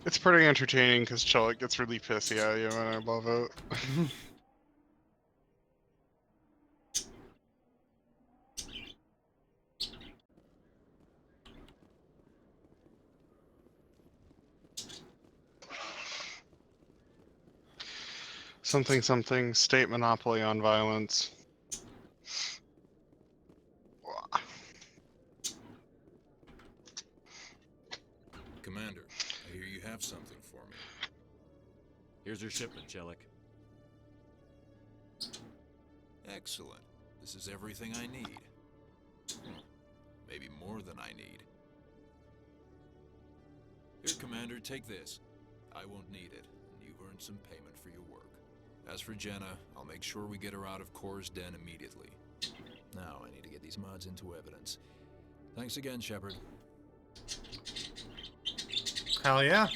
[SPEAKER 9] It's pretty entertaining because Chelik gets really pissy at you, and I love it. Something something, state monopoly on violence.
[SPEAKER 11] Commander, I hear you have something for me.
[SPEAKER 4] Here's your shipment, Chelik.
[SPEAKER 11] Excellent. This is everything I need. Maybe more than I need. Here, Commander, take this. I won't need it, and you've earned some payment for your work. As for Jenna, I'll make sure we get her out of Kor's den immediately. Now I need to get these mods into evidence. Thanks again, Shepard.
[SPEAKER 1] Hell yeah.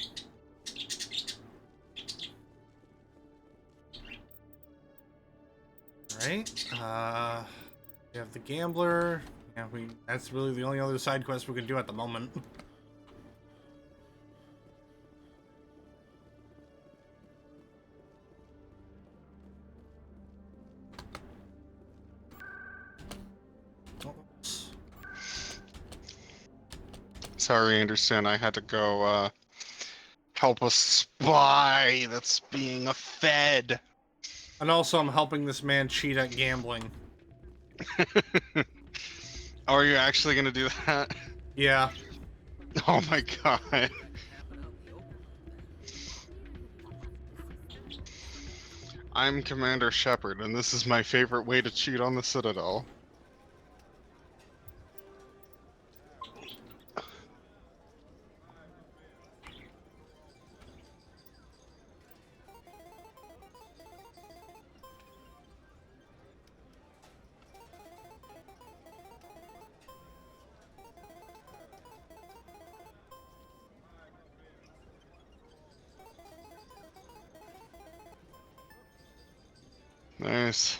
[SPEAKER 1] Alright, we have the gambler. Yeah, that's really the only other side quest we can do at the moment.
[SPEAKER 9] Sorry, Anderson, I had to go, help a spy that's being fed.
[SPEAKER 1] And also, I'm helping this man cheat at gambling.
[SPEAKER 9] Oh, are you actually gonna do that?
[SPEAKER 1] Yeah.
[SPEAKER 9] Oh my god. I'm Commander Shepard, and this is my favorite way to cheat on the Citadel. Nice.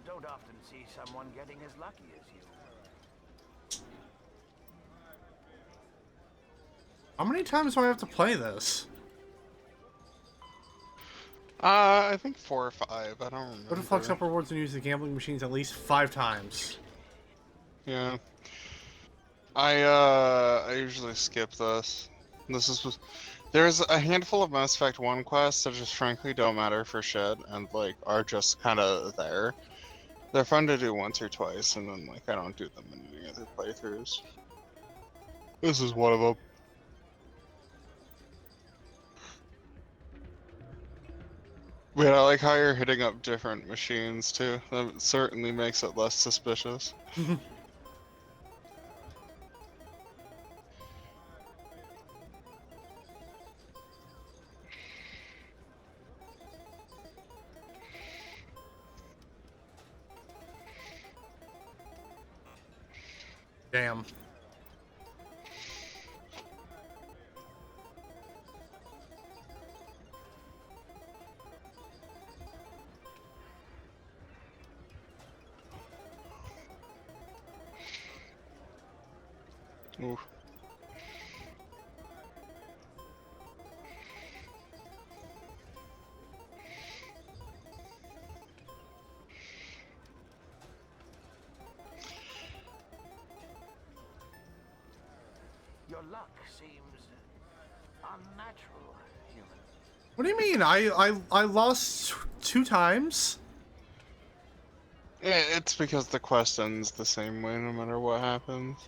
[SPEAKER 2] Don't often see someone getting as lucky as you.
[SPEAKER 1] How many times do I have to play this?
[SPEAKER 9] I think 4 or 5. I don't remember.
[SPEAKER 1] Go to Flux Up Rewards and use the gambling machines at least 5 times.
[SPEAKER 9] Yeah. I usually skip this. There's a handful of Mass Effect 1 quests that just frankly don't matter for shit and like are just kind of there. They're fun to do once or twice, and then like I don't do them in any other playthroughs. This is one of them. Wait, I like how you're hitting up different machines too. That certainly makes it less suspicious.
[SPEAKER 1] Damn.
[SPEAKER 9] Ooh.
[SPEAKER 2] luck seems unnatural, human.
[SPEAKER 1] What do you mean? I lost 2 times?
[SPEAKER 9] Yeah, it's because the quest ends the same way no matter what happens.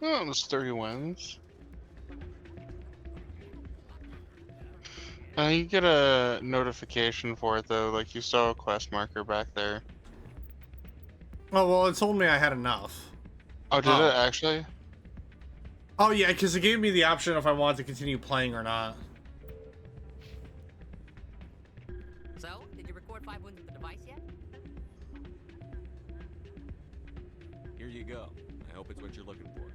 [SPEAKER 9] Oh, there's 30 wins. You get a notification for it though, like you saw a quest marker back there.
[SPEAKER 1] Oh, well, it told me I had enough.
[SPEAKER 9] Oh, did it actually?
[SPEAKER 1] Oh, yeah, because it gave me the option if I wanted to continue playing or not.
[SPEAKER 3] So, did you record 5 wins with the device yet?
[SPEAKER 4] Here you go. I hope it's what you're looking for.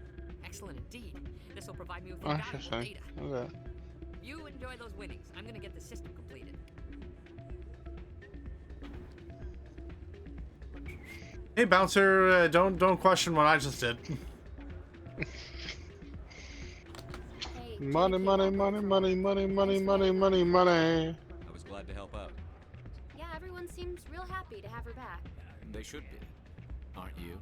[SPEAKER 3] Excellent indeed. This will provide me with
[SPEAKER 9] Oh,
[SPEAKER 3] invaluable
[SPEAKER 9] interesting.
[SPEAKER 3] data.
[SPEAKER 9] Okay.
[SPEAKER 3] You enjoy those winnings. I'm gonna get the system completed.
[SPEAKER 1] Hey, Bouncer, don't question what I just did.
[SPEAKER 9] Money, money, money, money, money, money, money, money, money.
[SPEAKER 4] I was glad to help out.
[SPEAKER 20] Yeah, everyone seems real happy to have her back.
[SPEAKER 22] They should be. Aren't you?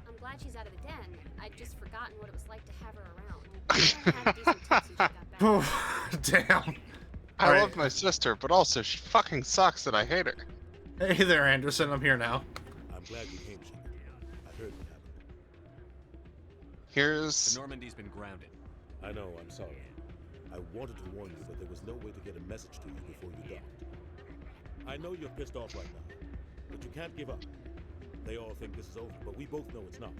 [SPEAKER 20] I'm glad she's out of the den. I'd just forgotten what it was like to have her around. Had decent tips since she got back.
[SPEAKER 1] Oh, damn.
[SPEAKER 9] I
[SPEAKER 1] Alright.
[SPEAKER 9] love my sister, but also she fucking sucks and I hate her.
[SPEAKER 1] Hey there, Anderson. I'm here now.
[SPEAKER 23] I'm glad you came, Shannon. I heard what happened.
[SPEAKER 9] Here's...
[SPEAKER 4] The Normandy's been grounded.
[SPEAKER 23] I know, I'm sorry. I wanted to warn you that there was no way to get a message to you before you docked. I know you're pissed off right now, but you can't give up. They all think this is over, but we both know it's not.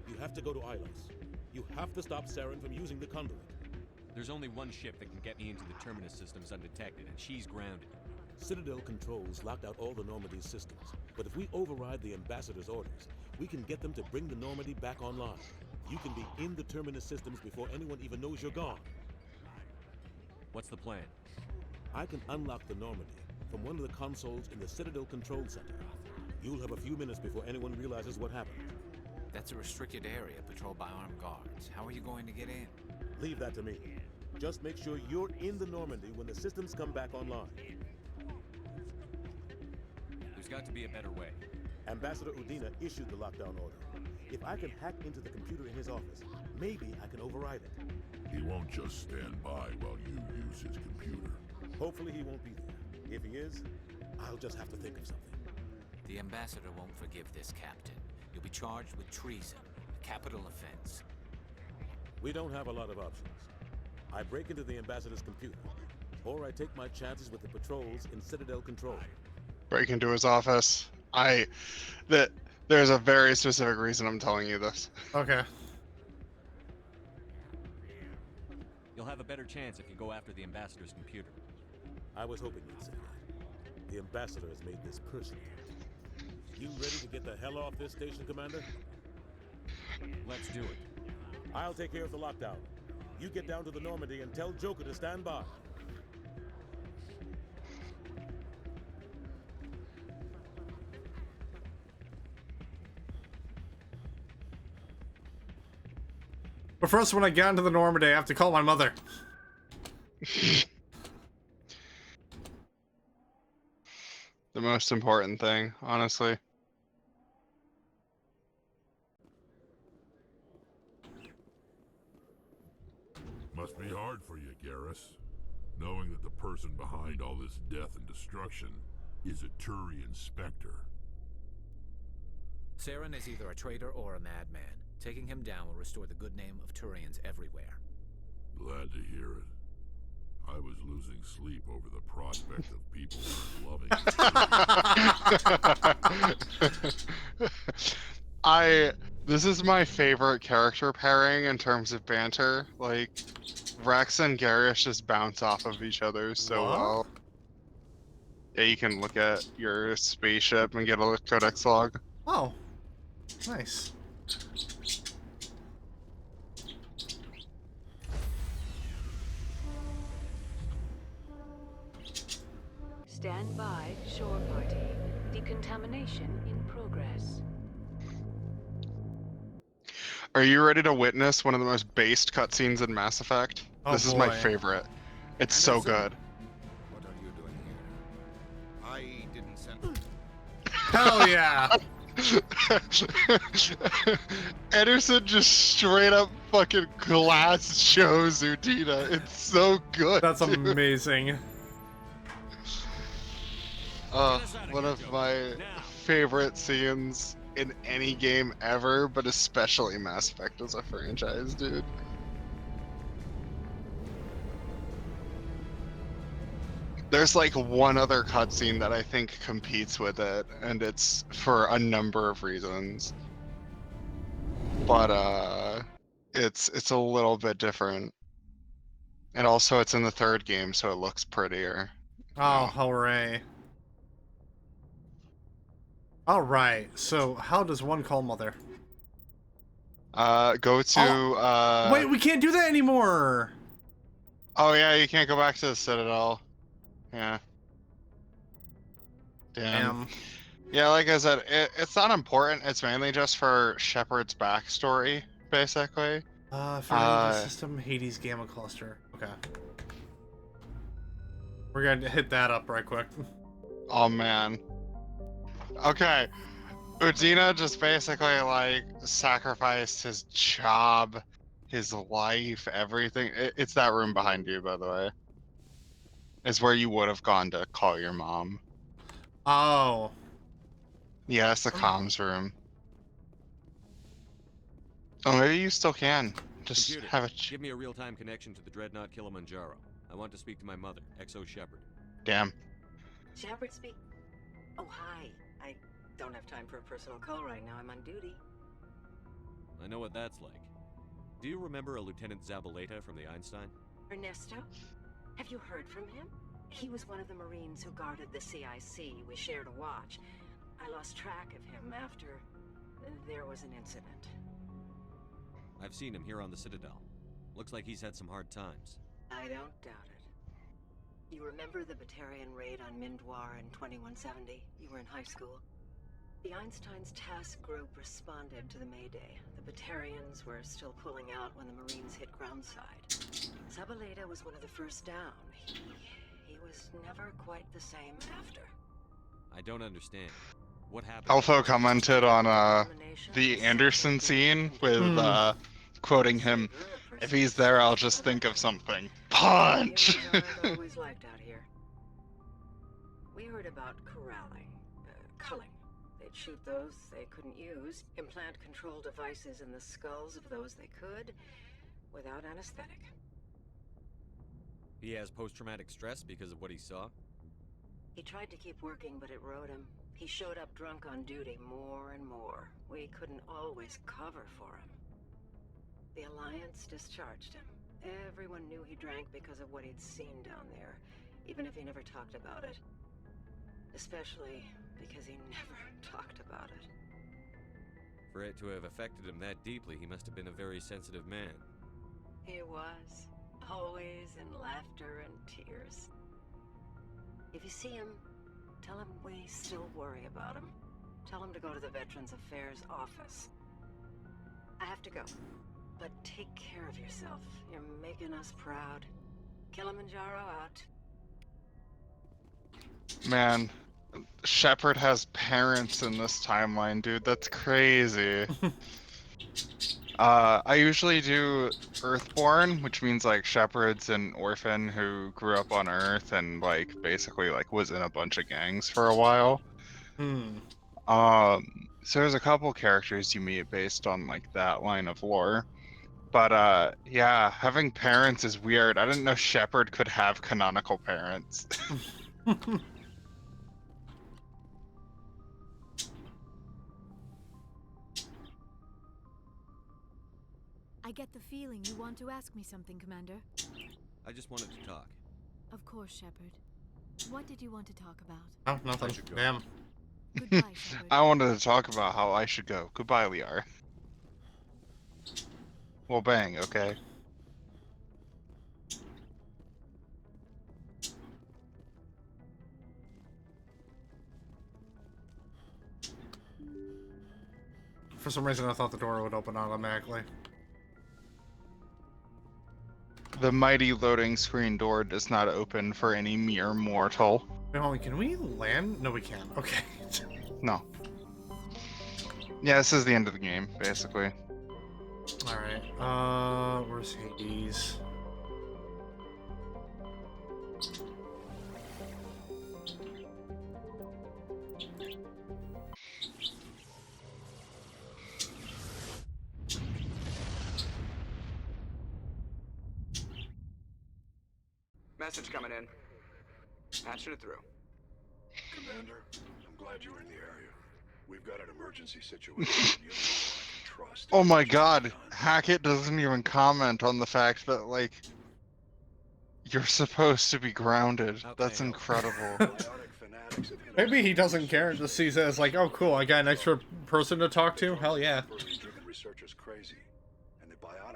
[SPEAKER 23] You have to go to Ilos. You have to stop Saren from using the conduit.
[SPEAKER 4] There's only one ship that can get me into the Terminus systems undetected, and she's grounded.
[SPEAKER 23] Citadel controls locked out all the Normandy's systems, but if we override the Ambassador's orders, we can get them to bring the Normandy back online. You can be in the Terminus systems before anyone even knows you're gone.
[SPEAKER 4] What's the plan?
[SPEAKER 23] I can unlock the Normandy from one of the consoles in the Citadel Control Center. You'll have a few minutes before anyone realizes what happened.
[SPEAKER 22] That's a restricted area patrolled by armed guards. How are you going to get in?
[SPEAKER 23] Leave that to me. Just make sure you're in the Normandy when the systems come back online.
[SPEAKER 4] There's got to be a better way.
[SPEAKER 23] Ambassador Udina issued the lockdown order. If I can hack into the computer in his office, maybe I can override it.
[SPEAKER 6] He won't just stand by while you use his computer.
[SPEAKER 23] Hopefully he won't be there. If he is, I'll just have to think of something.
[SPEAKER 22] The ambassador won't forgive this, Captain. You'll be charged with treason, a capital offense.
[SPEAKER 23] We don't have a lot of options. I break into the ambassador's computer, or I take my chances with the patrols in Citadel Control.
[SPEAKER 9] Break into his office. There's a very specific reason I'm telling you this.
[SPEAKER 1] Okay.
[SPEAKER 4] You'll have a better chance if you go after the Ambassador's computer.
[SPEAKER 23] I was hoping you'd say that. The ambassador has made this personal. You ready to get the hell off this station, Commander?
[SPEAKER 4] Let's do it.
[SPEAKER 23] I'll take care of the lockdown. You get down to the Normandy and tell Joker to stand by.
[SPEAKER 1] But first, when I get into the Normandy, I have to call my mother.
[SPEAKER 9] The most important thing, honestly.
[SPEAKER 6] Must be hard for you, Garrus, knowing that the person behind all this death and destruction is a Turian Spectre.
[SPEAKER 22] Saren is either a traitor or a madman. Taking him down will restore the good name of Turians everywhere.
[SPEAKER 6] Glad to hear it. I was losing sleep over the prospect of people loving
[SPEAKER 9] This is my favorite character pairing in terms of banter. Like, Rex and Garrus just bounce off of each other so well. Yeah, you can look at your spaceship and get a codex log.
[SPEAKER 1] Oh, nice.
[SPEAKER 13] Identified shore party. Decontamination in progress.
[SPEAKER 9] Are you ready to witness one of the most based cutscenes in Mass Effect?
[SPEAKER 1] Oh,
[SPEAKER 9] This is my
[SPEAKER 1] boy.
[SPEAKER 9] favorite. It's so good.
[SPEAKER 8] What are you doing here? I didn't send.
[SPEAKER 1] Hell yeah!
[SPEAKER 9] Anderson just straight up fucking glass shows Udina. It's so good.
[SPEAKER 1] That's
[SPEAKER 9] dude.
[SPEAKER 1] amazing.
[SPEAKER 9] One of my favorite scenes in any game ever, but especially Mass Effect as a franchise, dude. There's like one other cutscene that I think competes with it, and it's for a number of reasons. But it's a little bit different. And also it's in the third game, so it looks prettier.
[SPEAKER 1] Oh, hooray. Alright, so how does one call mother?
[SPEAKER 9] Go to
[SPEAKER 1] Wait, we can't do that anymore!
[SPEAKER 9] Oh yeah, you can't go back to the Citadel. Yeah. Damn. Yeah, like I said, it's not important. It's mainly just for Shepard's backstory, basically.
[SPEAKER 1] For Aegis System, Hades Gamma Cluster. Okay. We're gonna hit that up right quick.
[SPEAKER 9] Oh man. Okay. Udina just basically like sacrificed his job, his life, everything. It's that room behind you, by the way. Is where you would have gone to call your mom.
[SPEAKER 1] Oh.
[SPEAKER 9] Yeah, it's the comms room. Oh, maybe you still can. Just
[SPEAKER 4] Computer,
[SPEAKER 9] have it.
[SPEAKER 4] give me a real-time connection to the Dreadnought Kilimanjaro. I want to speak to my mother, XO Shepard.
[SPEAKER 9] Damn.
[SPEAKER 14] Shepard speak. Oh, hi. I don't have time for a personal call right now. I'm on duty.
[SPEAKER 4] I know what that's like. Do you remember a Lieutenant Zabaleta from the Einstein?
[SPEAKER 14] Ernesto? Have you heard from him? He was one of the Marines who guarded the CIC. We shared a watch. I lost track of him after there was an incident.
[SPEAKER 4] I've seen him here on the Citadel. Looks like he's had some hard times.
[SPEAKER 14] I don't doubt it. You remember the Batarian raid on Mindwar in 2170? You were in high school. The Einstein's task group responded to the Mayday. The Batarians were still pulling out when the Marines hit groundside. Zabaleta was one of the first down. He was never quite the same after.
[SPEAKER 4] I don't understand. What happened?
[SPEAKER 9] Alpha commented on the Anderson scene with quoting him, "If he's there, I'll just think of something. Punch!"
[SPEAKER 14] Always liked out here. We heard about corralling, culling. They'd shoot those they couldn't use, implant control devices in the skulls of those they could, without anesthetic.
[SPEAKER 4] He has post-traumatic stress because of what he saw?
[SPEAKER 14] He tried to keep working, but it rode him. He showed up drunk on duty more and more. We couldn't always cover for him. The Alliance discharged him. Everyone knew he drank because of what he'd seen down there, even if he never talked about it. Especially because he never talked about it.
[SPEAKER 4] For it to have affected him that deeply, he must have been a very sensitive man.
[SPEAKER 14] He was. Always in laughter and tears. If you see him, tell him we still worry about him. Tell him to go to the Veterans Affairs office. I have to go, but take care of yourself. You're making us proud. Kilimanjaro out.
[SPEAKER 9] Man, Shepard has parents in this timeline, dude. That's crazy. I usually do Earthborn, which means like Shepard's an orphan who grew up on Earth and like basically like was in a bunch of gangs for a while. So there's a couple characters you meet based on like that line of lore. But yeah, having parents is weird. I didn't know Shepard could have canonical parents.
[SPEAKER 10] I get the feeling you want to ask me something, Commander.
[SPEAKER 4] I just wanted to talk.
[SPEAKER 10] Of course, Shepard. What did you want to talk about?
[SPEAKER 1] Oh, nothing. Damn.
[SPEAKER 10] Goodbye, Shepard.
[SPEAKER 9] I wanted to talk about how I should go. Goodbye, Liar. Well, bang, okay.
[SPEAKER 1] For some reason, I thought the door would open automatically.
[SPEAKER 9] The mighty loading screen door does not open for any mere mortal.
[SPEAKER 1] Wait, hold on, can we land? No, we can't. Okay.
[SPEAKER 9] No. Yeah, this is the end of the game, basically.
[SPEAKER 1] Alright, where's Hades?
[SPEAKER 15] Message coming in. Patching it through.
[SPEAKER 6] Commander, I'm glad you were in the area. We've got an emergency situation. You're the one I can trust.
[SPEAKER 9] Oh my god, Hackett doesn't even comment on the fact that, like, you're supposed to be grounded. That's incredible.
[SPEAKER 1] Maybe he doesn't care, just sees it as like, oh cool, I got an extra person to talk to? Hell yeah.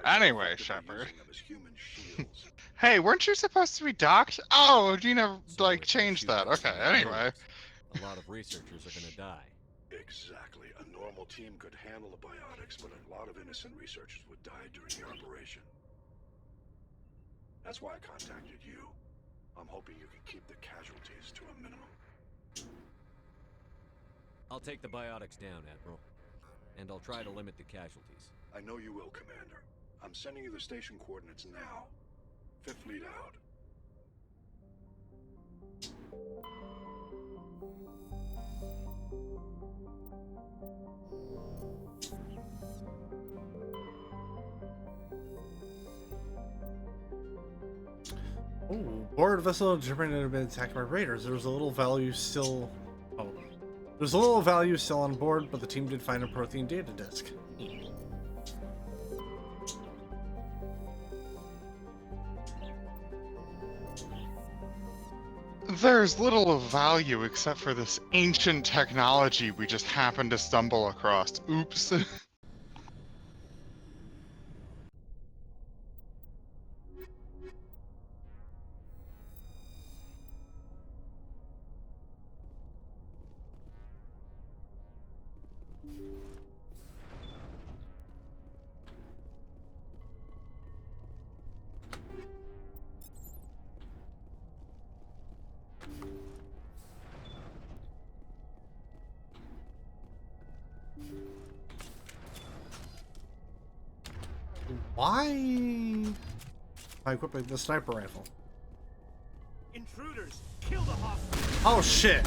[SPEAKER 9] Anyway, Shepard. Hey, weren't you supposed to be docked? Oh, you never, like, changed that. Okay, anyway.
[SPEAKER 4] A lot of researchers are gonna die.
[SPEAKER 6] Exactly. A normal team could handle the biotics, but a lot of innocent researchers would die during the operation. That's why I contacted you. I'm hoping you can keep the casualties to a minimum.
[SPEAKER 4] I'll take the biotics down, Admiral. And I'll try to limit the casualties.
[SPEAKER 6] I know you will, Commander. I'm sending you the station coordinates now. Fifth Fleet out.
[SPEAKER 1] Oh, board vessel determined to have been attacked by raiders. There was a little value still. Oh, there's a little value still on board, but the team did find a protein data disk.
[SPEAKER 9] There's little of value except for this ancient technology we just happened to stumble across. Oops.
[SPEAKER 1] Why am I equipping the sniper rifle?
[SPEAKER 2] Intruders, kill the hostile.
[SPEAKER 1] Oh shit!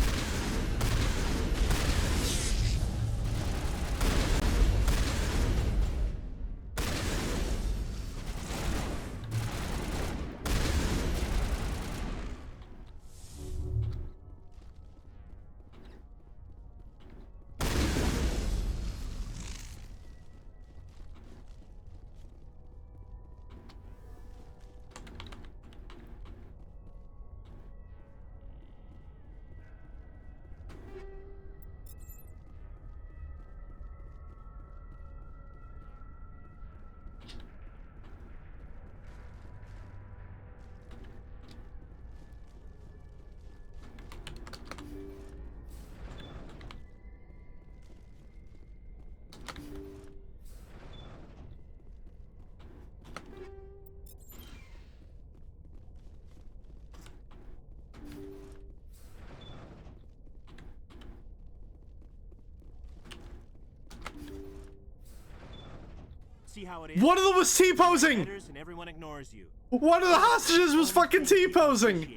[SPEAKER 2] See how it is?
[SPEAKER 1] One of them was T-posing!
[SPEAKER 2] And everyone ignores you.
[SPEAKER 1] One of the hostages was fucking T-posing!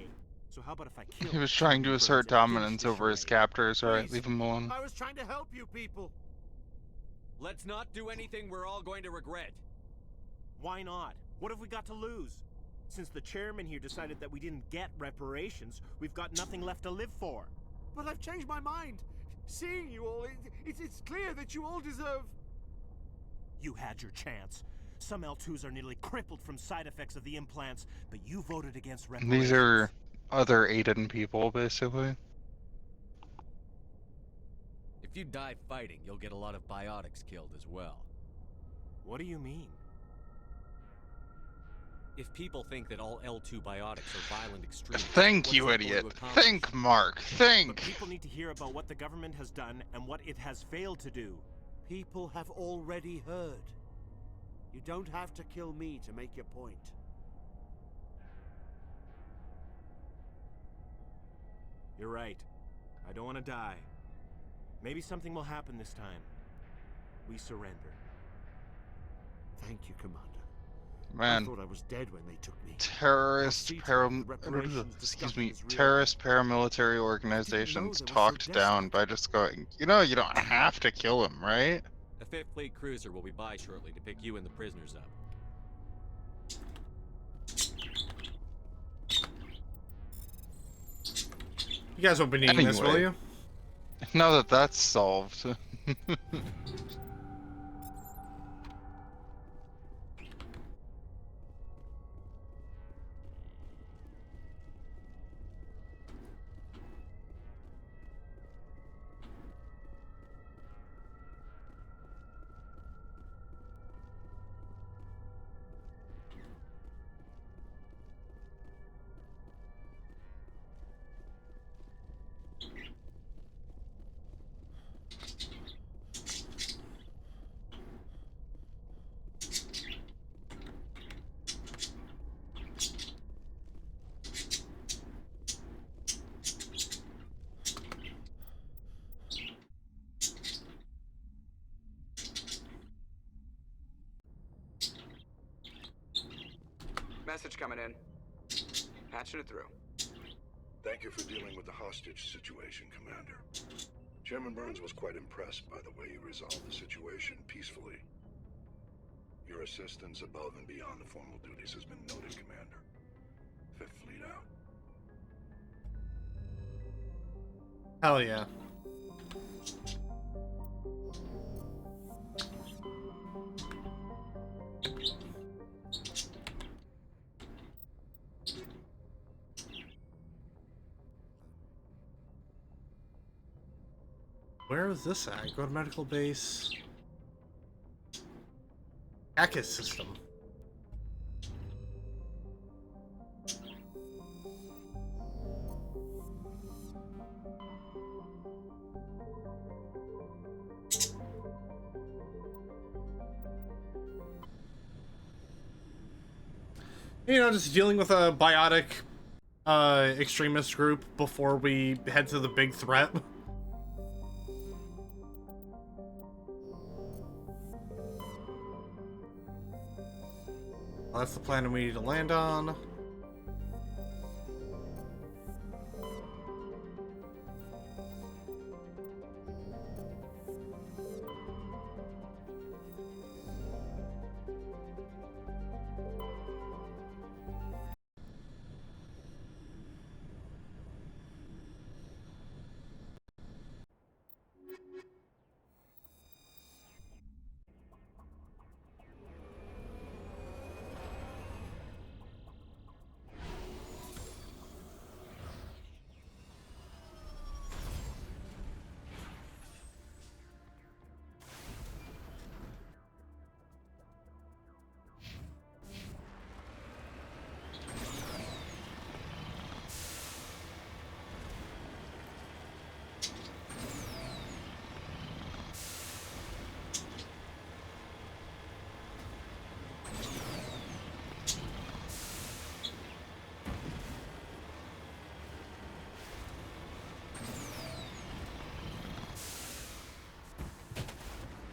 [SPEAKER 2] So how about if I kill
[SPEAKER 9] He was trying to assert dominance over his captors, alright, leave him alone.
[SPEAKER 2] I was trying to help you people.
[SPEAKER 4] Let's not do anything we're all going to regret.
[SPEAKER 2] Why not? What have we got to lose? Since the chairman here decided that we didn't get reparations, we've got nothing left to live for.
[SPEAKER 16] But I've changed my mind. Seeing you all, it's clear that you all deserve...
[SPEAKER 2] You had your chance. Some L2s are nearly crippled from side effects of the implants, but you voted against reparations.
[SPEAKER 9] These are other Aiden people, basically.
[SPEAKER 4] If you die fighting, you'll get a lot of biotics killed as well.
[SPEAKER 2] What do you mean?
[SPEAKER 4] If people think that all L2 biotics are violent extremists...
[SPEAKER 9] Think, you idiot! Think, Mark! Think!
[SPEAKER 2] But people need to hear about what the government has done and what it has failed to do.
[SPEAKER 16] People have already heard. You don't have to kill me to make your point.
[SPEAKER 7] You're right. I don't want to die. Maybe something will happen this time. We surrender.
[SPEAKER 16] Thank you, Commander.
[SPEAKER 9] Man.
[SPEAKER 16] I thought I was dead when they took me.
[SPEAKER 9] Terrorist terrorist paramilitary organizations talked down by just going, you know, you don't have to kill him, right?
[SPEAKER 4] A 5th Fleet cruiser will be by shortly to pick you and the prisoners up.
[SPEAKER 1] You guys won't be needing this, will you?
[SPEAKER 9] Now that that's solved.
[SPEAKER 15] Message coming in. Patching it through.
[SPEAKER 6] Thank you for dealing with the hostage situation, Commander. Chairman Burns was quite impressed by the way you resolved the situation peacefully. Your assistance above and beyond the formal duties has been noted, Commander. 5th Fleet out.
[SPEAKER 1] Hell yeah. Where is this at? Go to medical base. Hackett system. You know, just dealing with a biotic extremist group before we head to the big threat. That's the planet we need to land on.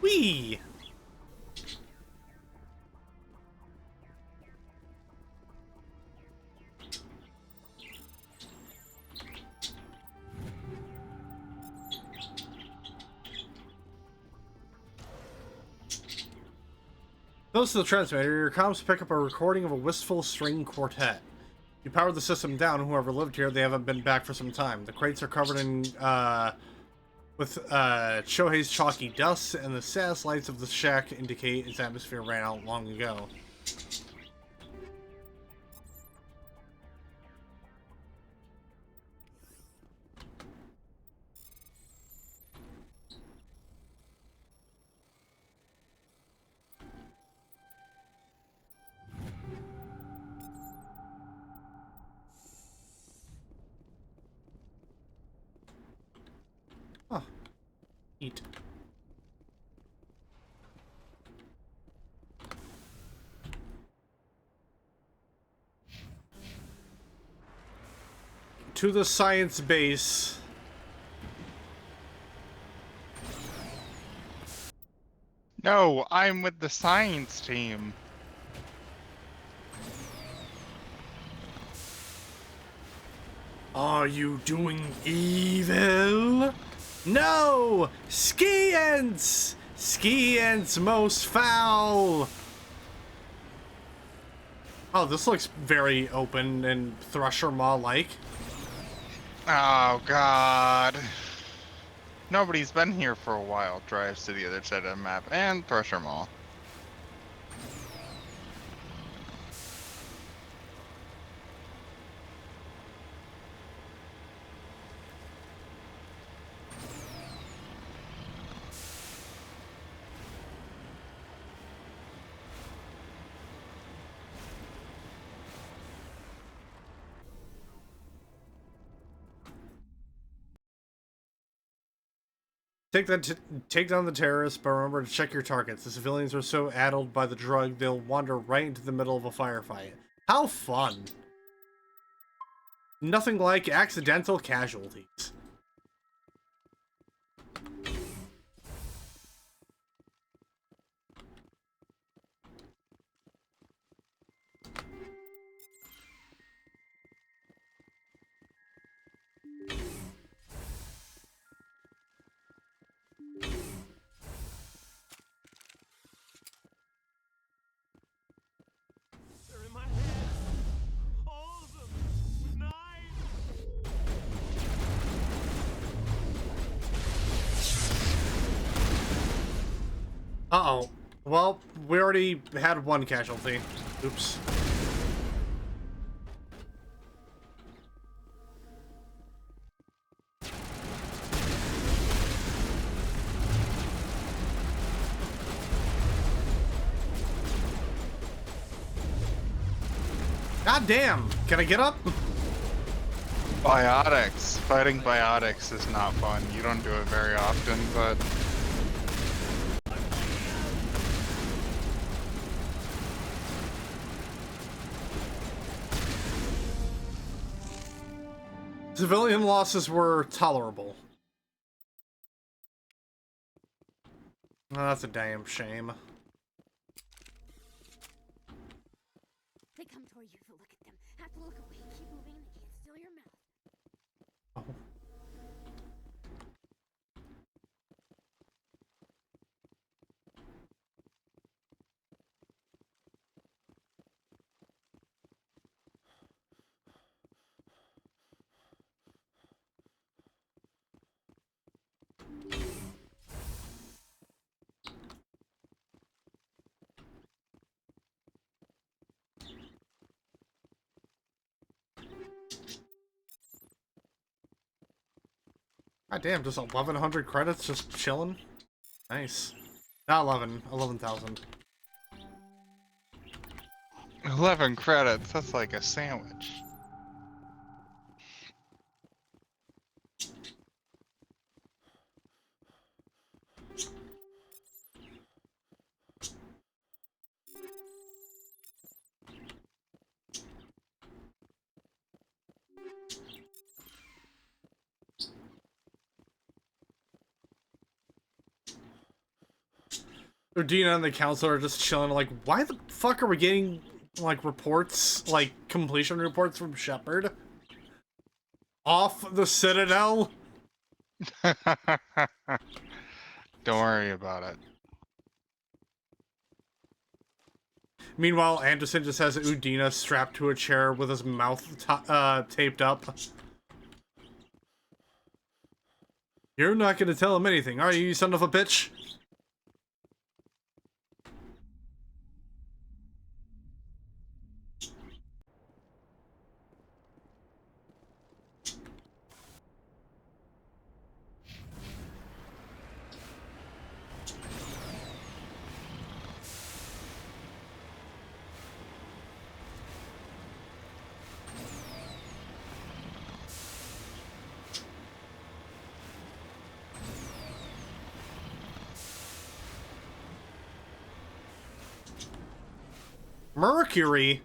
[SPEAKER 1] Whee! Close to the transmitter, your comms pick up a recording of a wistful string quartet. You powered the system down, and whoever lived here, they haven't been back for some time. The crates are covered in, with Shohei's chalky dust, and the saddest lights of the shack indicate its atmosphere ran out long ago. Huh. Eat. to the science base.
[SPEAKER 9] No, I'm with the science team.
[SPEAKER 1] Are you doing evil? No! Ski ants! Ski ants most foul! Oh, this looks very open and Thresher Maw-like.
[SPEAKER 9] Oh, God. Nobody's been here for a while. Drives to the other side of the map and Thresher Mall.
[SPEAKER 1] Take down the terrorists, but remember to check your targets. The civilians are so addled by the drug, they'll wander right into the middle of a firefight. How fun! Nothing like accidental casualties.
[SPEAKER 16] They're in my hands. All of them. With knives.
[SPEAKER 1] Uh-oh. Well, we already had one casualty. Oops. God damn! Can I get up?
[SPEAKER 9] Biotics. Fighting biotics is not fun. You don't do it very often, but...
[SPEAKER 1] Civilian losses were tolerable. Oh, that's a damn shame.
[SPEAKER 20] They come toward you to look at them. Have to look away. Keep moving. They can't steal your mouth.
[SPEAKER 1] Oh. God damn, just 1,100 credits just chilling? Nice. Not 11,000.
[SPEAKER 9] 11 credits, that's like a sandwich.
[SPEAKER 1] Udina and the council are just chilling, like, why the fuck are we getting, like, reports, like, completion reports from Shepard? Off the Citadel?
[SPEAKER 9] Don't worry about it.
[SPEAKER 1] Meanwhile, Anderson just has Udina strapped to a chair with his mouth taped up. You're not gonna tell him anything, are you, son of a bitch? Mercury?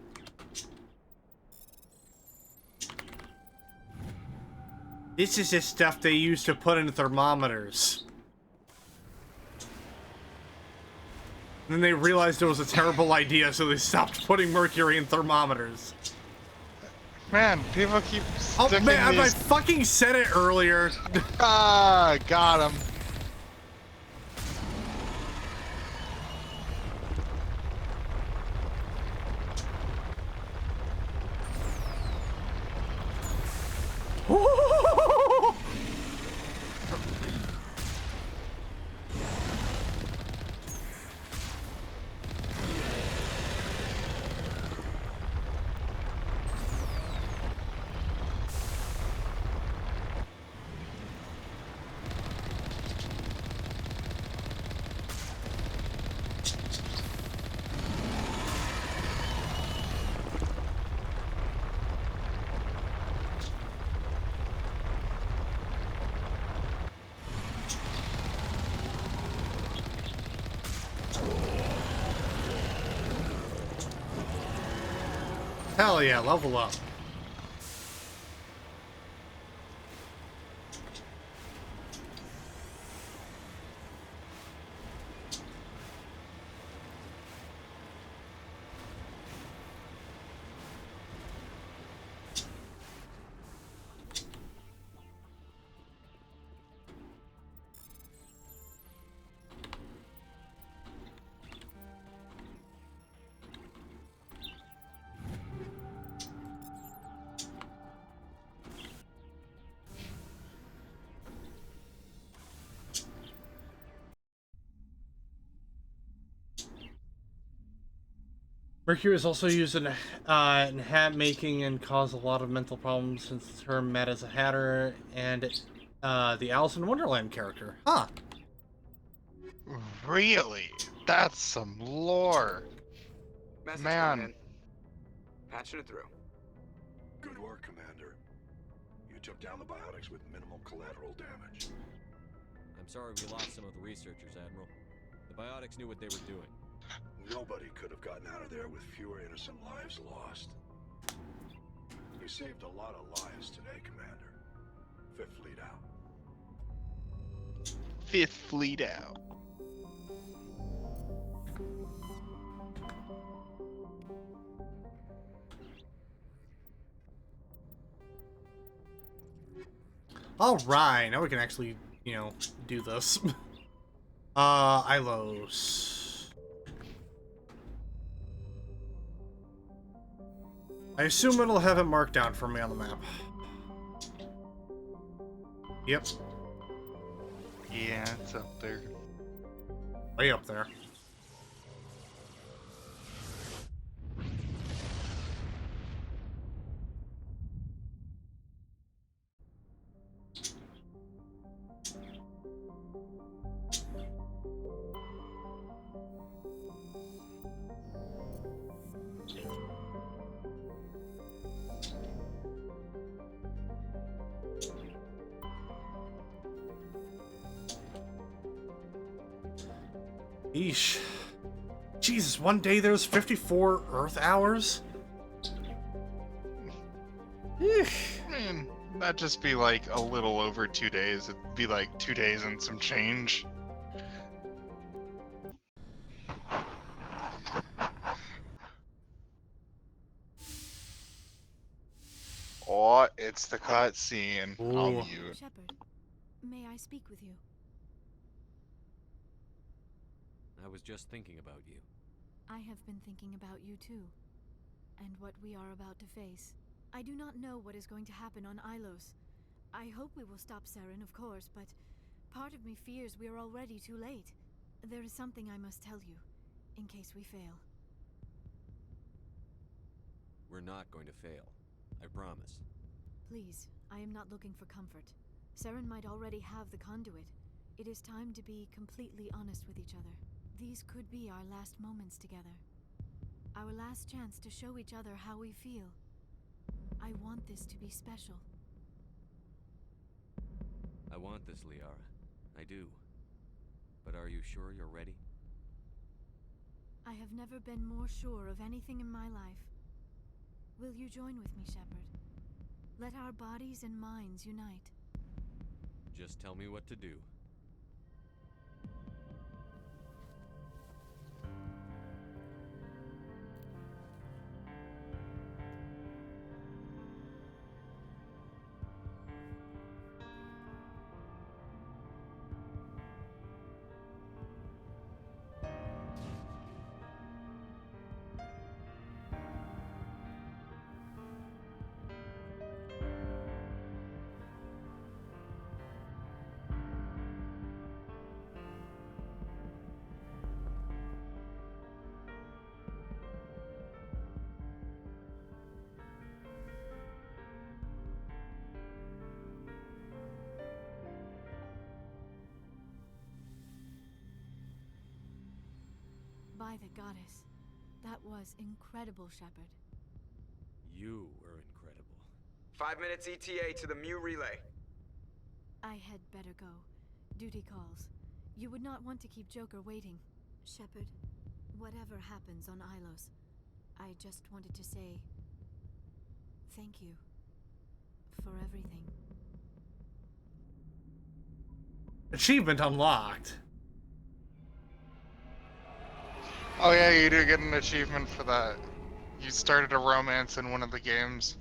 [SPEAKER 1] This is the stuff they used to put in thermometers. And then they realized it was a terrible idea, so they stopped putting mercury in thermometers.
[SPEAKER 9] Man, people keep sticking
[SPEAKER 1] man, I
[SPEAKER 9] these...
[SPEAKER 1] fucking said it earlier.
[SPEAKER 9] Ah, got him.
[SPEAKER 1] Hell yeah, level up. Mercury is also used in hat making and caused a lot of mental problems since the term met as a hatter and the Alice in Wonderland character. Huh.
[SPEAKER 9] Really? That's some lore.
[SPEAKER 15] Message
[SPEAKER 9] Man.
[SPEAKER 15] coming in. Patching it through.
[SPEAKER 8] Good work, Commander. You took down the biotics with minimal collateral damage.
[SPEAKER 4] I'm sorry we lost some of the researchers, Admiral. The biotics knew what they were doing.
[SPEAKER 8] Nobody could have gotten out of there with fewer innocent lives lost. You saved a lot of lives today, Commander. Fifth Fleet out.
[SPEAKER 9] Fifth Fleet out.
[SPEAKER 1] Alright, now we can actually, you know, do this. Ilos. I assume it'll have it marked down for me on the map. Yep.
[SPEAKER 9] Yeah, it's up there.
[SPEAKER 1] Way up there. Eesh. Jesus, one day there's 54 Earth hours?
[SPEAKER 9] Man, that'd just be like a little over 2 days. It'd be like 2 days and some change. Oh, it's the cutscene. I'll mute.
[SPEAKER 10] Shepard, may I speak with you?
[SPEAKER 4] I was just thinking about you.
[SPEAKER 10] I have been thinking about you too, and what we are about to face. I do not know what is going to happen on Ilos. I hope we will stop Saren, of course, but part of me fears we are already too late. There is something I must tell you, in case we fail.
[SPEAKER 4] We're not going to fail. I promise.
[SPEAKER 10] Please, I am not looking for comfort. Saren might already have the conduit. It is time to be completely honest with each other. These could be our last moments together. Our last chance to show each other how we feel. I want this to be special.
[SPEAKER 4] I want this, Liara. I do. But are you sure you're ready?
[SPEAKER 10] I have never been more sure of anything in my life. Will you join with me, Shepard? Let our bodies and minds unite.
[SPEAKER 4] just tell me what to do.
[SPEAKER 10] By the goddess. That was incredible, Shepard.
[SPEAKER 22] You were incredible.
[SPEAKER 15] 5 minutes ETA to the Mu relay.
[SPEAKER 10] I had better go. Duty calls. You would not want to keep Joker waiting. Shepard, whatever happens on Ilos, I just wanted to say thank you for everything.
[SPEAKER 1] Achievement unlocked.
[SPEAKER 9] Oh yeah, you do get an achievement for that. You started a romance in one of the games.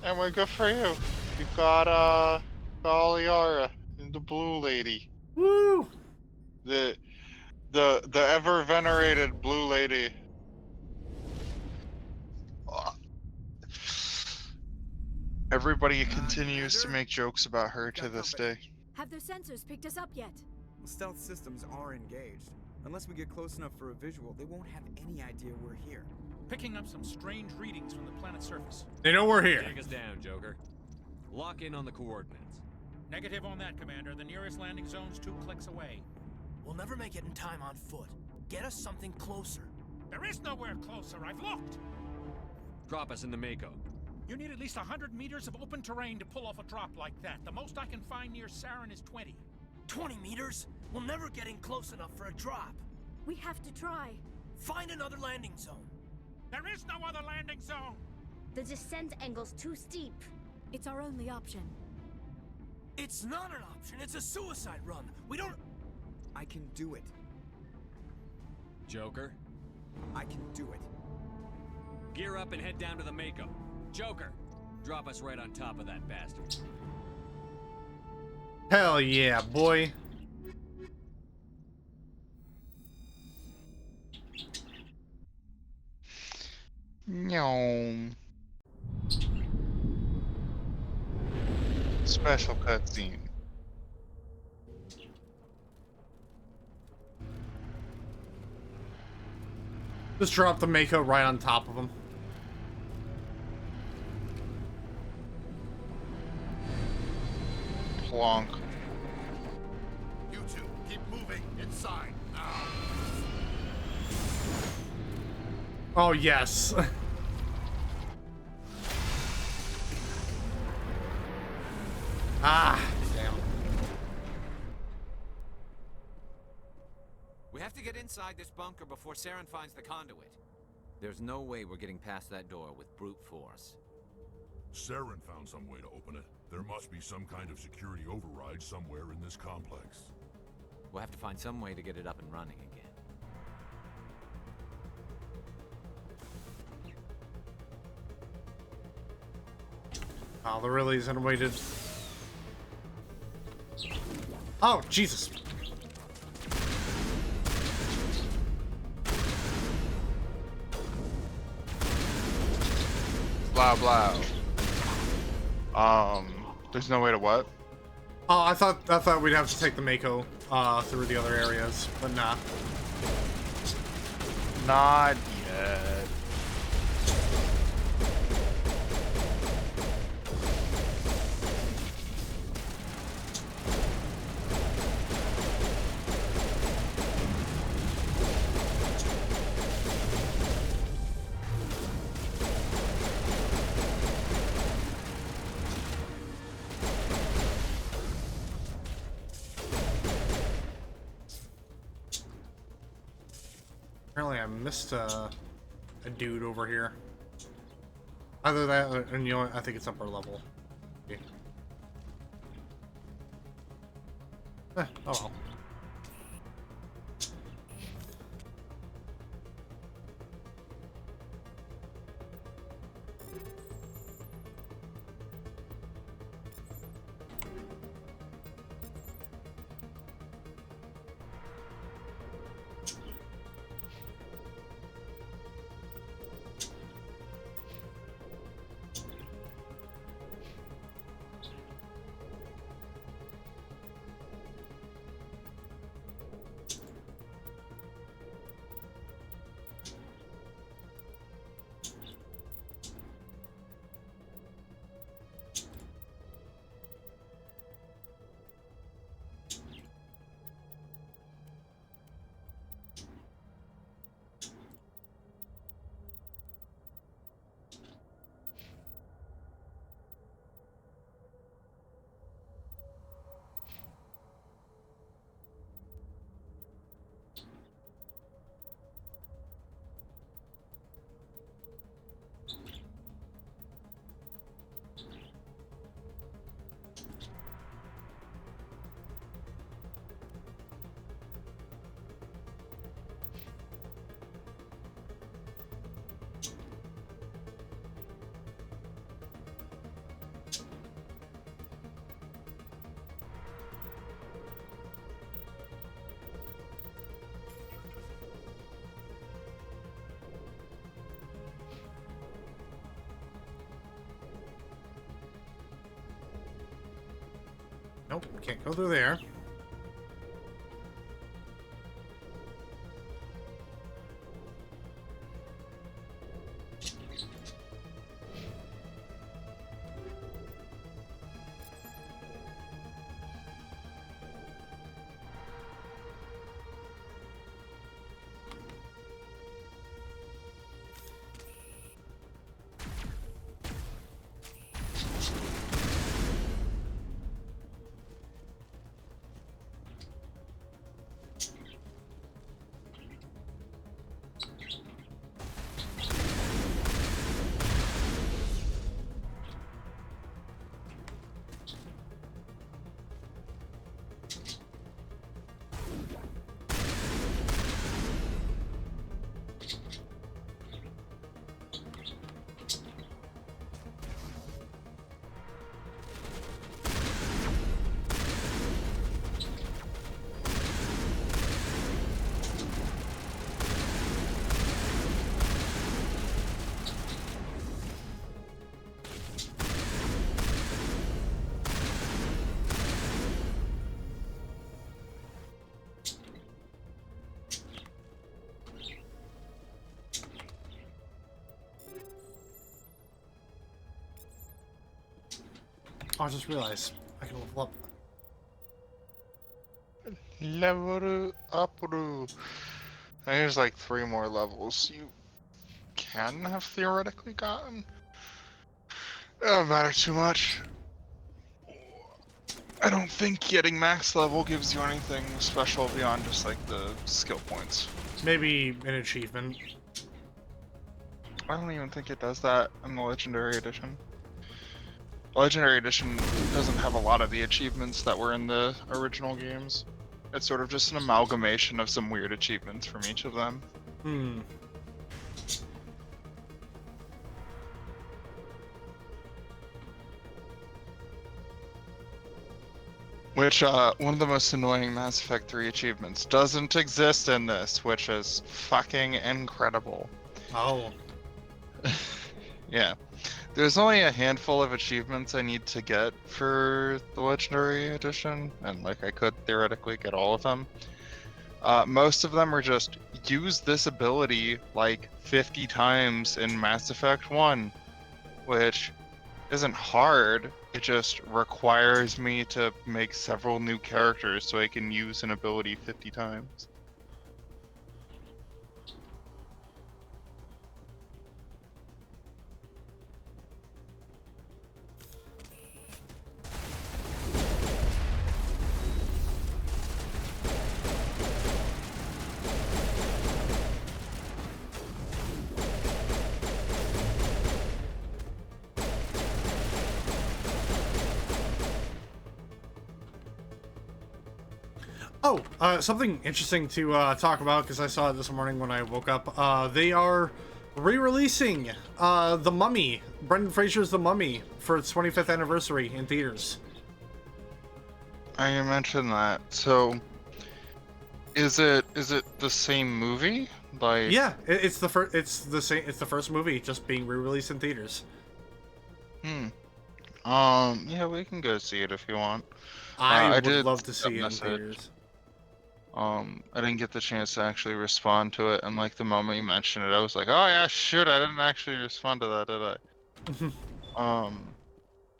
[SPEAKER 9] And well, good for you. You got Baliara and the Blue Lady.
[SPEAKER 1] Woo!
[SPEAKER 9] The ever venerated Blue Lady. Everybody continues to make jokes about her to this day.
[SPEAKER 10] Have their sensors picked us up yet?
[SPEAKER 17] Well, stealth systems are engaged. Unless we get close enough for a visual, they won't have any idea we're here.
[SPEAKER 19] Picking up some strange readings from the planet's surface.
[SPEAKER 1] They know we're here.
[SPEAKER 4] Take us down, Joker. Lock in on the coordinates.
[SPEAKER 19] Negative on that, Commander. The nearest landing zone's 2 clicks away.
[SPEAKER 2] We'll never make it in time on foot. Get us something closer.
[SPEAKER 19] There is nowhere closer. I've looked.
[SPEAKER 4] Drop us in the Mako.
[SPEAKER 19] You need at least 100 meters of open terrain to pull off a drop like that. The most I can find near Saren is 20.
[SPEAKER 2] 20 meters? We'll never get in close enough for a drop.
[SPEAKER 10] We have to try.
[SPEAKER 2] Find another landing zone.
[SPEAKER 19] There is no other landing zone.
[SPEAKER 20] The descent angle's too steep.
[SPEAKER 10] It's our only option.
[SPEAKER 2] It's not an option. It's a suicide run. We don't...
[SPEAKER 17] I can do it.
[SPEAKER 4] Joker?
[SPEAKER 17] I can do it.
[SPEAKER 4] Gear up and head down to the Mako. Joker, drop us right on top of that bastard.
[SPEAKER 1] Hell yeah, boy.
[SPEAKER 9] No. Special cutscene.
[SPEAKER 1] Just drop the Mako right on top of him.
[SPEAKER 9] Plonk.
[SPEAKER 8] You two, keep moving inside now.
[SPEAKER 1] Oh, yes. Ah, damn.
[SPEAKER 22] We have to get inside this bunker before Saren finds the conduit. There's no way we're getting past that door with brute force.
[SPEAKER 6] Saren found some way to open it. There must be some kind of security override somewhere in this complex.
[SPEAKER 22] We'll have to find some way to get it up and running again.
[SPEAKER 1] Oh, the release and waited. Oh, Jesus.
[SPEAKER 9] Blah blah. There's no way to what?
[SPEAKER 1] Oh, I thought we'd have to take the Mako through the other areas, but nah.
[SPEAKER 9] Not yet.
[SPEAKER 1] Apparently I missed a dude over here. Either that, and you know, I think it's upper level. Yeah. Oh well. Nope, can't go through there. Oh, I just realized I can level up.
[SPEAKER 9] Level up. There's like 3 more levels you can have theoretically gotten. It doesn't matter too much. I don't think getting max level gives you anything special beyond just like the skill points.
[SPEAKER 1] Maybe an achievement.
[SPEAKER 9] I don't even think it does that in the Legendary Edition. The Legendary Edition doesn't have a lot of the achievements that were in the original games. It's sort of just an amalgamation of some weird achievements from each of them.
[SPEAKER 1] Hmm.
[SPEAKER 9] Which, one of the most annoying Mass Effect 3 achievements doesn't exist in this, which is fucking incredible.
[SPEAKER 1] Oh.
[SPEAKER 9] Yeah. There's only a handful of achievements I need to get for the Legendary Edition, and like I could theoretically get all of them. Most of them are just use this ability like 50 times in Mass Effect 1, which isn't hard. It just requires me to make several new characters so I can use an ability 50 times.
[SPEAKER 1] Oh, something interesting to talk about, because I saw it this morning when I woke up. They are re-releasing The Mummy, Brendan Fraser's The Mummy, for its 25th anniversary in theaters.
[SPEAKER 9] I mentioned that. So, is it the same movie? Like,
[SPEAKER 1] Yeah, it's the first. It's the same. It's the first movie just being re-released in theaters.
[SPEAKER 9] Yeah, we can go see it if you want.
[SPEAKER 1] I
[SPEAKER 9] I
[SPEAKER 1] would
[SPEAKER 9] did
[SPEAKER 1] love to
[SPEAKER 9] send
[SPEAKER 1] see
[SPEAKER 9] a
[SPEAKER 1] it in
[SPEAKER 9] message.
[SPEAKER 1] theaters.
[SPEAKER 9] I didn't get the chance to actually respond to it, and like the moment you mentioned it, I was like, oh yeah, shoot, I didn't actually respond to that, did I?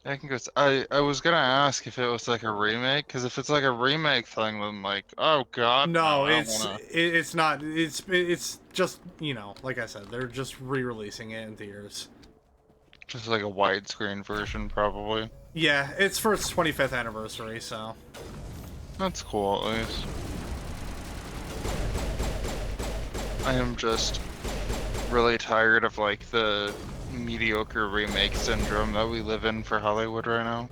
[SPEAKER 9] I can go. I was gonna ask if it was like a remake, because if it's like a remake thing, then like, oh god, no,
[SPEAKER 1] No,
[SPEAKER 9] I don't
[SPEAKER 1] it's
[SPEAKER 9] wanna.
[SPEAKER 1] it's not. It's just, like I said, they're just re-releasing it in theaters.
[SPEAKER 9] Just like a widescreen version, probably.
[SPEAKER 1] Yeah, it's for its 25th anniversary, so
[SPEAKER 9] That's cool, at least. I am just really tired of like the mediocre remake syndrome that we live in for Hollywood right now.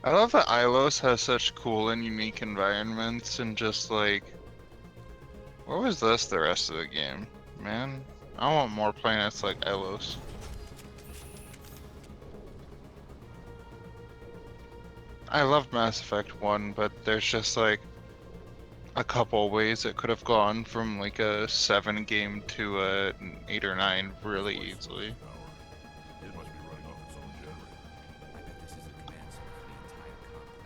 [SPEAKER 9] I love that Ilos has such cool and unique environments, and just like, where was this the rest of the game? Man, I want more planets like Ilos. I love Mass Effect 1, but there's just like a couple ways it could have gone from like a 7 game to an 8 or 9 really easily.
[SPEAKER 23] It must be running off its own generator.
[SPEAKER 22] I bet this is the command center for the entire complex.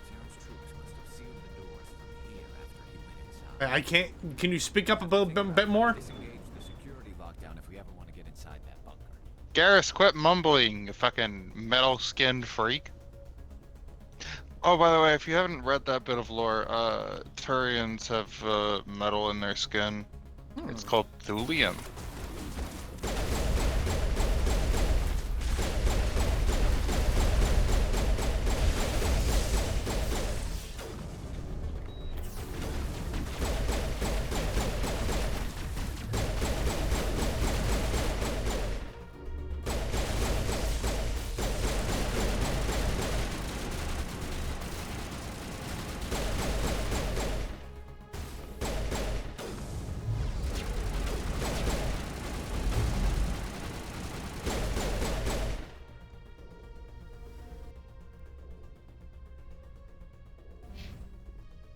[SPEAKER 22] Saren's troops must have sealed the doors from here after he went inside.
[SPEAKER 1] I can't. Can you speak up a bit more?
[SPEAKER 22] Disengage the security lockdown if we ever want to get inside that bunker.
[SPEAKER 9] Garrus, quit mumbling, you fucking metal-skinned freak. Oh, by the way, if you haven't read that bit of lore, Turians have metal in their skin. It's called thulium.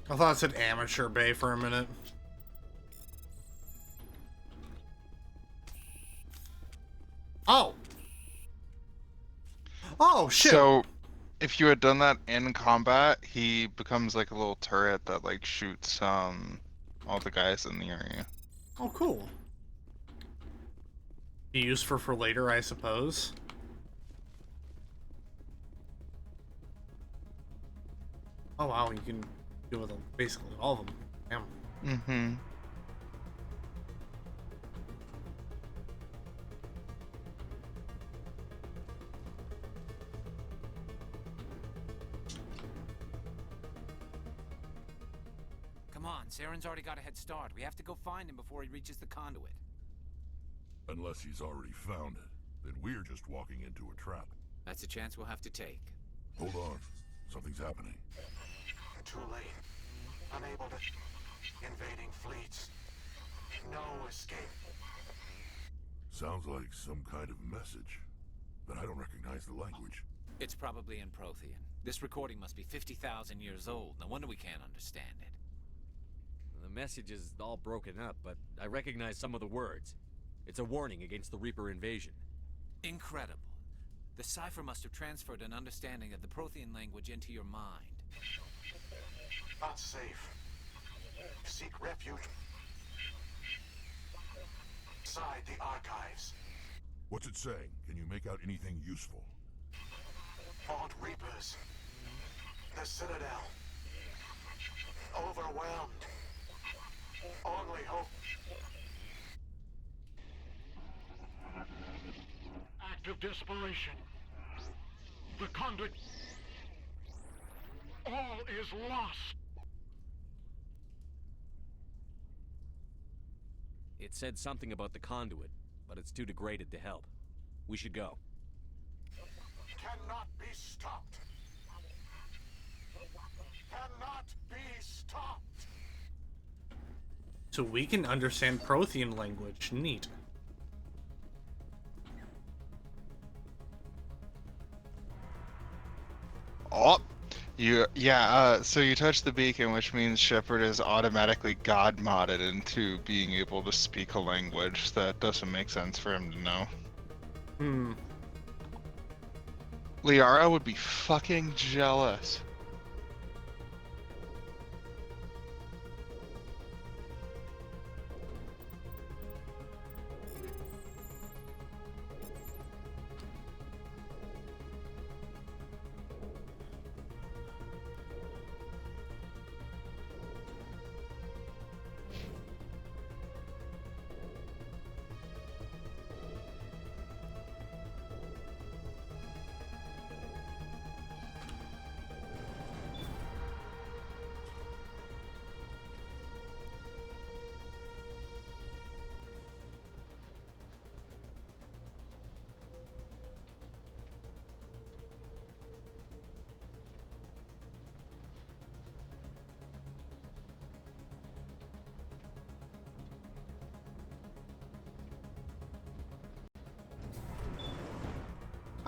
[SPEAKER 1] I thought it said amateur bay for a minute. Oh. Oh, shit.
[SPEAKER 9] So, if you had done that in combat, he becomes like a little turret that like shoots all the guys in the area.
[SPEAKER 1] Oh, cool. Be used for later, I suppose. Oh wow, you can do with basically all of them. Damn.
[SPEAKER 9] Mm-hmm.
[SPEAKER 22] Come on, Saren's already got a head start. We have to go find him before he reaches the conduit.
[SPEAKER 23] Unless he's already found it, then we're just walking into a trap.
[SPEAKER 22] That's a chance we'll have to take.
[SPEAKER 23] Hold on. Something's happening.
[SPEAKER 2] Too late. Unable to... Invading fleets. No escape.
[SPEAKER 23] Sounds like some kind of message. But I don't recognize the language.
[SPEAKER 22] It's probably in Prothean. This recording must be 50,000 years old. No wonder we can't understand it.
[SPEAKER 4] The message is all broken up, but I recognize some of the words. It's a warning against the Reaper invasion.
[SPEAKER 22] Incredible. The cipher must have transferred an understanding of the Prothean language into your mind.
[SPEAKER 2] Not safe. Seek refuge inside the archives.
[SPEAKER 23] What's it saying? Can you make out anything useful?
[SPEAKER 2] Fought Reapers. The Citadel. Overwhelmed. Only hope. Act of desperation. The conduit. All is lost.
[SPEAKER 4] It said something about the conduit, but it's too degraded to help. We should go.
[SPEAKER 6] Cannot be stopped. Cannot be stopped.
[SPEAKER 1] So we can understand Prothean language. Neat.
[SPEAKER 9] Oh, so you touch the beacon, which means Shepard is automatically god modded into being able to speak a language that doesn't make sense for him to know.
[SPEAKER 1] Hmm.
[SPEAKER 9] Liara would be fucking jealous.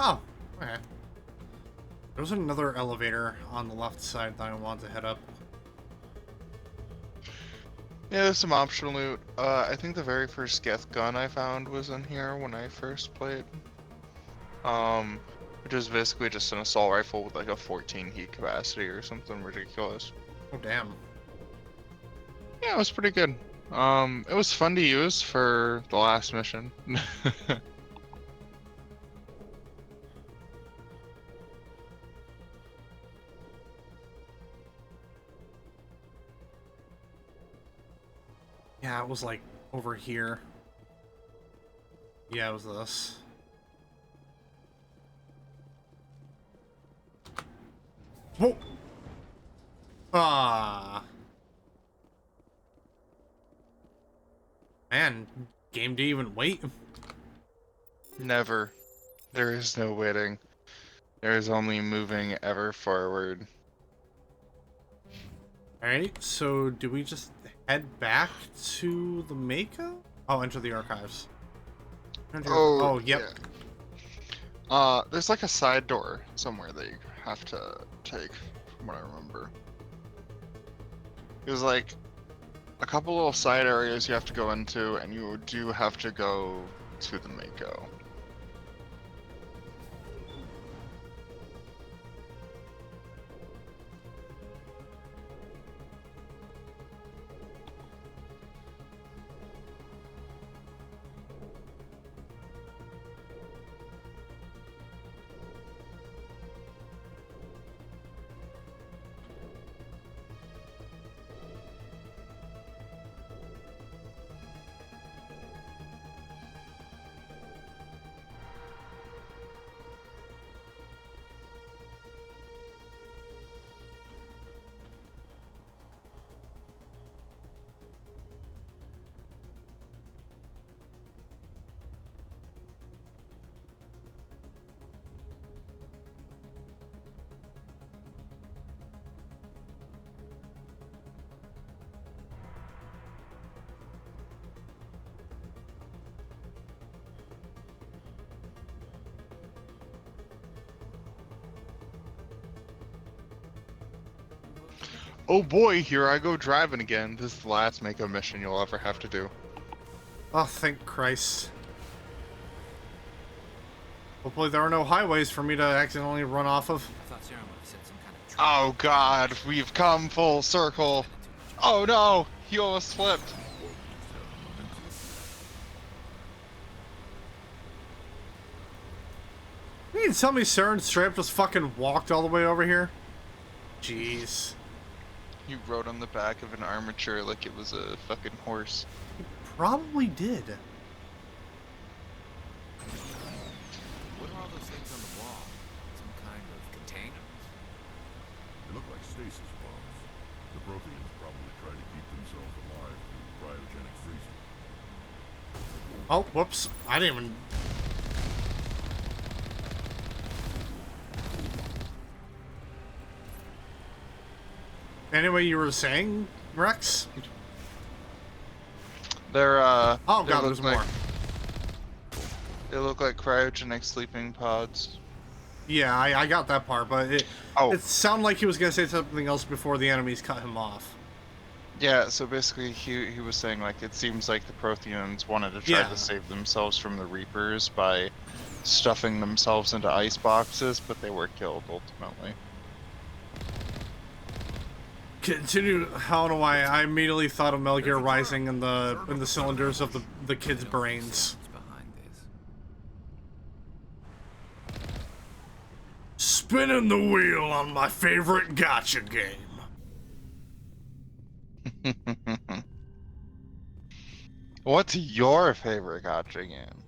[SPEAKER 1] Oh, okay. There's another elevator on the left side that I want to head up.
[SPEAKER 9] Yeah, there's some optional loot. I think the very first Geth gun I found was in here when I first played. Which is basically just an assault rifle with like a 14 heat capacity or something ridiculous.
[SPEAKER 1] Oh, damn.
[SPEAKER 9] Yeah, it was pretty good. It was fun to use for the last mission.
[SPEAKER 1] Yeah, it was like over here. Yeah, it was this. Whoa! Ah. Man, game didn't even wait.
[SPEAKER 9] Never. There is no waiting. There is only moving ever forward.
[SPEAKER 1] Alright, so do we just head back to the Mako? Oh, enter the archives. Oh, yep.
[SPEAKER 9] Yeah. There's like a side door somewhere that you have to take, from what I remember. There's like a couple little side areas you have to go into, and you do have to go to the Mako. Oh boy, here I go driving again. This is the last Mako mission you'll ever have to do.
[SPEAKER 1] Oh, thank Christ. Hopefully there are no highways for me to accidentally run off of.
[SPEAKER 22] I thought Saren would have said some kind of
[SPEAKER 9] Oh god, we've come full circle. Oh no, he almost flipped.
[SPEAKER 1] You mean to tell me Saren straight up just fucking walked all the way over here? Jeez.
[SPEAKER 9] He rode on the back of an armature like it was a fucking horse.
[SPEAKER 1] He probably did.
[SPEAKER 22] What are all those things on the wall? Some kind of containers?
[SPEAKER 6] They look like stasis bombs. The Protheans probably try to keep themselves alive through cryogenic freezing.
[SPEAKER 1] Oh, whoops. I didn't even... Anyway, you were saying, Rex?
[SPEAKER 5] They're
[SPEAKER 1] Oh
[SPEAKER 5] they
[SPEAKER 1] god,
[SPEAKER 5] look
[SPEAKER 1] there's
[SPEAKER 5] like,
[SPEAKER 1] more.
[SPEAKER 5] They look like cryogenic sleeping pods.
[SPEAKER 1] Yeah, I got that part, but it sounded like he was gonna say something else before the enemies cut him off.
[SPEAKER 5] Yeah, so basically he was saying like it seems like the Protheans wanted to try
[SPEAKER 1] Yeah.
[SPEAKER 5] to save themselves from the Reapers by stuffing themselves into ice boxes, but they were killed ultimately.
[SPEAKER 1] Continue. How do I immediately thought of Metal Gear Rising in the cylinders of the kids' brains. Spinning the wheel on my favorite gacha game.
[SPEAKER 5] What's your favorite gacha game?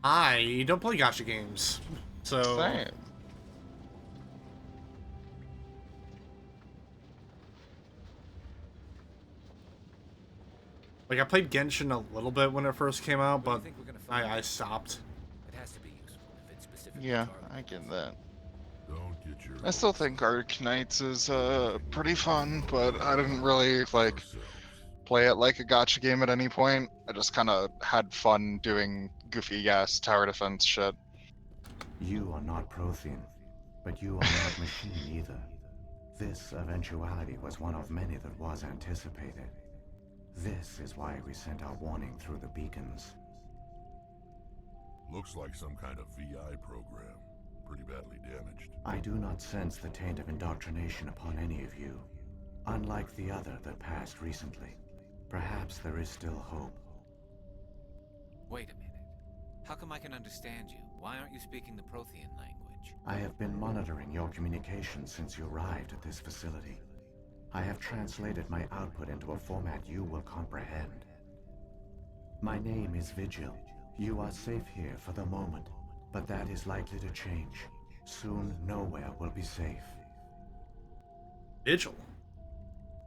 [SPEAKER 1] I don't play gacha games, so.
[SPEAKER 5] Same.
[SPEAKER 1] Like, I played Genshin a little bit when it first came out, but I stopped.
[SPEAKER 22] It has to be useful if it's specific.
[SPEAKER 5] Yeah, I get that. I still think Arc Knights is pretty fun, but I didn't really like play it like a gacha game at any point. I just kind of had fun doing goofy ass tower defense shit.
[SPEAKER 12] You are not Prothean, but you are not machine either. This eventuality was one of many that was anticipated. This is why we sent our warning through the beacons.
[SPEAKER 6] Looks like some kind of VI program. Pretty badly damaged.
[SPEAKER 12] I do not sense the taint of indoctrination upon any of you. Unlike the other that passed recently. Perhaps there is still hope.
[SPEAKER 22] Wait a minute. How come I can understand you? Why aren't you speaking the Prothean language?
[SPEAKER 12] I have been monitoring your communications since you arrived at this facility. I have translated my output into a format you will comprehend. My name is Vigil. You are safe here for the moment, but that is likely to change. Soon, nowhere will be safe.
[SPEAKER 1] Vigil?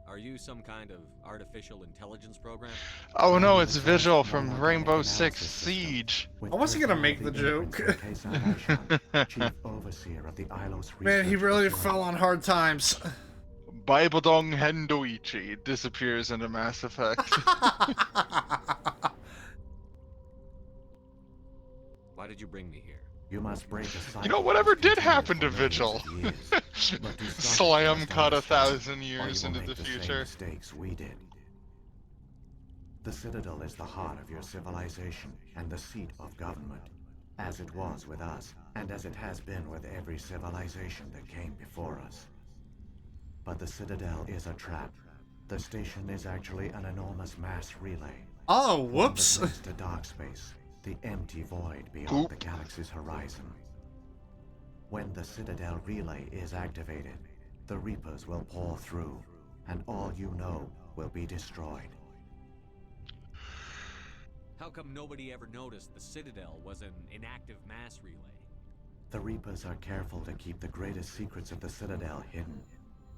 [SPEAKER 4] Are you some kind of artificial intelligence program?
[SPEAKER 5] Oh no, it's Vigil from Rainbow Six Siege.
[SPEAKER 1] I wasn't gonna make the joke.
[SPEAKER 12] Chief Overseer of the Ilos
[SPEAKER 1] Man, he
[SPEAKER 12] Research
[SPEAKER 1] really
[SPEAKER 12] Facility.
[SPEAKER 1] fell on hard times.
[SPEAKER 5] Baibodong Hendoichi disappears into Mass Effect.
[SPEAKER 4] Why did you bring me here?
[SPEAKER 12] You must break a cycle.
[SPEAKER 5] You know, whatever did happen to Vigil? Slam cut 1,000 years into the future.
[SPEAKER 12] Mistakes we did. The Citadel is the heart of your civilization and the seat of government, as it was with us, and as it has been with every civilization that came before us. But the Citadel is a trap. The station is actually an enormous mass relay.
[SPEAKER 1] Oh, whoops!
[SPEAKER 12] One that leads to dark space, the empty void beyond the galaxy's horizon. When the Citadel relay is activated, the Reapers will pour through, and all you know will be destroyed.
[SPEAKER 4] How come nobody ever noticed the Citadel was an inactive mass relay?
[SPEAKER 12] The Reapers are careful to keep the greatest secrets of the Citadel hidden.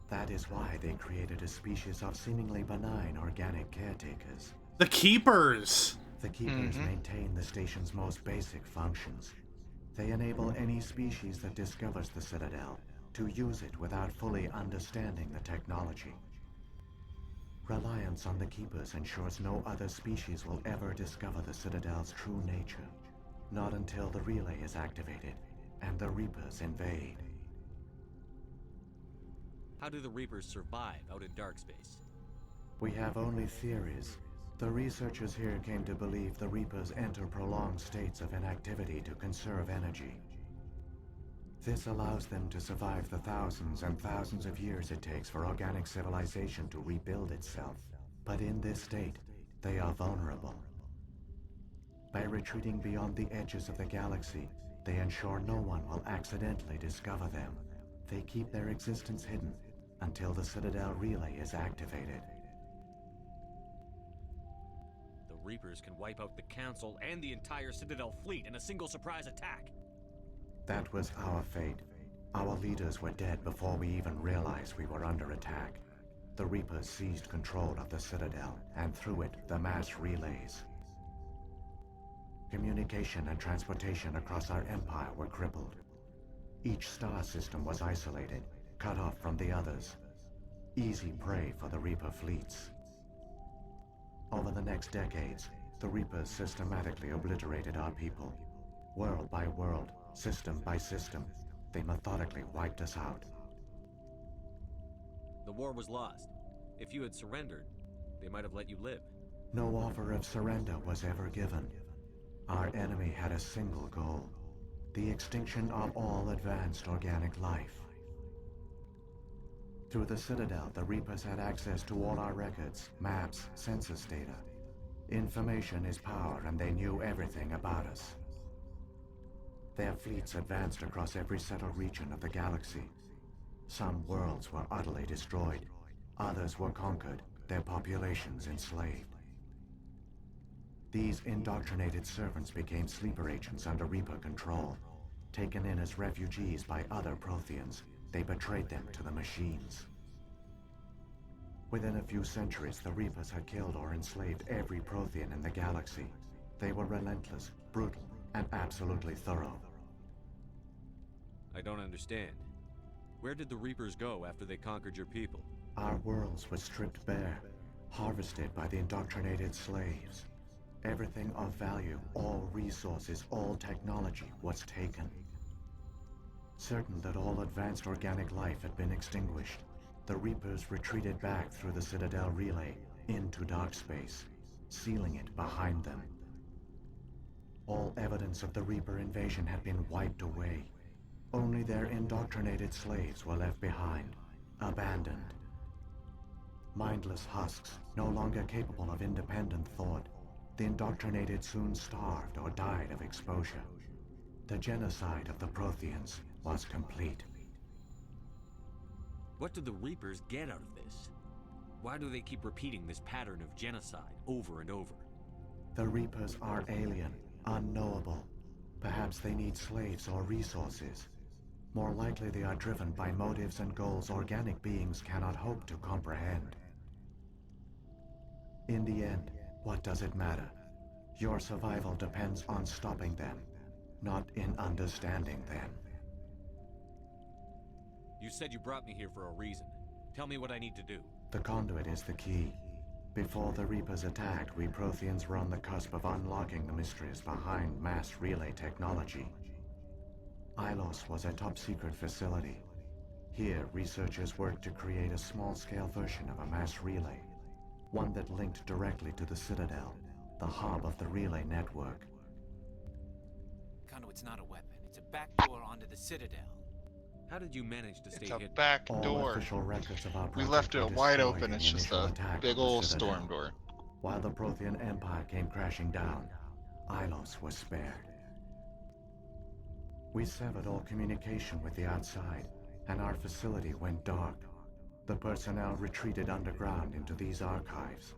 [SPEAKER 12] That is why they created a species of seemingly benign organic caretakers.
[SPEAKER 1] The Keepers!
[SPEAKER 12] The Keepers maintain the station's most basic functions. They enable any species that discovers the Citadel to use it without fully understanding the technology. Reliance on the Keepers ensures no other species will ever discover the Citadel's true nature. Not until the relay is activated and the Reapers invade.
[SPEAKER 4] How do the Reapers survive out in dark space?
[SPEAKER 12] We have only theories. The researchers here came to believe the Reapers enter prolonged states of inactivity to conserve energy. This allows them to survive the thousands and thousands of years it takes for organic civilization to rebuild itself. But in this state, they are vulnerable. By retreating beyond the edges of the galaxy, they ensure no one will accidentally discover them. They keep their existence hidden until the Citadel relay is activated.
[SPEAKER 4] The Reapers can wipe out the Council and the entire Citadel fleet in a single surprise attack.
[SPEAKER 12] That was our fate. Our leaders were dead before we even realized we were under attack. The Reapers seized control of the Citadel, and through it, the mass relays. Communication and transportation across our empire were crippled. Each star system was isolated, cut off from the others. easy prey for the Reaper fleets. Over the next decades, the Reapers systematically obliterated our people. World by world, system by system, they methodically wiped us out.
[SPEAKER 4] The war was lost. If you had surrendered, they might have let you live.
[SPEAKER 12] No offer of surrender was ever given. Our enemy had a single goal: the extinction of all advanced organic life. Through the Citadel, the Reapers had access to all our records, maps, census data. Information is power, and they knew everything about us. Their fleets advanced across every settled region of the galaxy. Some worlds were utterly destroyed. Others were conquered, their populations enslaved. These indoctrinated servants became sleeper agents under Reaper control. Taken in as refugees by other Protheans, they betrayed them to the machines. Within a few centuries, the Reapers had killed or enslaved every Prothean in the galaxy. They were relentless, brutal, and absolutely thorough.
[SPEAKER 4] I don't understand. Where did the Reapers go after they conquered your people?
[SPEAKER 12] Our worlds were stripped bare, harvested by the indoctrinated slaves. Everything of value, all resources, all technology was taken. Certain that all advanced organic life had been extinguished, the Reapers retreated back through the Citadel relay into dark space, sealing it behind them. All evidence of the Reaper invasion had been wiped away. Only their indoctrinated slaves were left behind, abandoned. Mindless husks, no longer capable of independent thought, the indoctrinated soon starved or died of exposure. The genocide of the Protheans was complete.
[SPEAKER 4] What do the Reapers get out of this? Why do they keep repeating this pattern of genocide over and over?
[SPEAKER 12] The Reapers are alien, unknowable. Perhaps they need slaves or resources. More likely they are driven by motives and goals organic beings cannot hope to comprehend. In the end, what does it matter? Your survival depends on stopping them, not in understanding them.
[SPEAKER 4] You said you brought me here for a reason. Tell me what I need to do.
[SPEAKER 12] The conduit is the key. Before the Reapers attacked, we Protheans were on the cusp of unlocking the mysteries behind mass relay technology. Ilos was a top-secret facility. Here, researchers worked to create a small-scale version of a mass relay, one that linked directly to the Citadel, the hub of the relay network.
[SPEAKER 22] Conduit's not a weapon. It's a backdoor onto the Citadel.
[SPEAKER 4] How did you manage to stay
[SPEAKER 5] It's a
[SPEAKER 4] hidden?
[SPEAKER 5] back
[SPEAKER 12] All
[SPEAKER 5] door.
[SPEAKER 12] official records of our
[SPEAKER 5] We
[SPEAKER 12] project
[SPEAKER 5] left
[SPEAKER 12] were
[SPEAKER 5] it wide
[SPEAKER 12] destroyed
[SPEAKER 5] open.
[SPEAKER 12] in
[SPEAKER 5] It's
[SPEAKER 12] the
[SPEAKER 5] just
[SPEAKER 12] initial
[SPEAKER 5] a
[SPEAKER 12] attack
[SPEAKER 5] big
[SPEAKER 12] on the
[SPEAKER 5] old
[SPEAKER 12] Citadel.
[SPEAKER 5] storm door.
[SPEAKER 12] While the Prothean Empire came crashing down, Ilos was spared. We severed all communication with the outside, and our facility went dark. The personnel retreated underground into these archives.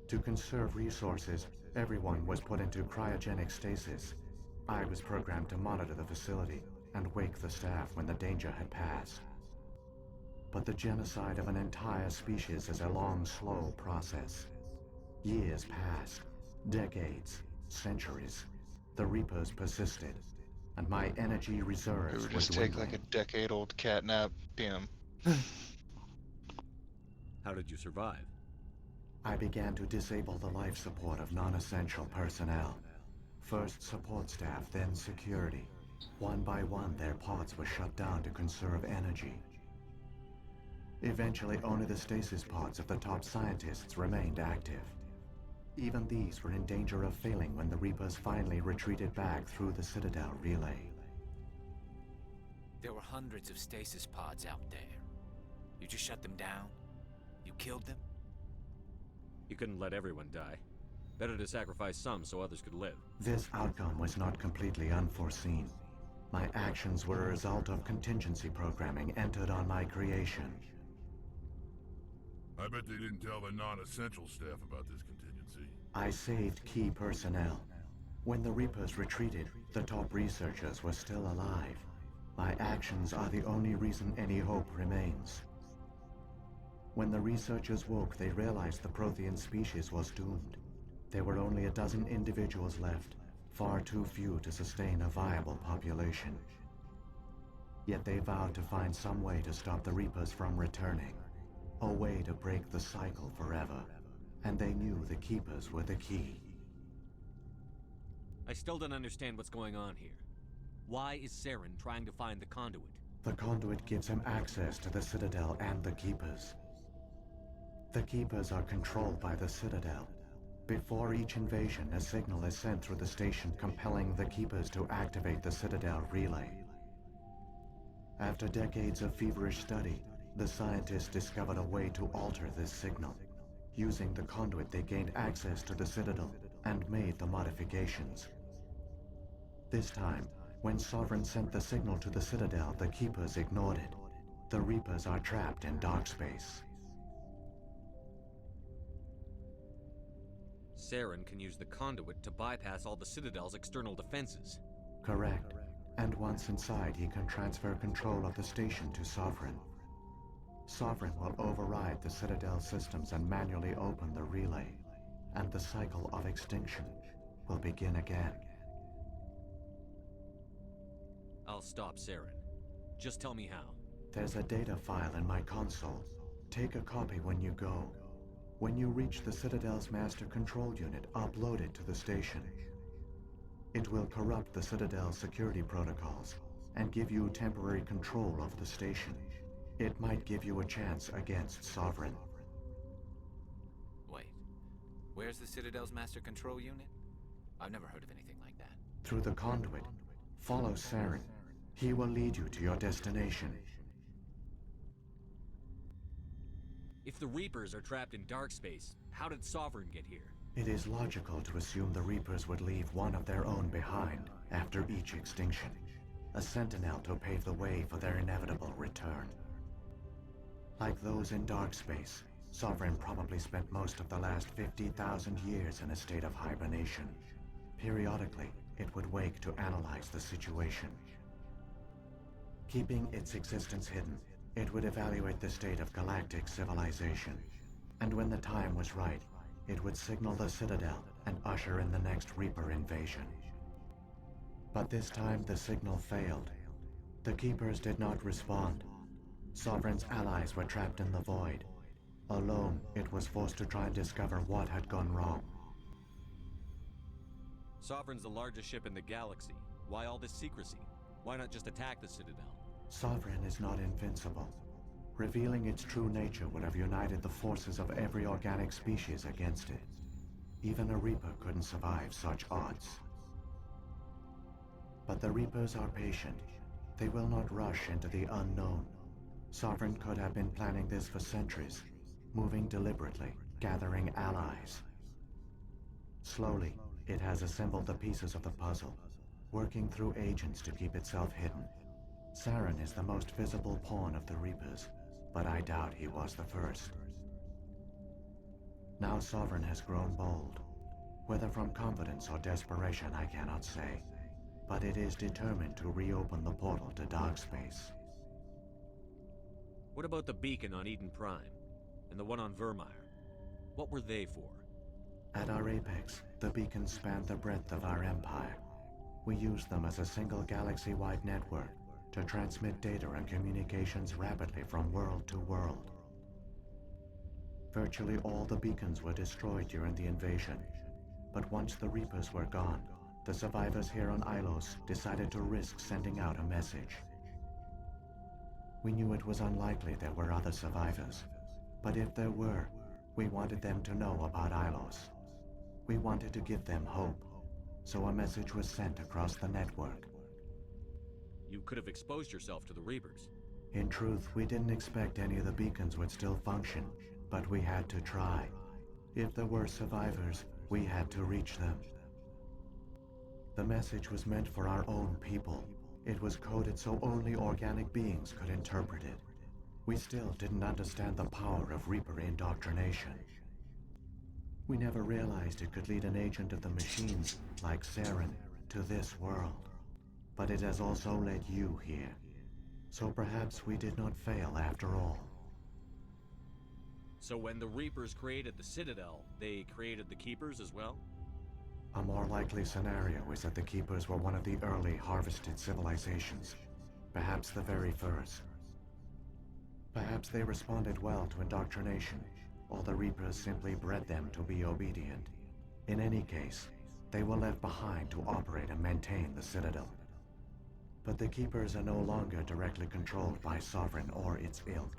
[SPEAKER 12] To conserve resources, everyone was put into cryogenic stasis. I was programmed to monitor the facility and wake the staff when the danger had passed. But the genocide of an entire species is a long, slow process. Years passed, decades, centuries. The Reapers persisted, and my energy
[SPEAKER 5] It
[SPEAKER 12] reserves
[SPEAKER 5] would
[SPEAKER 12] were
[SPEAKER 5] just take like
[SPEAKER 12] dwindling.
[SPEAKER 5] a decade-old catnap. Bam.
[SPEAKER 4] How did you survive?
[SPEAKER 12] I began to disable the life support of non-essential personnel. First support staff, then security. One by one, their pods were shut down to conserve energy. Eventually, only the stasis pods of the top scientists remained active. Even these were in danger of failing when the Reapers finally retreated back through the Citadel relay.
[SPEAKER 22] There were hundreds of stasis pods out there. You just shut them down? You killed them?
[SPEAKER 4] You couldn't let everyone die. Better to sacrifice some so others could live.
[SPEAKER 12] This outcome was not completely unforeseen. My actions were a result of contingency programming entered on my creation.
[SPEAKER 6] I bet they didn't tell the non-essential staff about this contingency.
[SPEAKER 12] I saved key personnel. When the Reapers retreated, the top researchers were still alive. My actions are the only reason any hope remains. When the researchers woke, they realized the Prothean species was doomed. There were only a dozen individuals left, far too few to sustain a viable population. Yet they vowed to find some way to stop the Reapers from returning. a way to break the cycle forever, and they knew the Keepers were the key.
[SPEAKER 4] I still don't understand what's going on here. Why is Saren trying to find the conduit?
[SPEAKER 12] The conduit gives him access to the Citadel and the Keepers. The Keepers are controlled by the Citadel. Before each invasion, a signal is sent through the station compelling the Keepers to activate the Citadel relay. After decades of feverish study, the scientists discovered a way to alter this signal. Using the conduit, they gained access to the Citadel and made the modifications. This time, when Sovereign sent the signal to the Citadel, the Keepers ignored it. The Reapers are trapped in dark space.
[SPEAKER 4] Saren can use the conduit to bypass all the Citadel's external defenses.
[SPEAKER 12] Correct. And once inside, he can transfer control of the station to Sovereign. Sovereign will override the Citadel systems and manually open the relay, and the cycle of extinction will begin again.
[SPEAKER 4] I'll stop Saren. Just tell me how.
[SPEAKER 12] There's a data file in my console. Take a copy when you go. When you reach the Citadel's master control unit, upload it to the station. It will corrupt the Citadel's security protocols and give you temporary control of the station. It might give you a chance against Sovereign.
[SPEAKER 22] Wait, where's the Citadel's master control unit? I've never heard of anything like that.
[SPEAKER 12] Through the conduit, follow Saren. He will lead you to your destination.
[SPEAKER 4] If the Reapers are trapped in dark space, how did Sovereign get here?
[SPEAKER 12] It is logical to assume the Reapers would leave one of their own behind after each extinction. A sentinel to pave the way for their inevitable return. Like those in dark space, Sovereign probably spent most of the last 50,000 years in a state of hibernation. Periodically, it would wake to analyze the situation. Keeping its existence hidden, it would evaluate the state of galactic civilization. And when the time was right, it would signal the Citadel and usher in the next Reaper invasion. But this time the signal failed. The Keepers did not respond. Sovereign's allies were trapped in the void. Alone, it was forced to try and discover what had gone wrong.
[SPEAKER 4] Sovereign's the largest ship in the galaxy. Why all this secrecy? Why not just attack the Citadel?
[SPEAKER 12] Sovereign is not invincible. Revealing its true nature would have united the forces of every organic species against it. Even a Reaper couldn't survive such odds. But the Reapers are patient. They will not rush into the unknown. Sovereign could have been planning this for centuries, moving deliberately, gathering allies. Slowly, it has assembled the pieces of the puzzle, working through agents to keep itself hidden. Saren is the most visible pawn of the Reapers, but I doubt he was the first. Now Sovereign has grown bold. Whether from confidence or desperation, I cannot say, but it is determined to reopen the portal to dark space.
[SPEAKER 4] What about the beacon on Eden Prime? And the one on Virmire? What were they for?
[SPEAKER 12] At our apex, the beacons spanned the breadth of our empire. We used them as a single galaxy-wide network to transmit data and communications rapidly from world to world. Virtually all the beacons were destroyed during the invasion, but once the Reapers were gone, the survivors here on Ilos decided to risk sending out a message. We knew it was unlikely there were other survivors, but if there were, we wanted them to know about Ilos. We wanted to give them hope, so a message was sent across the network.
[SPEAKER 4] You could have exposed yourself to the Reapers.
[SPEAKER 12] In truth, we didn't expect any of the beacons would still function, but we had to try. If there were survivors, we had to reach them. The message was meant for our own people. It was coded so only organic beings could interpret it. We still didn't understand the power of Reaper indoctrination. We never realized it could lead an agent of the machines, like Saren, to this world. But it has also led you here. So perhaps we did not fail after all.
[SPEAKER 4] So when the Reapers created the Citadel, they created the Keepers as well?
[SPEAKER 12] A more likely scenario is that the Keepers were one of the early harvested civilizations. Perhaps the very first. Perhaps they responded well to indoctrination, or the Reapers simply bred them to be obedient. In any case, they were left behind to operate and maintain the Citadel. But the Keepers are no longer directly controlled by Sovereign or its ilk.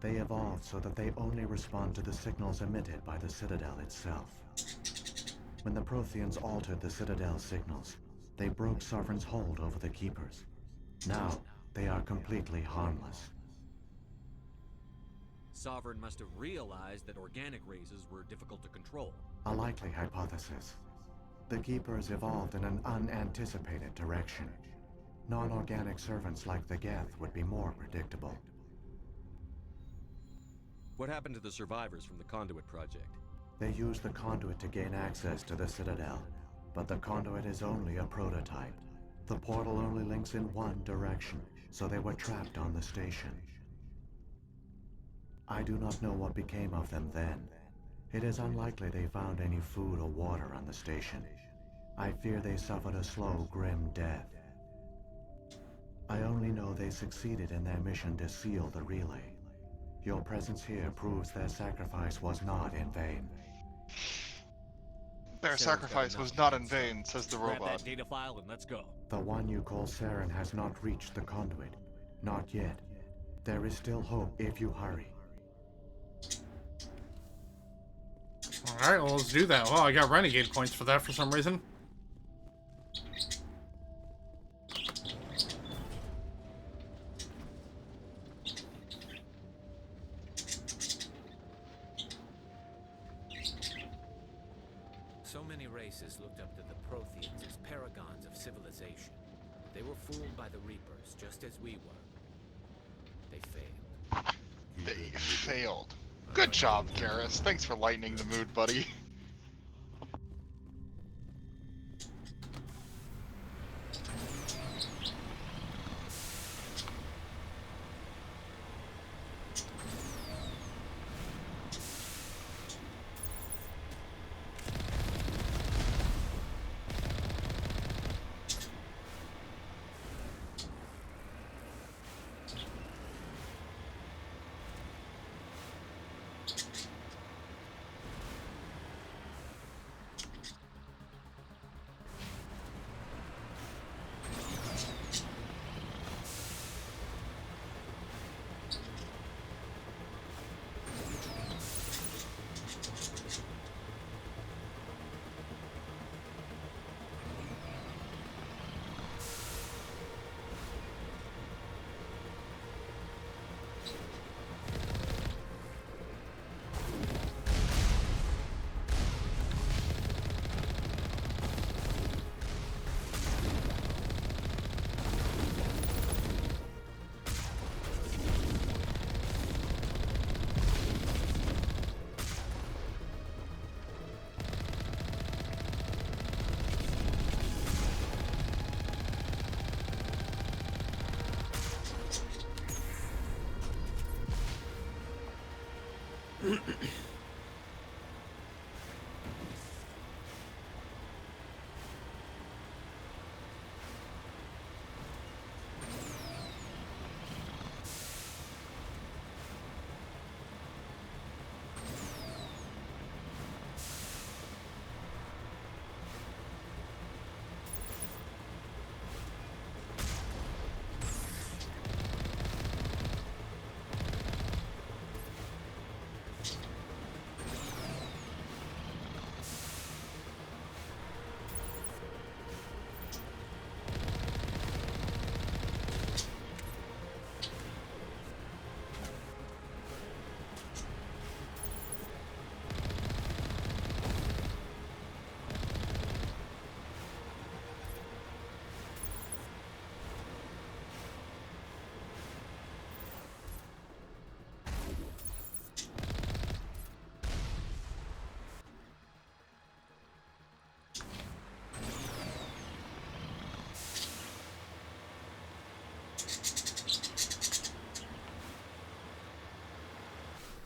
[SPEAKER 12] They evolved so that they only respond to the signals emitted by the Citadel itself. When the Protheans altered the Citadel's signals, they broke Sovereign's hold over the Keepers. Now, they are completely harmless.
[SPEAKER 4] Sovereign must have realized that organic races were difficult to control.
[SPEAKER 12] A likely hypothesis. The Keepers evolved in an unanticipated direction. Non-organic servants like the Geth would be more predictable.
[SPEAKER 4] What happened to the survivors from the Conduit project?
[SPEAKER 12] They used the conduit to gain access to the Citadel, but the conduit is only a prototype. The portal only links in one direction, so they were trapped on the station. I do not know what became of them then. It is unlikely they found any food or water on the station. I fear they suffered a slow, grim death. I only know they succeeded in their mission to seal the relay. Your presence here proves their sacrifice was not in vain.
[SPEAKER 5] Their sacrifice was not in vain, says the
[SPEAKER 4] Grab
[SPEAKER 5] robot.
[SPEAKER 4] that data file and let's go.
[SPEAKER 12] The one you call Saren has not reached the conduit. Not yet. There is still hope if you hurry.
[SPEAKER 1] Alright, well, let's do that. Well, I got renegade points for that for some reason.
[SPEAKER 22] So many races looked up to the Protheans as paragons of civilization. They were fooled by the Reapers, just as we were. They failed.
[SPEAKER 5] They failed. Good job, Garrus. Thanks for lightening the mood, buddy.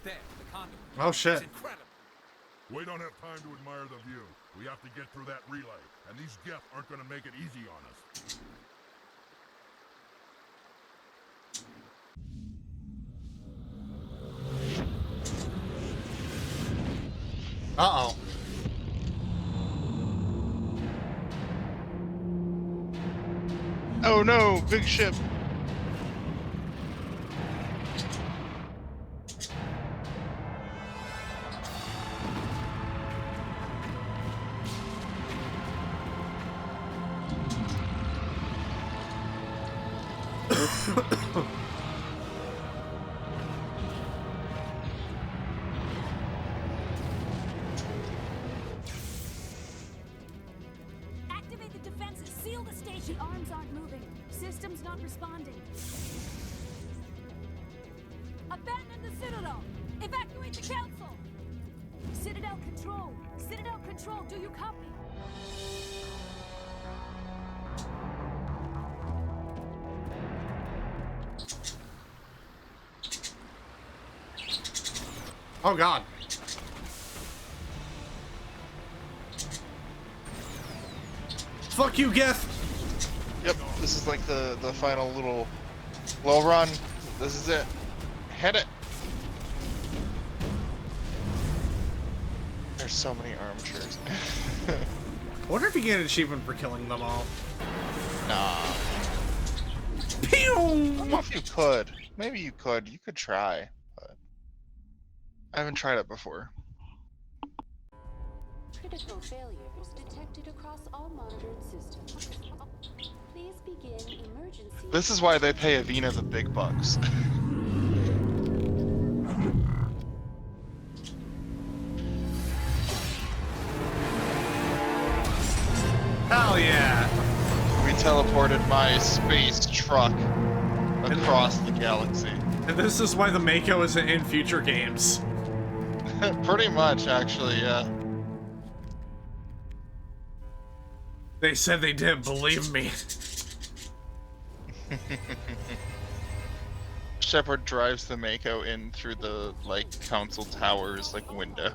[SPEAKER 22] There, the conduit.
[SPEAKER 1] Oh shit.
[SPEAKER 22] It's incredible.
[SPEAKER 6] We don't have time to admire the view. We have to get through that relay, and these Geth aren't gonna make it easy on us.
[SPEAKER 1] Uh-oh.
[SPEAKER 5] Oh no, big ship.
[SPEAKER 11] Activate the defenses. Seal the station. The arms aren't moving. System's not responding. Abandon the Citadel. Evacuate the Council. Citadel Control. Citadel Control, do you copy?
[SPEAKER 1] Oh god. Fuck you, Geth.
[SPEAKER 5] Yep, this is like the final little run. This is it. Hit it. There's so many armatures.
[SPEAKER 1] I wonder if you get an achievement for killing them all.
[SPEAKER 5] Nah.
[SPEAKER 1] Pew!
[SPEAKER 5] I don't know if you could. Maybe you could. You could try, but I haven't tried it before.
[SPEAKER 18] Critical failures detected across all monitored systems. Please begin emergency.
[SPEAKER 5] This is why they pay Avina the big bucks.
[SPEAKER 1] Hell yeah!
[SPEAKER 5] We teleported my space truck across the galaxy.
[SPEAKER 1] And this is why the Mako isn't in future games.
[SPEAKER 5] Pretty much, actually, yeah.
[SPEAKER 1] They said they didn't believe me.
[SPEAKER 5] Shepard drives the Mako in through the, like, council towers, like, window.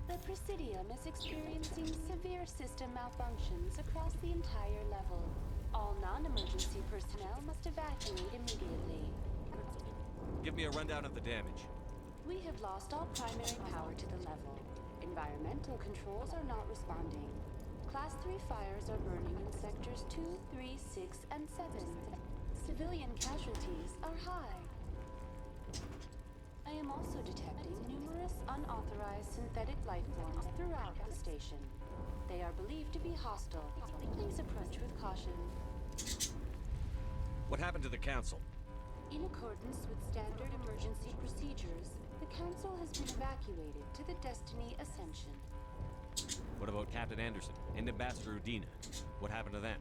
[SPEAKER 18] The Presidium is experiencing severe system malfunctions across the entire level. All non-emergency personnel must evacuate immediately.
[SPEAKER 4] Give me a rundown of the damage.
[SPEAKER 18] We have lost all primary power to the level. Environmental controls are not responding. Class 3 fires are burning in sectors 2, 3, 6, and 7. Civilian casualties are high. I am also detecting numerous unauthorized synthetic life forms throughout the station. They are believed to be hostile. Please approach with caution.
[SPEAKER 4] What happened to the Council?
[SPEAKER 18] In accordance with standard emergency procedures, the Council has been evacuated to the Destiny Ascension.
[SPEAKER 4] What about Captain Anderson and Ambassador Udina? What happened to them?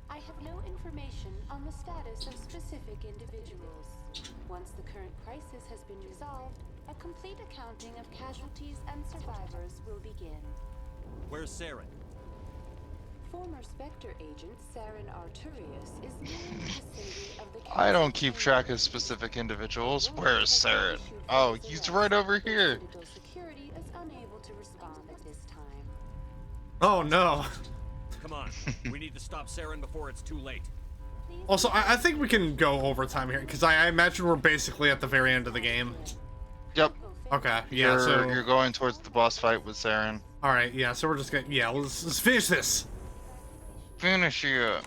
[SPEAKER 18] I have no information on the status of specific individuals. Once the current crisis has been resolved, a complete accounting of casualties and survivors will begin.
[SPEAKER 4] Where's Saren?
[SPEAKER 18] Former Spectre agent Saren Arturius is near the vicinity of the
[SPEAKER 5] I don't keep track of specific individuals. Where is Saren? Oh, he's right over here.
[SPEAKER 18] Citadel security is unable to respond at this time.
[SPEAKER 1] Oh no.
[SPEAKER 4] Come on, we need to stop Saren before it's too late.
[SPEAKER 1] Also, I think we can go overtime here, because I imagine we're basically at the very end of the game.
[SPEAKER 5] Yep.
[SPEAKER 1] Okay, yeah, so...
[SPEAKER 5] You're going towards the boss fight with Saren.
[SPEAKER 1] Alright, yeah, so we're just gonna... Yeah, let's finish this!
[SPEAKER 5] Finish it!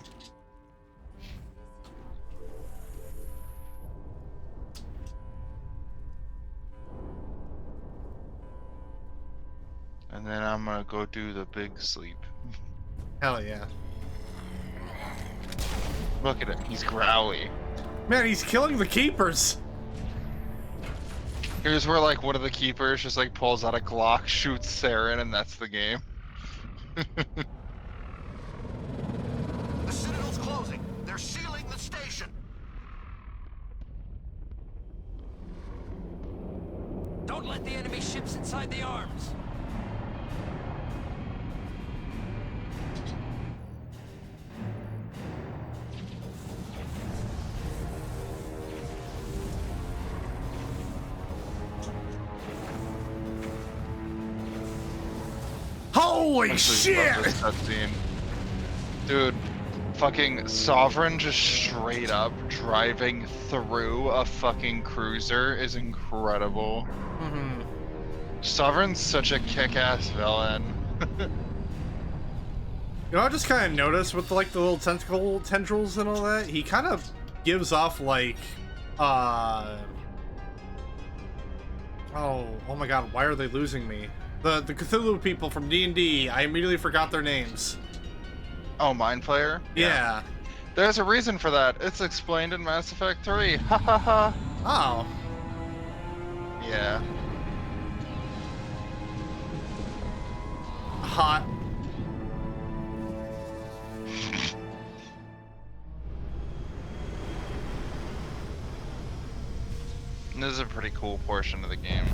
[SPEAKER 5] And then I'm gonna go do the big sleep.
[SPEAKER 1] Hell yeah.
[SPEAKER 5] Look at him, he's growly.
[SPEAKER 1] Man, he's killing the keepers!
[SPEAKER 5] Here's where, like, one of the keepers just, like, pulls out a Glock, shoots Saren, and that's the game.
[SPEAKER 21] The Citadel's closing. They're sealing the station.
[SPEAKER 24] Don't let the enemy ships inside the arms.
[SPEAKER 1] Holy
[SPEAKER 5] Actually,
[SPEAKER 1] shit!
[SPEAKER 5] love this cutscene. Dude, Fucking Sovereign just straight up driving through a fucking cruiser is incredible.
[SPEAKER 1] Mm-hmm.
[SPEAKER 5] Sovereign's such a kick-ass villain.
[SPEAKER 1] You know, I just kind of noticed with like the little tendrils and all that, he kind of gives off like, oh my god, why are they losing me? The Cthulhu people from D&D, I immediately forgot their names.
[SPEAKER 5] Oh, Mind Flayer?
[SPEAKER 1] Yeah.
[SPEAKER 5] There's a reason for that. It's explained in Mass Effect 3. Ha ha ha.
[SPEAKER 1] Oh.
[SPEAKER 5] Yeah.
[SPEAKER 1] Hot.
[SPEAKER 5] This is a pretty cool portion of the game.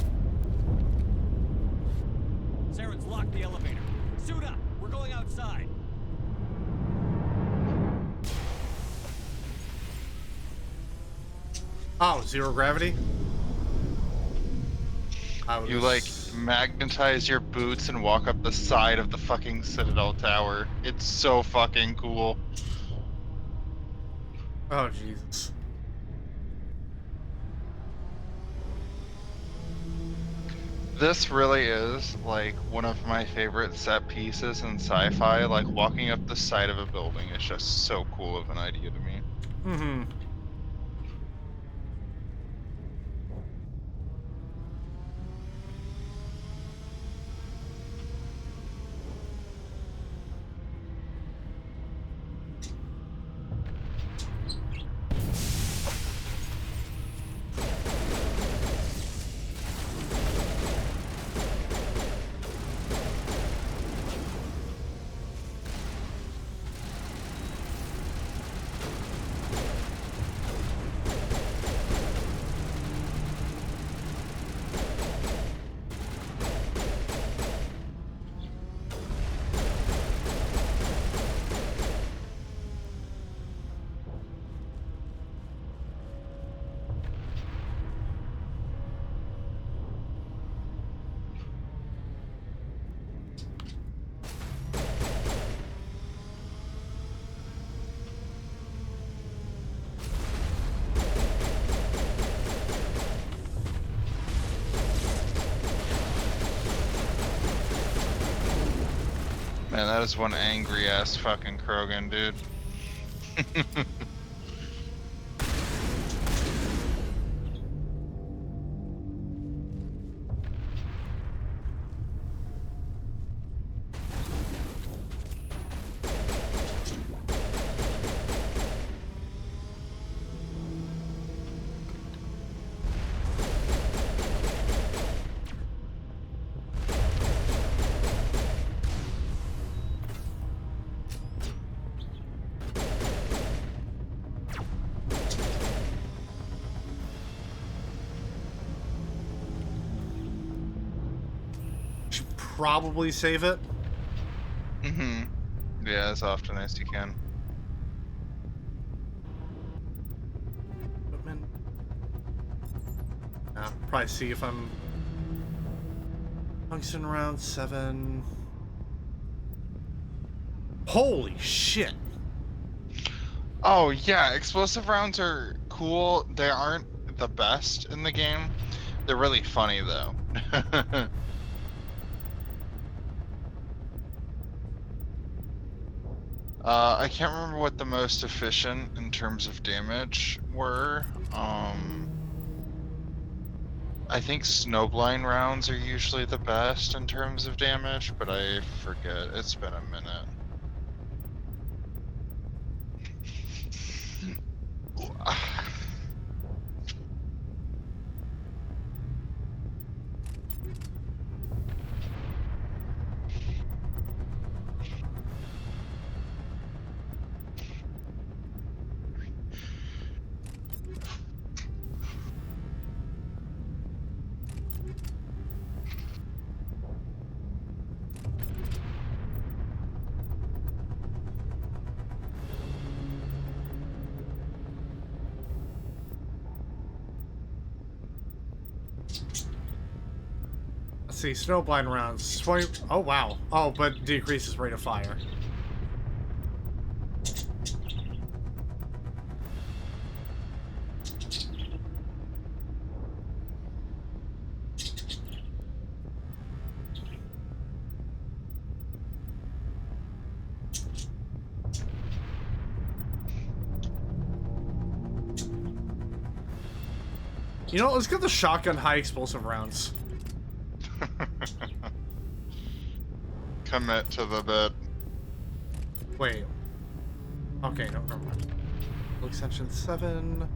[SPEAKER 24] Saren's locked the elevator. Suit up. We're going outside.
[SPEAKER 1] Oh, zero gravity?
[SPEAKER 5] You like magnetize your boots and walk up the side of the fucking Citadel Tower. It's so fucking cool.
[SPEAKER 1] Oh, Jesus.
[SPEAKER 5] This really is like one of my favorite set pieces in sci-fi. Like walking up the side of a building is just so cool of an idea to me.
[SPEAKER 1] Mm-hmm.
[SPEAKER 5] Man, that is one angry ass fucking Krogan, dude.
[SPEAKER 1] Probably save it.
[SPEAKER 5] Mm-hmm. Yeah, as often as you can.
[SPEAKER 1] Equipment. Probably see if I'm tungsten round 7. Holy shit.
[SPEAKER 5] Oh yeah, explosive rounds are cool. They aren't the best in the game. They're really funny though. I can't remember what the most efficient in terms of damage were. I think snowblind rounds are usually the best in terms of damage, but I forget. It's been a minute.
[SPEAKER 1] Let's see, snowblind rounds 20. Oh wow. Oh, but decreases rate of fire. You know what? Let's get the shotgun high explosive rounds.
[SPEAKER 5] Commit to the bit.
[SPEAKER 1] Wait. Okay, no, never mind. Extension 7.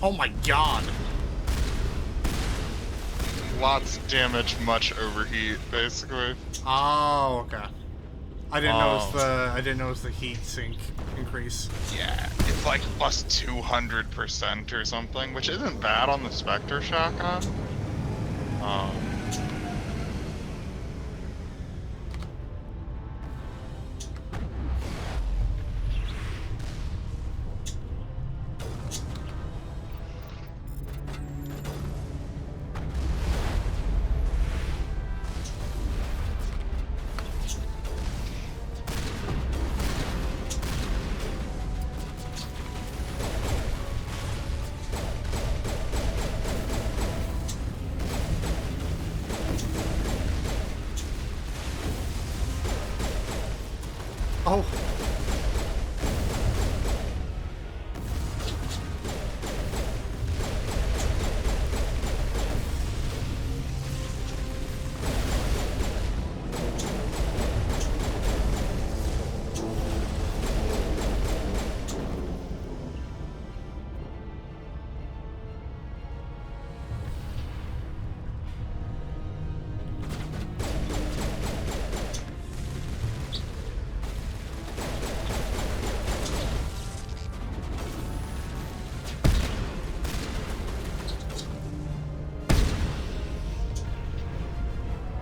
[SPEAKER 1] Oh my god.
[SPEAKER 5] Lots of damage, much overheat, basically.
[SPEAKER 1] Oh, okay. I didn't notice the heat sink increase.
[SPEAKER 5] Yeah, it's like plus 200% or something, which isn't bad on the Spectre shotgun.
[SPEAKER 1] Oh.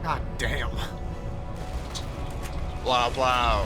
[SPEAKER 1] God damn.
[SPEAKER 5] Blah blah.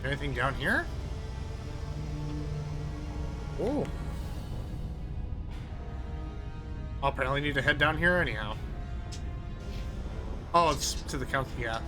[SPEAKER 1] Anything down here? Oh. I'll apparently need to head down here anyhow. Oh, it's to the council, yeah.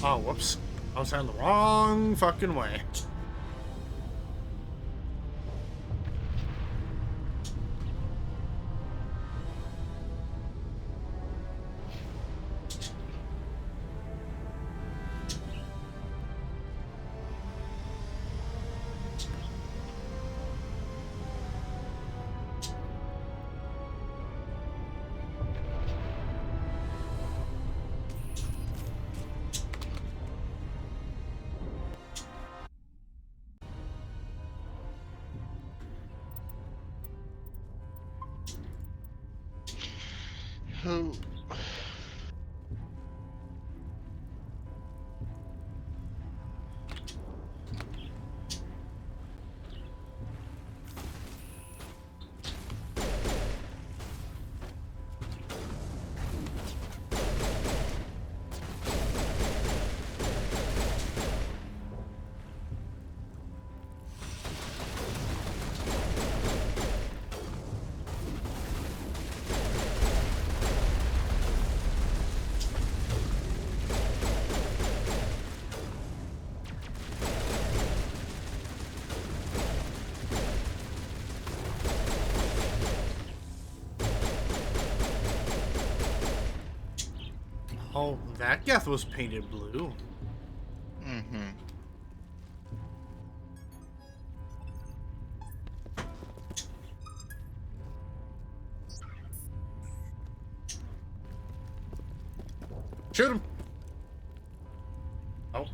[SPEAKER 1] Oh, whoops. I was heading the wrong fucking way.
[SPEAKER 5] Who?
[SPEAKER 1] Oh, that Geth was painted blue.
[SPEAKER 5] Mm-hmm.
[SPEAKER 1] Shoot him! Oh.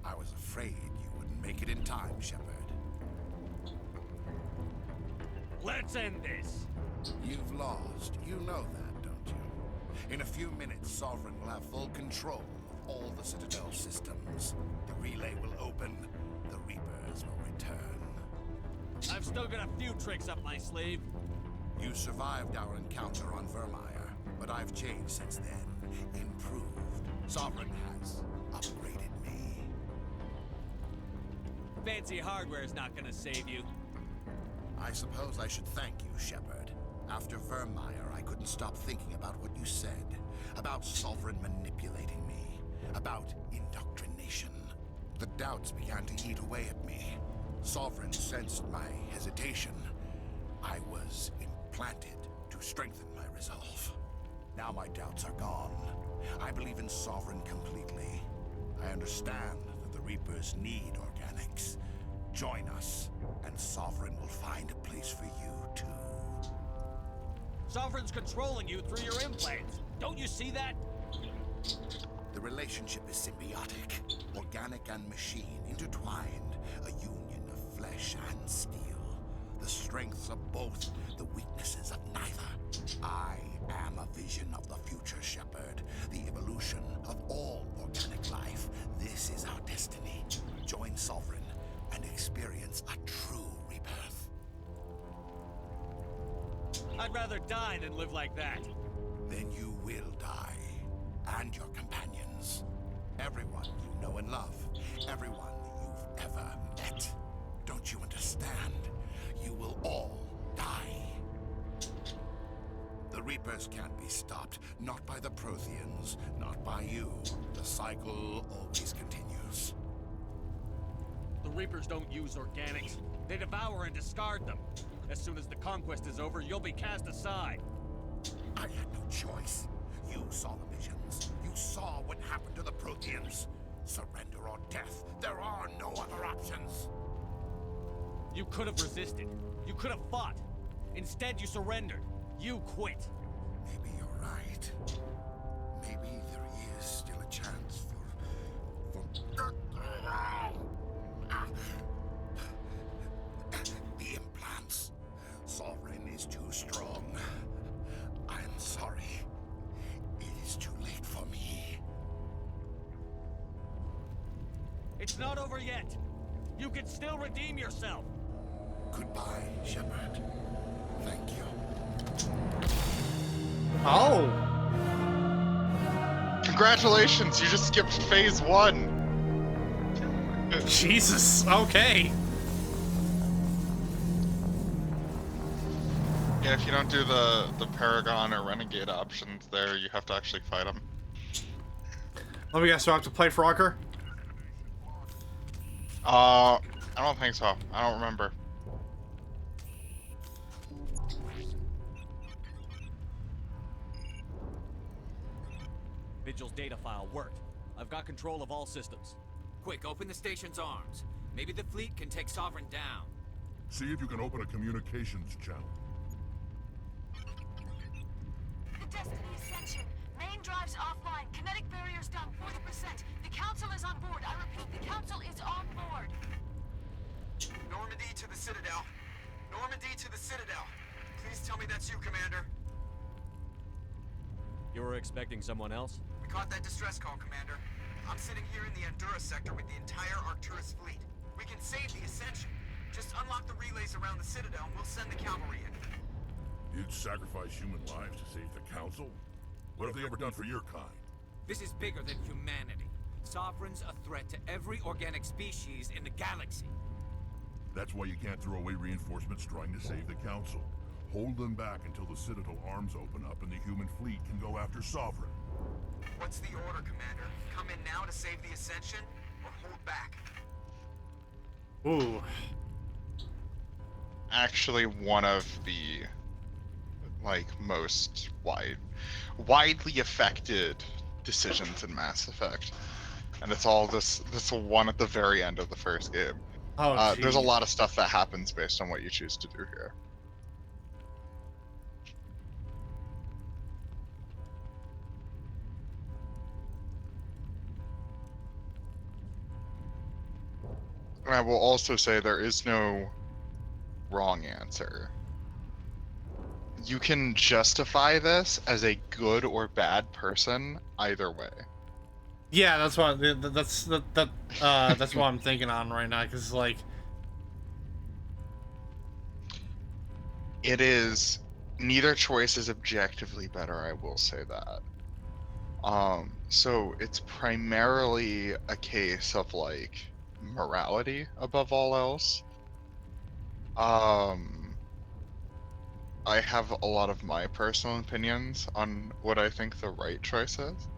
[SPEAKER 21] I was afraid you wouldn't make it in time, Shepard.
[SPEAKER 24] Let's end this.
[SPEAKER 21] You've lost. You know that, don't you? In a few minutes, Sovereign will have full control of all the Citadel systems. The relay will open. The Reapers will return.
[SPEAKER 24] I've still got a few tricks up my sleeve.
[SPEAKER 21] You survived our encounter on Virmire, but I've changed since then. Improved. Sovereign has upgraded me.
[SPEAKER 24] Fancy hardware's not gonna save you.
[SPEAKER 21] I suppose I should thank you, Shepard. After Virmire, I couldn't stop thinking about what you said. About Sovereign manipulating me. About indoctrination. The doubts began to eat away at me. Sovereign sensed my hesitation. I was implanted to strengthen my resolve. Now my doubts are gone. I believe in Sovereign completely. I understand that the Reapers need organics. Join us, and Sovereign will find a place for you, too.
[SPEAKER 24] Sovereign's controlling you through your implants. Don't you see that?
[SPEAKER 21] The relationship is symbiotic. Organic and machine intertwined. A union of flesh and steel. The strengths of both, the weaknesses of neither. I am a vision of the future, Shepard. The evolution of all organic life. This is our destiny. Join Sovereign and experience a true rebirth.
[SPEAKER 24] I'd rather die than live like that.
[SPEAKER 21] Then you will die. And your companions. Everyone you know and love. Everyone you've ever met. Don't you understand? You will all die. The Reapers can't be stopped. Not by the Protheans. Not by you. the cycle always continues.
[SPEAKER 4] The Reapers don't use organics. They devour and discard them. As soon as the conquest is over, you'll be cast aside.
[SPEAKER 21] I had no choice. You saw the visions. You saw what happened to the Protheans. Surrender or death. There are no other options.
[SPEAKER 4] You could have resisted. You could have fought. Instead, you surrendered. You quit.
[SPEAKER 21] Maybe you're right. Maybe there is still a chance for the implants. Sovereign is too strong. I'm sorry. It is too late for me.
[SPEAKER 4] It's not over yet. You can still redeem yourself.
[SPEAKER 21] Goodbye, Shepard. Thank you.
[SPEAKER 1] Oh.
[SPEAKER 5] Congratulations, you just skipped phase 1.
[SPEAKER 1] Jesus, okay.
[SPEAKER 5] Yeah, if you don't do the Paragon or Renegade options there, you have to actually fight them.
[SPEAKER 1] Let me guess, do I have to play Frogger?
[SPEAKER 5] I don't think so. I don't remember.
[SPEAKER 4] Vigil's data file worked. I've got control of all systems.
[SPEAKER 22] Quick, open the station's arms. Maybe the fleet can take Sovereign down.
[SPEAKER 6] See if you can open a communications channel.
[SPEAKER 11] The Destiny Ascension. Main drives offline. Kinetic barriers down 40%. The Council is on board. I repeat, the Council is on board.
[SPEAKER 15] Normandy to the Citadel. Normandy to the Citadel. Please tell me that's you, Commander.
[SPEAKER 4] You were expecting someone else?
[SPEAKER 15] We caught that distress call, Commander. I'm sitting here in the Endura sector with the entire Arcturus fleet. We can save the Ascension. Just unlock the relays around the Citadel and we'll send the cavalry in.
[SPEAKER 6] You'd sacrifice human lives to save the Council? What have they ever done for your kind?
[SPEAKER 22] This is bigger than humanity. Sovereign's a threat to every organic species in the galaxy.
[SPEAKER 6] That's why you can't throw away reinforcements trying to save the Council. Hold them back until the Citadel arms open up and the human fleet can go after Sovereign.
[SPEAKER 15] What's the order, Commander? Come in now to save the Ascension, or hold back?
[SPEAKER 1] Ooh.
[SPEAKER 5] Actually, one of the most widely affected decisions in Mass Effect, and it's all this one at the very end of the first game.
[SPEAKER 1] Oh,
[SPEAKER 5] there's a lot of stuff that happens based on what you choose to do here. And I will also say there is no wrong answer. You can justify this as a good or bad person either way.
[SPEAKER 1] Yeah, that's what that's what I'm thinking on right now, because like
[SPEAKER 5] it is neither choice is objectively better, I will say that. So it's primarily a case of like morality above all else. I have a lot of my personal opinions on what I think the right choice is.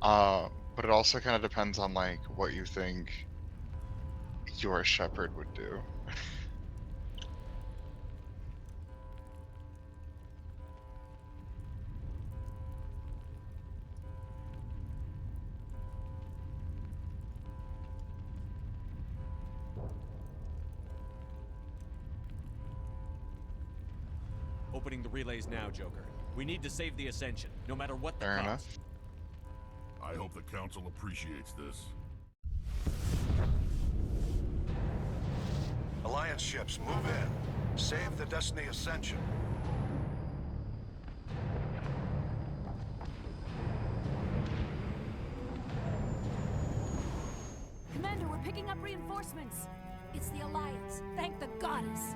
[SPEAKER 5] But it also kind of depends on like what you think your Shepard would do.
[SPEAKER 4] Opening the relays now, Joker. We need to save the Ascension, no matter what the
[SPEAKER 5] Fair
[SPEAKER 4] cost.
[SPEAKER 5] enough.
[SPEAKER 6] I hope the Council appreciates this.
[SPEAKER 8] Alliance ships, move in. Save the Destiny Ascension.
[SPEAKER 11] Commander, we're picking up reinforcements. It's the Alliance. Thank the goddess.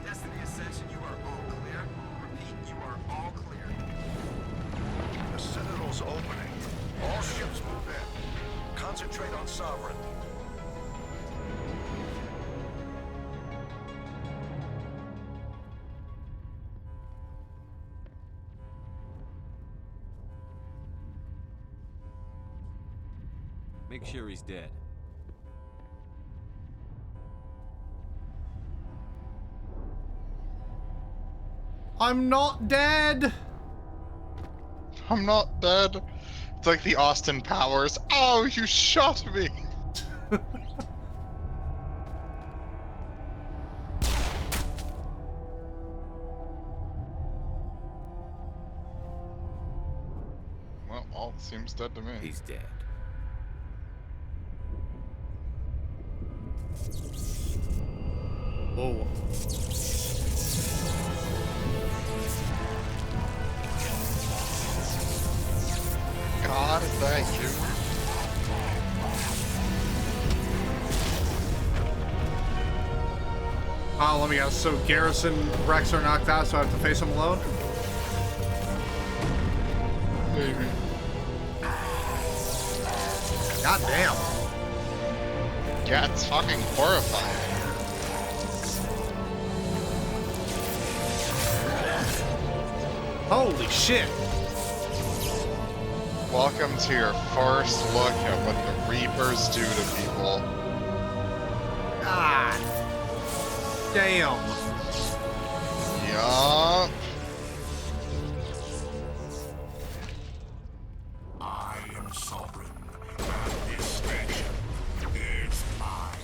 [SPEAKER 15] Destiny
[SPEAKER 4] Make sure he's dead.
[SPEAKER 1] I'm not dead.
[SPEAKER 5] I'm not dead. It's like the Austin Powers. Oh, you shot me. Well, all seems dead to me.
[SPEAKER 22] He's dead.
[SPEAKER 1] Whoa.
[SPEAKER 5] God, is that you?
[SPEAKER 1] Oh, let me guess. So Garrison and Rex are knocked out, so I have to face them alone?
[SPEAKER 5] Maybe.
[SPEAKER 1] God damn.
[SPEAKER 5] Yeah, it's fucking horrifying.
[SPEAKER 1] Holy shit.
[SPEAKER 5] Welcome to your first look at what the Reapers do to people.
[SPEAKER 1] God. Damn.
[SPEAKER 5] Yup.
[SPEAKER 6] I am sovereign, and this station is mine.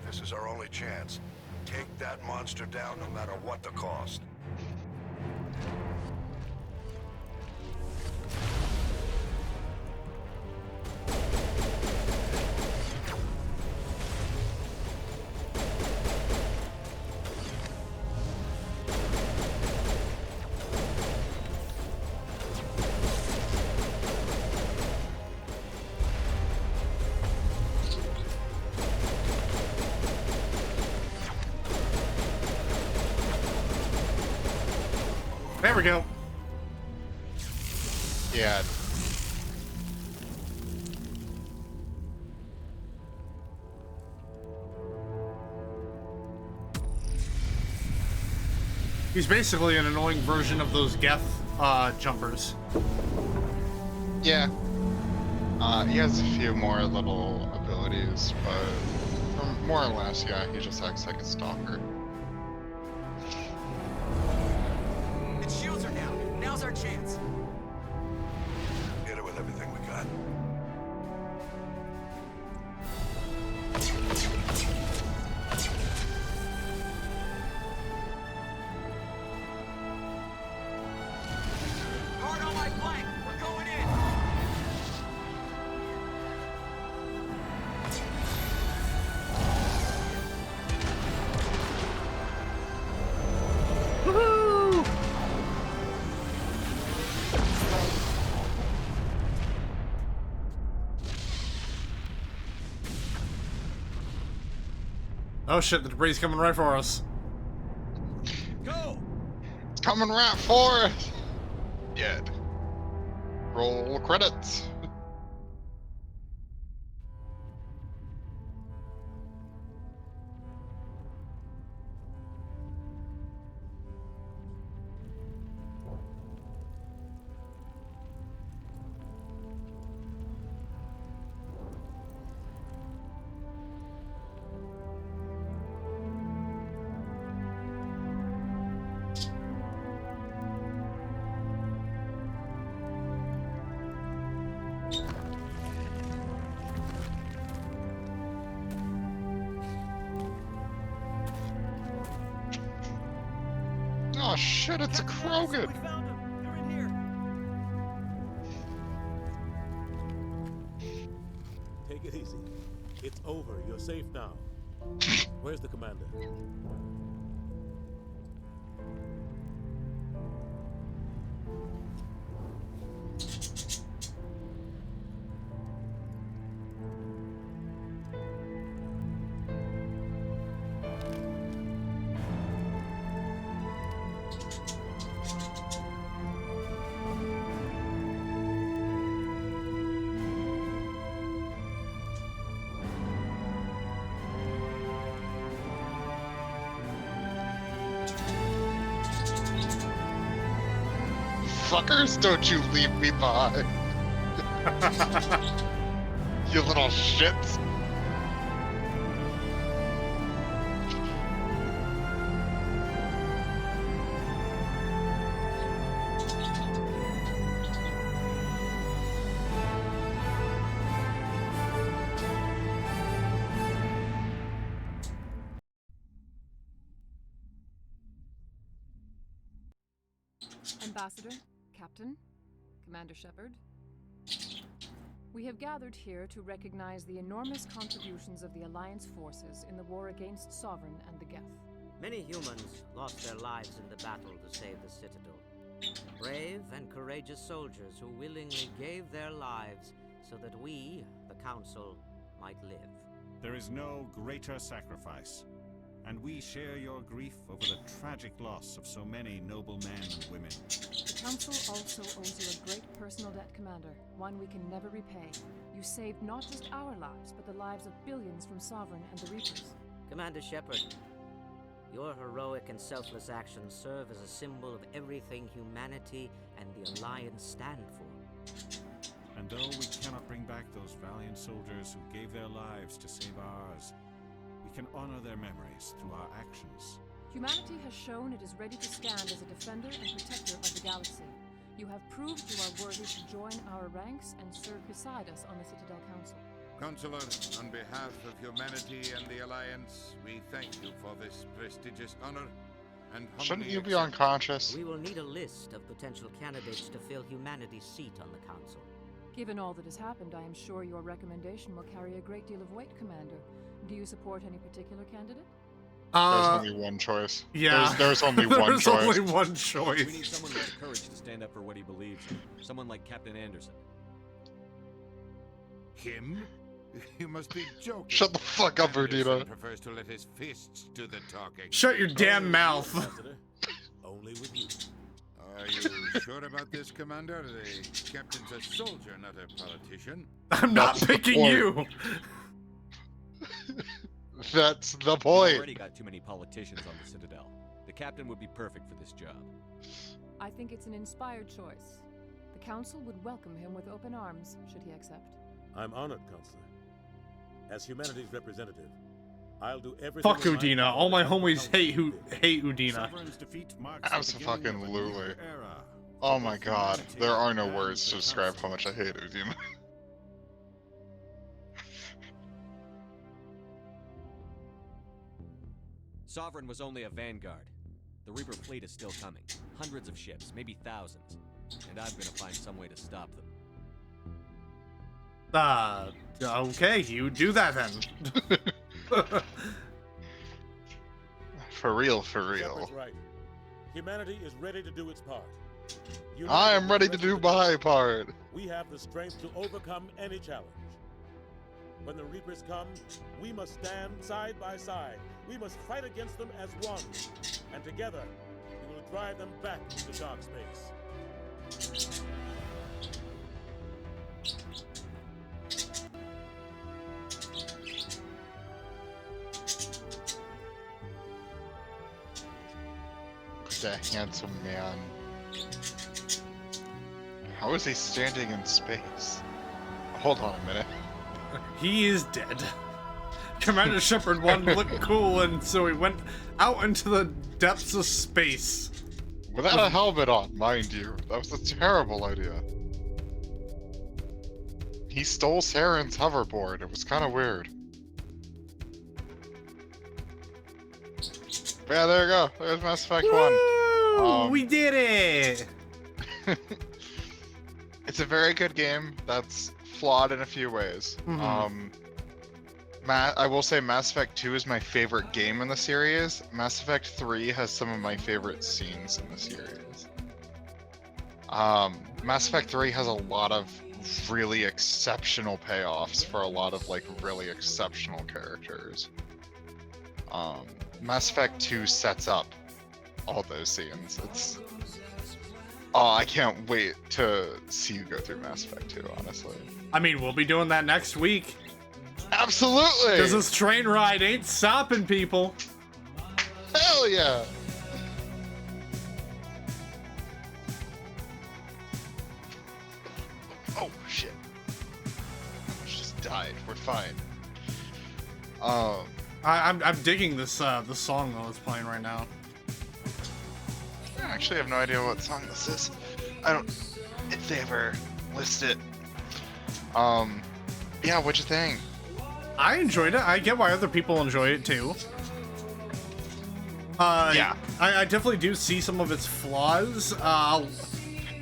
[SPEAKER 8] This is our only chance. Take that monster down no matter what the cost.
[SPEAKER 1] There we go.
[SPEAKER 5] Yeah.
[SPEAKER 1] He's basically an annoying version of those Geth jumpers.
[SPEAKER 5] Yeah. He has a few more little abilities, but more or less, yeah, he just acts like a stalker.
[SPEAKER 15] Its shields are down. Now's our chance.
[SPEAKER 8] Hit it with everything we got.
[SPEAKER 15] Guard on my flank. We're going in.
[SPEAKER 1] Woohoo! Oh shit, the debris coming right for us.
[SPEAKER 15] Go!
[SPEAKER 5] It's coming right for us! Dead. Roll credits. Oh shit, it's a Krogan!
[SPEAKER 16] We found them. They're in here.
[SPEAKER 23] Take it easy. It's over. You're safe now. Where's the commander?
[SPEAKER 5] Fuckers, don't you leave me behind. You little shits.
[SPEAKER 3] Ambassador, Captain, Commander Shepard. We have gathered here to recognize the enormous contributions of the Alliance forces in the war against Sovereign and the Geth.
[SPEAKER 7] Many humans lost their lives in the battle to save the Citadel. Brave and courageous soldiers who willingly gave their lives so that we, the Council, might live.
[SPEAKER 13] There is no greater sacrifice, and we share your grief over the tragic loss of so many noble men and women.
[SPEAKER 3] The Council also owes you a great personal debt, Commander, one we can never repay. You saved not just our lives, but the lives of billions from Sovereign and the Reapers.
[SPEAKER 7] Commander Shepard, your heroic and selfless actions serve as a symbol of everything humanity and the Alliance stand for.
[SPEAKER 13] And though we cannot bring back those valiant soldiers who gave their lives to save ours, we can honor their memories through our actions.
[SPEAKER 3] Humanity has shown it is ready to stand as a defender and protector of the galaxy. You have proved you are worthy to join our ranks and serve beside us on the Citadel Council.
[SPEAKER 14] Counselor, on behalf of humanity and the Alliance, we thank you for this prestigious honor and
[SPEAKER 5] shouldn't you be unconscious?
[SPEAKER 7] We will need a list of potential candidates to fill humanity's seat on the Council.
[SPEAKER 3] Given all that has happened, I am sure your recommendation will carry a great deal of weight, Commander. Do you support any particular candidate?
[SPEAKER 5] There's only one choice.
[SPEAKER 1] Yeah.
[SPEAKER 5] There's only one
[SPEAKER 1] There's
[SPEAKER 5] choice.
[SPEAKER 1] only one choice.
[SPEAKER 4] We need someone with the courage to stand up for what he believes in. Someone like Captain Anderson.
[SPEAKER 14] Him? You must be joking.
[SPEAKER 5] Shut the fuck up, Erdina.
[SPEAKER 14] Prefers to let his fists do the talking.
[SPEAKER 1] Shut your damn mouth.
[SPEAKER 23] Only with you.
[SPEAKER 14] Are you sure about this, Commander? The captain's a soldier, not a politician.
[SPEAKER 1] I'm not picking you.
[SPEAKER 5] That's the
[SPEAKER 4] We've
[SPEAKER 5] point.
[SPEAKER 4] already got too many politicians on the Citadel. The captain would be perfect for this job.
[SPEAKER 3] I think it's an inspired choice. The Council would welcome him with open arms, should he accept.
[SPEAKER 23] I'm honored, Counselor. As humanity's representative, I'll do everything.
[SPEAKER 1] Fuck Udina. All my homies hate Udina.
[SPEAKER 5] Absolutely. Oh my god. There are no words to describe how much I hate Udina.
[SPEAKER 4] Sovereign was only a vanguard. The Reaper fleet is still coming. Hundreds of ships, maybe thousands. And I'm gonna find some way to stop them.
[SPEAKER 1] Okay, you do that then.
[SPEAKER 5] For real, for real.
[SPEAKER 23] Shepard's right. Humanity is ready to do its part.
[SPEAKER 5] I am ready to do my part.
[SPEAKER 23] We have the strength to overcome any challenge. When the Reapers come, we must stand side by side. We must fight against them as one. And together, we will drive them back into dark space.
[SPEAKER 5] That handsome man. How is he standing in space? Hold on a minute.
[SPEAKER 1] He is dead. Commander Shepard wanted to look cool, and so he went out into the depths of space.
[SPEAKER 5] Without a helmet on, mind you. That was a terrible idea. He stole Saren's hoverboard. It was kind of weird. Yeah, there you go. There's Mass Effect 1.
[SPEAKER 1] Woo! We did it!
[SPEAKER 5] It's a very good game that's flawed in a few ways.
[SPEAKER 1] Mhm.
[SPEAKER 5] I will say Mass Effect 2 is my favorite game in the series. Mass Effect 3 has some of my favorite scenes in the series. Mass Effect 3 has a lot of really exceptional payoffs for a lot of like really exceptional characters. Mass Effect 2 sets up all those scenes. I can't wait to see you go through Mass Effect 2, honestly.
[SPEAKER 1] I mean, we'll be doing that next week.
[SPEAKER 5] Absolutely!
[SPEAKER 1] Because this train ride ain't stopping, people.
[SPEAKER 5] Hell yeah! Oh, shit. Almost just died. We're fine.
[SPEAKER 1] I'm digging this song though that's playing right now.
[SPEAKER 5] I actually have no idea what song this is. I don't... if they ever list it. Yeah, what'd you think?
[SPEAKER 1] I enjoyed it. I get why other people enjoy it too.
[SPEAKER 5] Yeah.
[SPEAKER 1] I definitely do see some of its flaws. A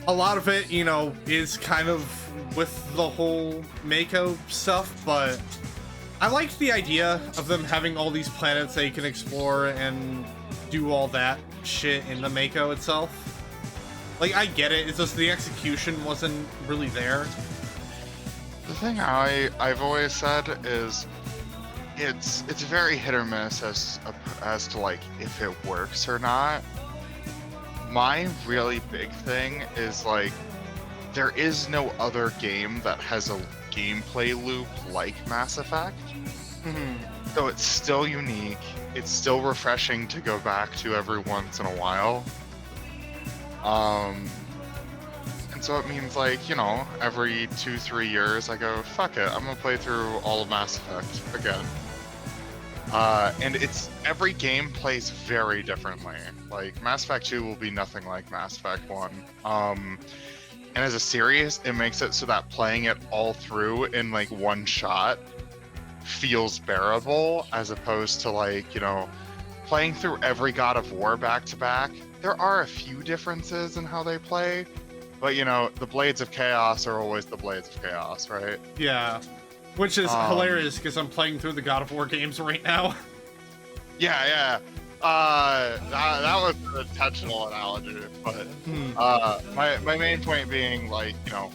[SPEAKER 1] lot of it, you know, is kind of with the whole Mako stuff, but I liked the idea of them having all these planets they can explore and do all that shit in the Mako itself. Like, I get it, it's just the execution wasn't really there.
[SPEAKER 5] The thing I've always said is it's very hit or miss as to like if it works or not. My really big thing is like there is no other game that has a gameplay loop like Mass Effect. So it's still unique. It's still refreshing to go back to every once in a while. And so it means like, you know, every 2-3 years I go, fuck it, I'm gonna play through all of Mass Effect again. And every game plays very differently. Like Mass Effect 2 will be nothing like Mass Effect 1. And as a series, it makes it so that playing it all through in like one shot feels bearable, as opposed to like, you know, playing through every God of War back to back. There are a few differences in how they play, but you know, the Blades of Chaos are always the Blades of Chaos, right?
[SPEAKER 1] Yeah. Which is hilarious because I'm playing through the God of War games right now.
[SPEAKER 5] Yeah. That was an intentional analogy, but my main point being like, you know,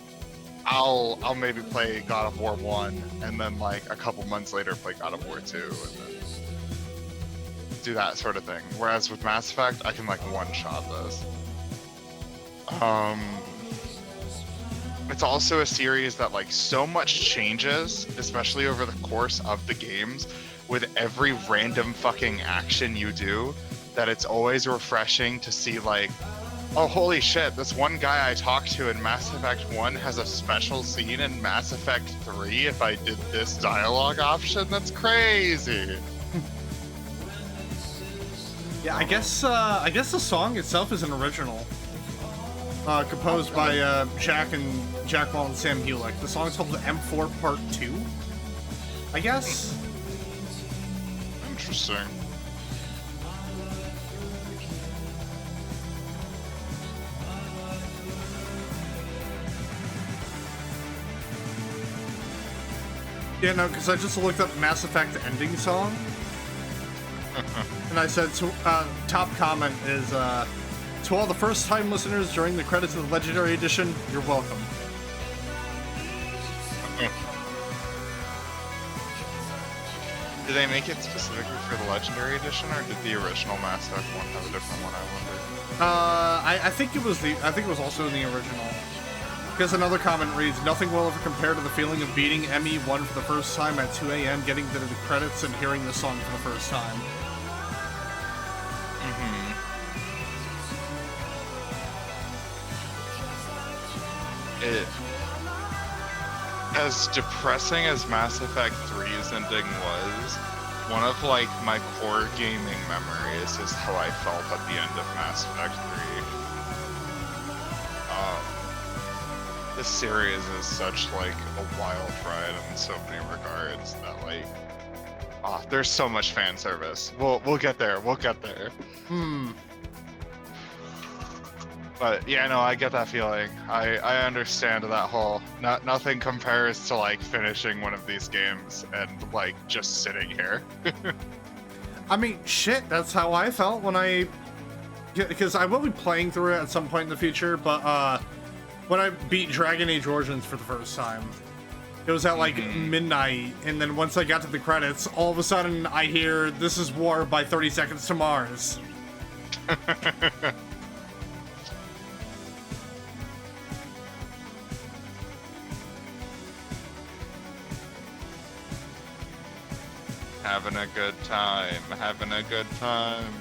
[SPEAKER 5] I'll maybe play God of War 1 and then like a couple months later play God of War 2 and then do that sort of thing. Whereas with Mass Effect, I can like one-shot this. It's also a series that like so much changes, especially over the course of the games, with every random fucking action you do, that it's always refreshing to see like, oh holy shit, this one guy I talked to in Mass Effect 1 has a special scene in Mass Effect 3 if I did this dialogue option. That's crazy.
[SPEAKER 1] Yeah, I guess the song itself is an original. Composed by Jack Wall and Sam Hulick. The song is called the M4 Part 2, I guess.
[SPEAKER 5] Interesting.
[SPEAKER 1] Yeah, no, because I just looked up Mass Effect ending song. And I said, top comment is, to all the first-time listeners during the credits of the Legendary Edition, you're welcome.
[SPEAKER 5] Did they make it specifically for the Legendary Edition, or did the original Mass Effect 1 have a different one, I wonder?
[SPEAKER 1] I think it was also in the original. Because another comment reads, nothing will ever compare to the feeling of beating ME1 for the first time at 2 a.m., getting to the credits and hearing the song for the first time.
[SPEAKER 5] As depressing as Mass Effect 3's ending was, one of like my core gaming memories is how I felt at the end of Mass Effect 3. This series is such like a wild ride in so many regards that like, there's so much fan service. We'll get there. We'll get there. But yeah, no, I get that feeling. I understand that whole nothing compares to like finishing one of these games and like just sitting here.
[SPEAKER 1] I mean, shit, that's how I felt when because I will be playing through it at some point in the future, but when I beat Dragon Age Origins for the first time, it was at like midnight, and then once I got to the credits, all of a sudden I hear "This is War" by 30 Seconds to Mars.
[SPEAKER 5] Having a good time, having a good time.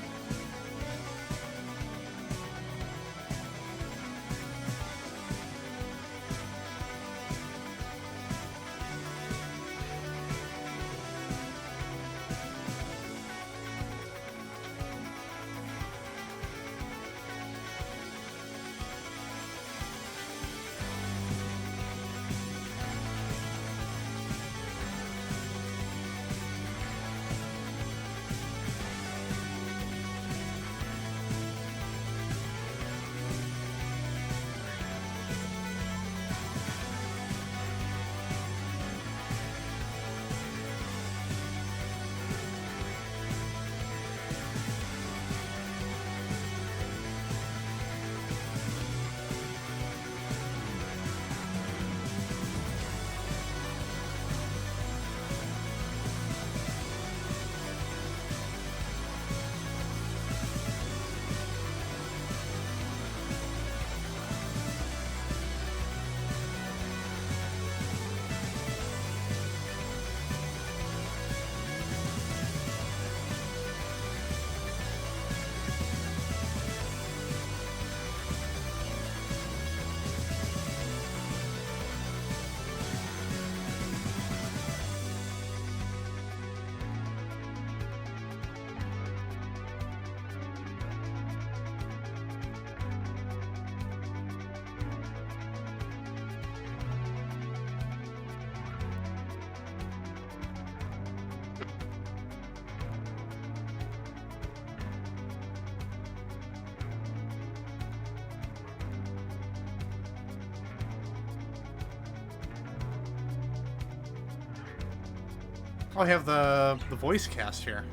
[SPEAKER 1] Oh, I have the voice cast here.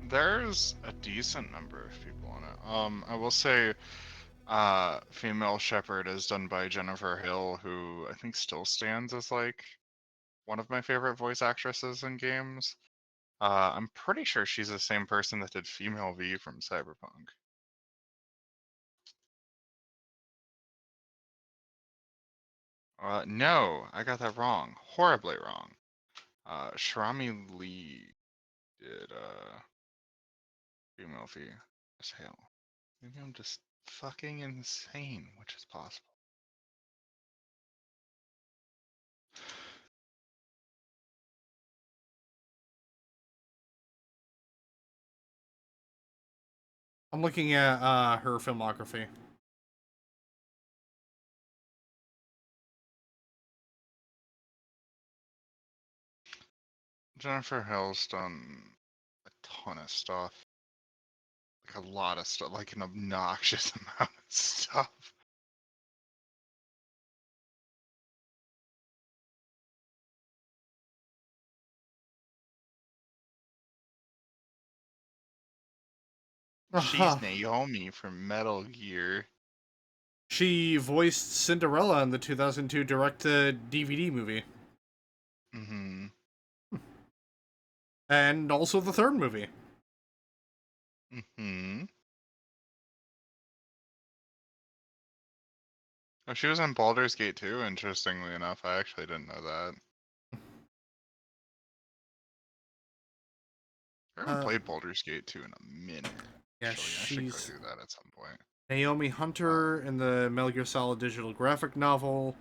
[SPEAKER 5] There's a decent number of people on it. I will say, Female Shepherd is done by Jennifer Hill, who I think still stands as like one of my favorite voice actresses in games. I'm pretty sure she's the same person that did Female V from Cyberpunk. No, I got that wrong. Horribly wrong. Sharami Lee did, Female V as hell. Maybe I'm just fucking insane, which is possible.
[SPEAKER 1] I'm looking at her filmography.
[SPEAKER 5] Jennifer Hill's done a ton of stuff. Like a lot of stuff, like an obnoxious amount of stuff. She's Naomi from Metal Gear.
[SPEAKER 1] She voiced Cinderella in the 2002 direct-to-DVD movie.
[SPEAKER 5] Mm-hmm.
[SPEAKER 1] And also the third movie.
[SPEAKER 5] Mm-hmm. Oh, she was in Baldur's Gate too, interestingly enough. I actually didn't know that. I haven't played Baldur's Gate 2 in a minute.
[SPEAKER 1] Yeah,
[SPEAKER 5] actually. I should go do that at some point.
[SPEAKER 1] Naomi Hunter in the Metal Gear Solid digital graphic novel.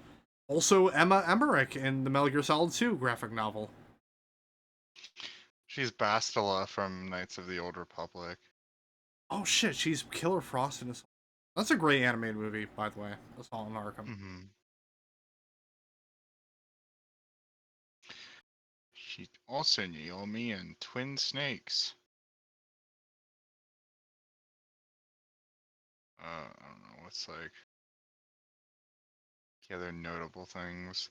[SPEAKER 1] Also Emma Emmerich in the Metal Gear Solid 2 graphic novel.
[SPEAKER 5] She's Bastila from Knights of the Old Republic.
[SPEAKER 1] Oh shit, she's Killer Frost in Assault. That's a great animated movie, by the way. Assault on Arkham.
[SPEAKER 5] Mm-hmm. She's also Naomi in Twin Snakes.
[SPEAKER 9] I don't know what's like the other notable things.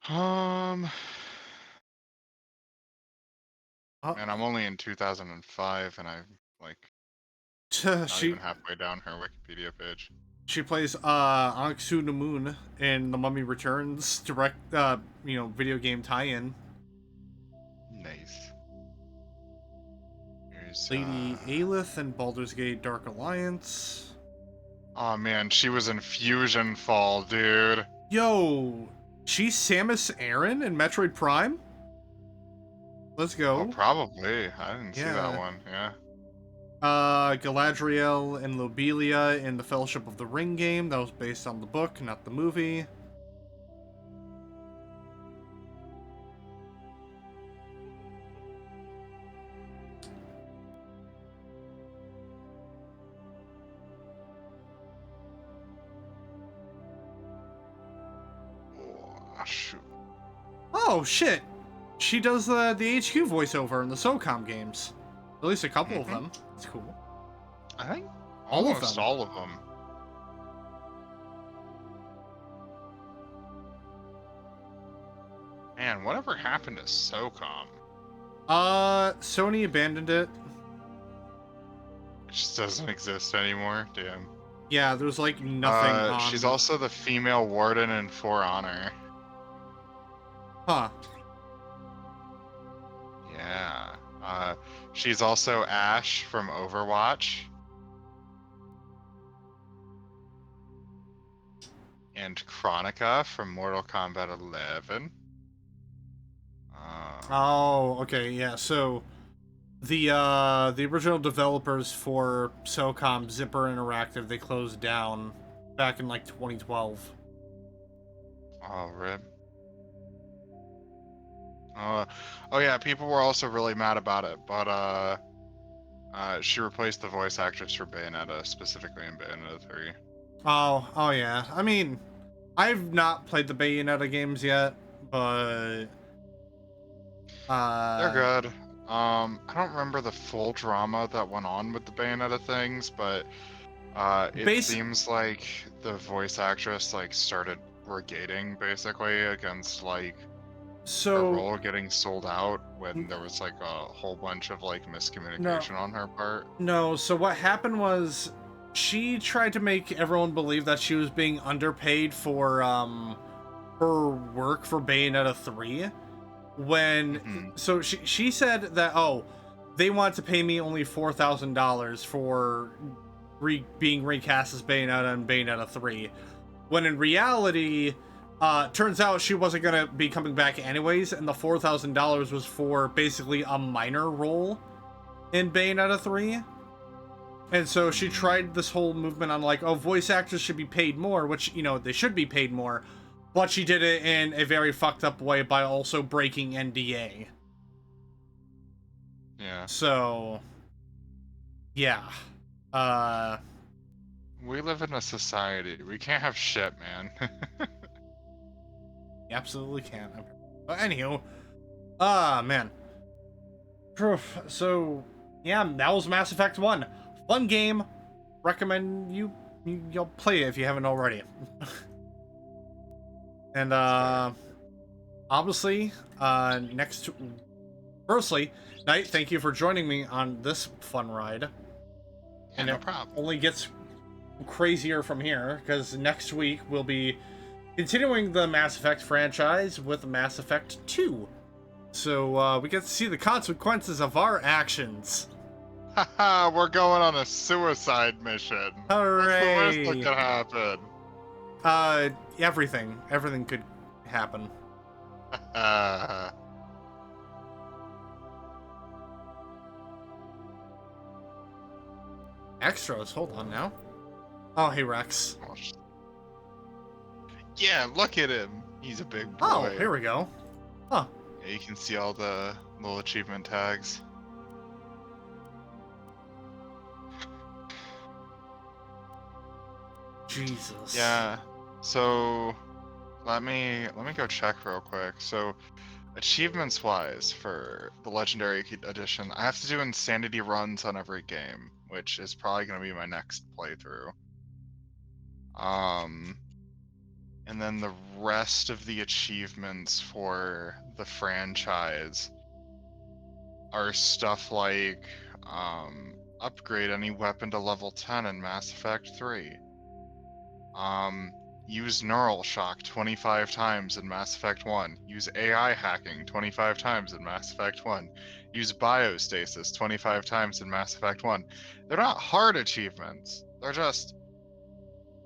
[SPEAKER 9] Man, I'm only in 2005, and I'm like not even halfway down her Wikipedia page.
[SPEAKER 1] She plays Ankh Moon in The Mummy Returns direct, video game tie-in.
[SPEAKER 9] Nice. Here's,
[SPEAKER 1] Lady Aelith in Baldur's Gate Dark Alliance.
[SPEAKER 9] Oh man, she was in Fusion Fall, dude.
[SPEAKER 1] Yo, she's Samus Aran in Metroid Prime? Let's go.
[SPEAKER 9] Oh, probably. I didn't see that one, yeah.
[SPEAKER 1] Galadriel and Lobelia in the Fellowship of the Ring game. That was based on the book, not the movie.
[SPEAKER 9] Oh, shoot.
[SPEAKER 1] Oh, shit. She does the HQ voiceover in the SOCOM games. At least a couple of them. It's cool.
[SPEAKER 9] I think
[SPEAKER 1] almost
[SPEAKER 9] all of them. Man, whatever happened to SOCOM?
[SPEAKER 1] Sony abandoned it.
[SPEAKER 9] It just doesn't exist anymore. Damn.
[SPEAKER 1] Yeah, there's like nothing on...
[SPEAKER 9] She's also the female warden in For Honor.
[SPEAKER 1] Huh.
[SPEAKER 9] Yeah. She's also Ashe from Overwatch. And Chronica from Mortal Kombat 11.
[SPEAKER 1] Oh, okay, yeah. So the original developers for SOCOM, Zipper Interactive, they closed down back in like 2012.
[SPEAKER 9] Oh, rip. Oh yeah, people were also really mad about it, but she replaced the voice actress for Bayonetta, specifically in Bayonetta 3.
[SPEAKER 1] Oh yeah. I mean, I've not played the Bayonetta games yet, but
[SPEAKER 9] they're good. I don't remember the full drama that went on with the Bayonetta things, but it seems like the voice actress like started brigading basically against like her role getting sold out when there was like a whole bunch of like miscommunication on her part.
[SPEAKER 1] No, so what happened was she tried to make everyone believe that she was being underpaid for her work for Bayonetta 3 when so she said that they want to pay me only $4,000 for being recast as Bayonetta in Bayonetta 3, when in reality turns out she wasn't gonna be coming back anyways, and the $4,000 was for basically a minor role in Bayonetta 3. And so she tried this whole movement on like, voice actors should be paid more, which, they should be paid more, but she did it in a very fucked up way by also breaking NDA.
[SPEAKER 9] Yeah.
[SPEAKER 1] So, yeah.
[SPEAKER 9] We live in a society. We can't have shit, man.
[SPEAKER 1] You absolutely can't. But anywho, man. So, yeah, that was Mass Effect 1. Fun game. Recommend you'll play it if you haven't already. And obviously, firstly, Knight, thank you for joining me on this fun ride.
[SPEAKER 9] Yeah,
[SPEAKER 1] and
[SPEAKER 9] no
[SPEAKER 1] it
[SPEAKER 9] problem.
[SPEAKER 1] only gets crazier from here, because next week we'll be continuing the Mass Effect franchise with Mass Effect 2. So we get to see the consequences of our actions.
[SPEAKER 9] Haha, we're going on a suicide mission.
[SPEAKER 1] Hooray!
[SPEAKER 9] What's the worst that could happen?
[SPEAKER 1] Everything. Everything could happen. Extras, hold on now. Oh, hey Rex.
[SPEAKER 9] Yeah, look at him. He's a big boy.
[SPEAKER 1] Oh, here we go. Huh.
[SPEAKER 9] Yeah, you can see all the little achievement tags.
[SPEAKER 1] Jesus.
[SPEAKER 9] Yeah. So let me go check real quick. So achievements wise for the legendary edition, I have to do insanity runs on every game.
[SPEAKER 5] which is probably going to be my next playthrough. And then the rest of the achievements for the franchise are stuff like upgrade any weapon to level 10 in Mass Effect 3. Use neural shock 25 times in Mass Effect 1. Use AI hacking 25 times in Mass Effect 1. Use biostasis 25 times in Mass Effect 1. They're not hard achievements. They're just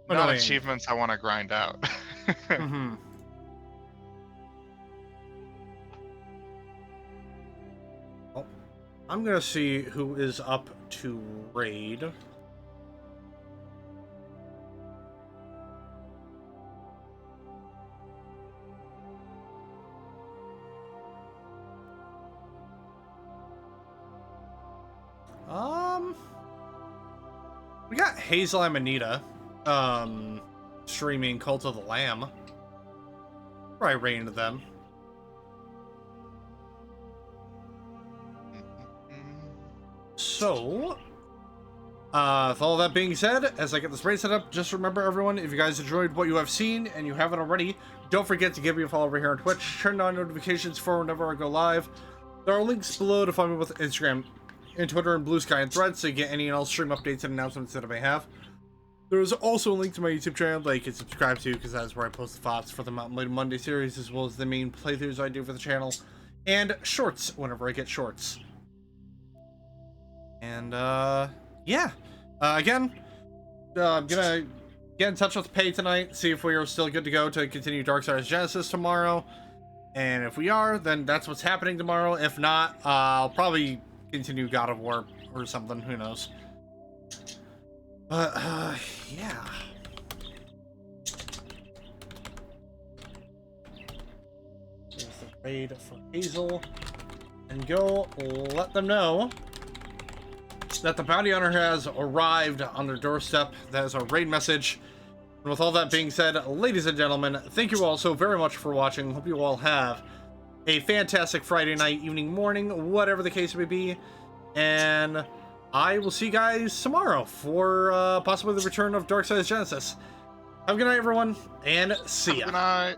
[SPEAKER 5] not
[SPEAKER 1] Annoying.
[SPEAKER 5] achievements I want to grind out.
[SPEAKER 1] Mm-hmm. Well, I'm gonna see who is up to raid. We got Hazel and Manita, streaming Cult of the Lamb. Probably raid into them. So, with all that being said, as I get this raid set up, just remember everyone, if you guys enjoyed what you have seen and you haven't already, don't forget to give me a follow over here on Twitch, turn on notifications for whenever I go live. There are links below to find me with Instagram and Twitter and Blue Sky and Threads so you get any and all stream updates and announcements that I may have. There's also a link to my YouTube channel that you can subscribe to because that's where I post the thoughts for the Mountain Blade Monday series as well as the main playthroughs I do for the channel and shorts whenever I get shorts. And yeah, again, I'm gonna get in touch with Pay tonight, see if we are still good to go to continue Darksiders Genesis tomorrow. And if we are, then that's what's happening tomorrow. If not, I'll probably continue God of War or something, who knows. But, yeah. Here's the raid for Hazel. And go let them know that the bounty hunter has arrived on their doorstep. That is our raid message. And with all that being said, ladies and gentlemen, thank you all so very much for watching. Hope you all have a fantastic Friday night, evening, morning, whatever the case may be. And I will see you guys tomorrow for possibly the return of Darksiders Genesis. Have a good night, everyone, and see ya.
[SPEAKER 5] Good night.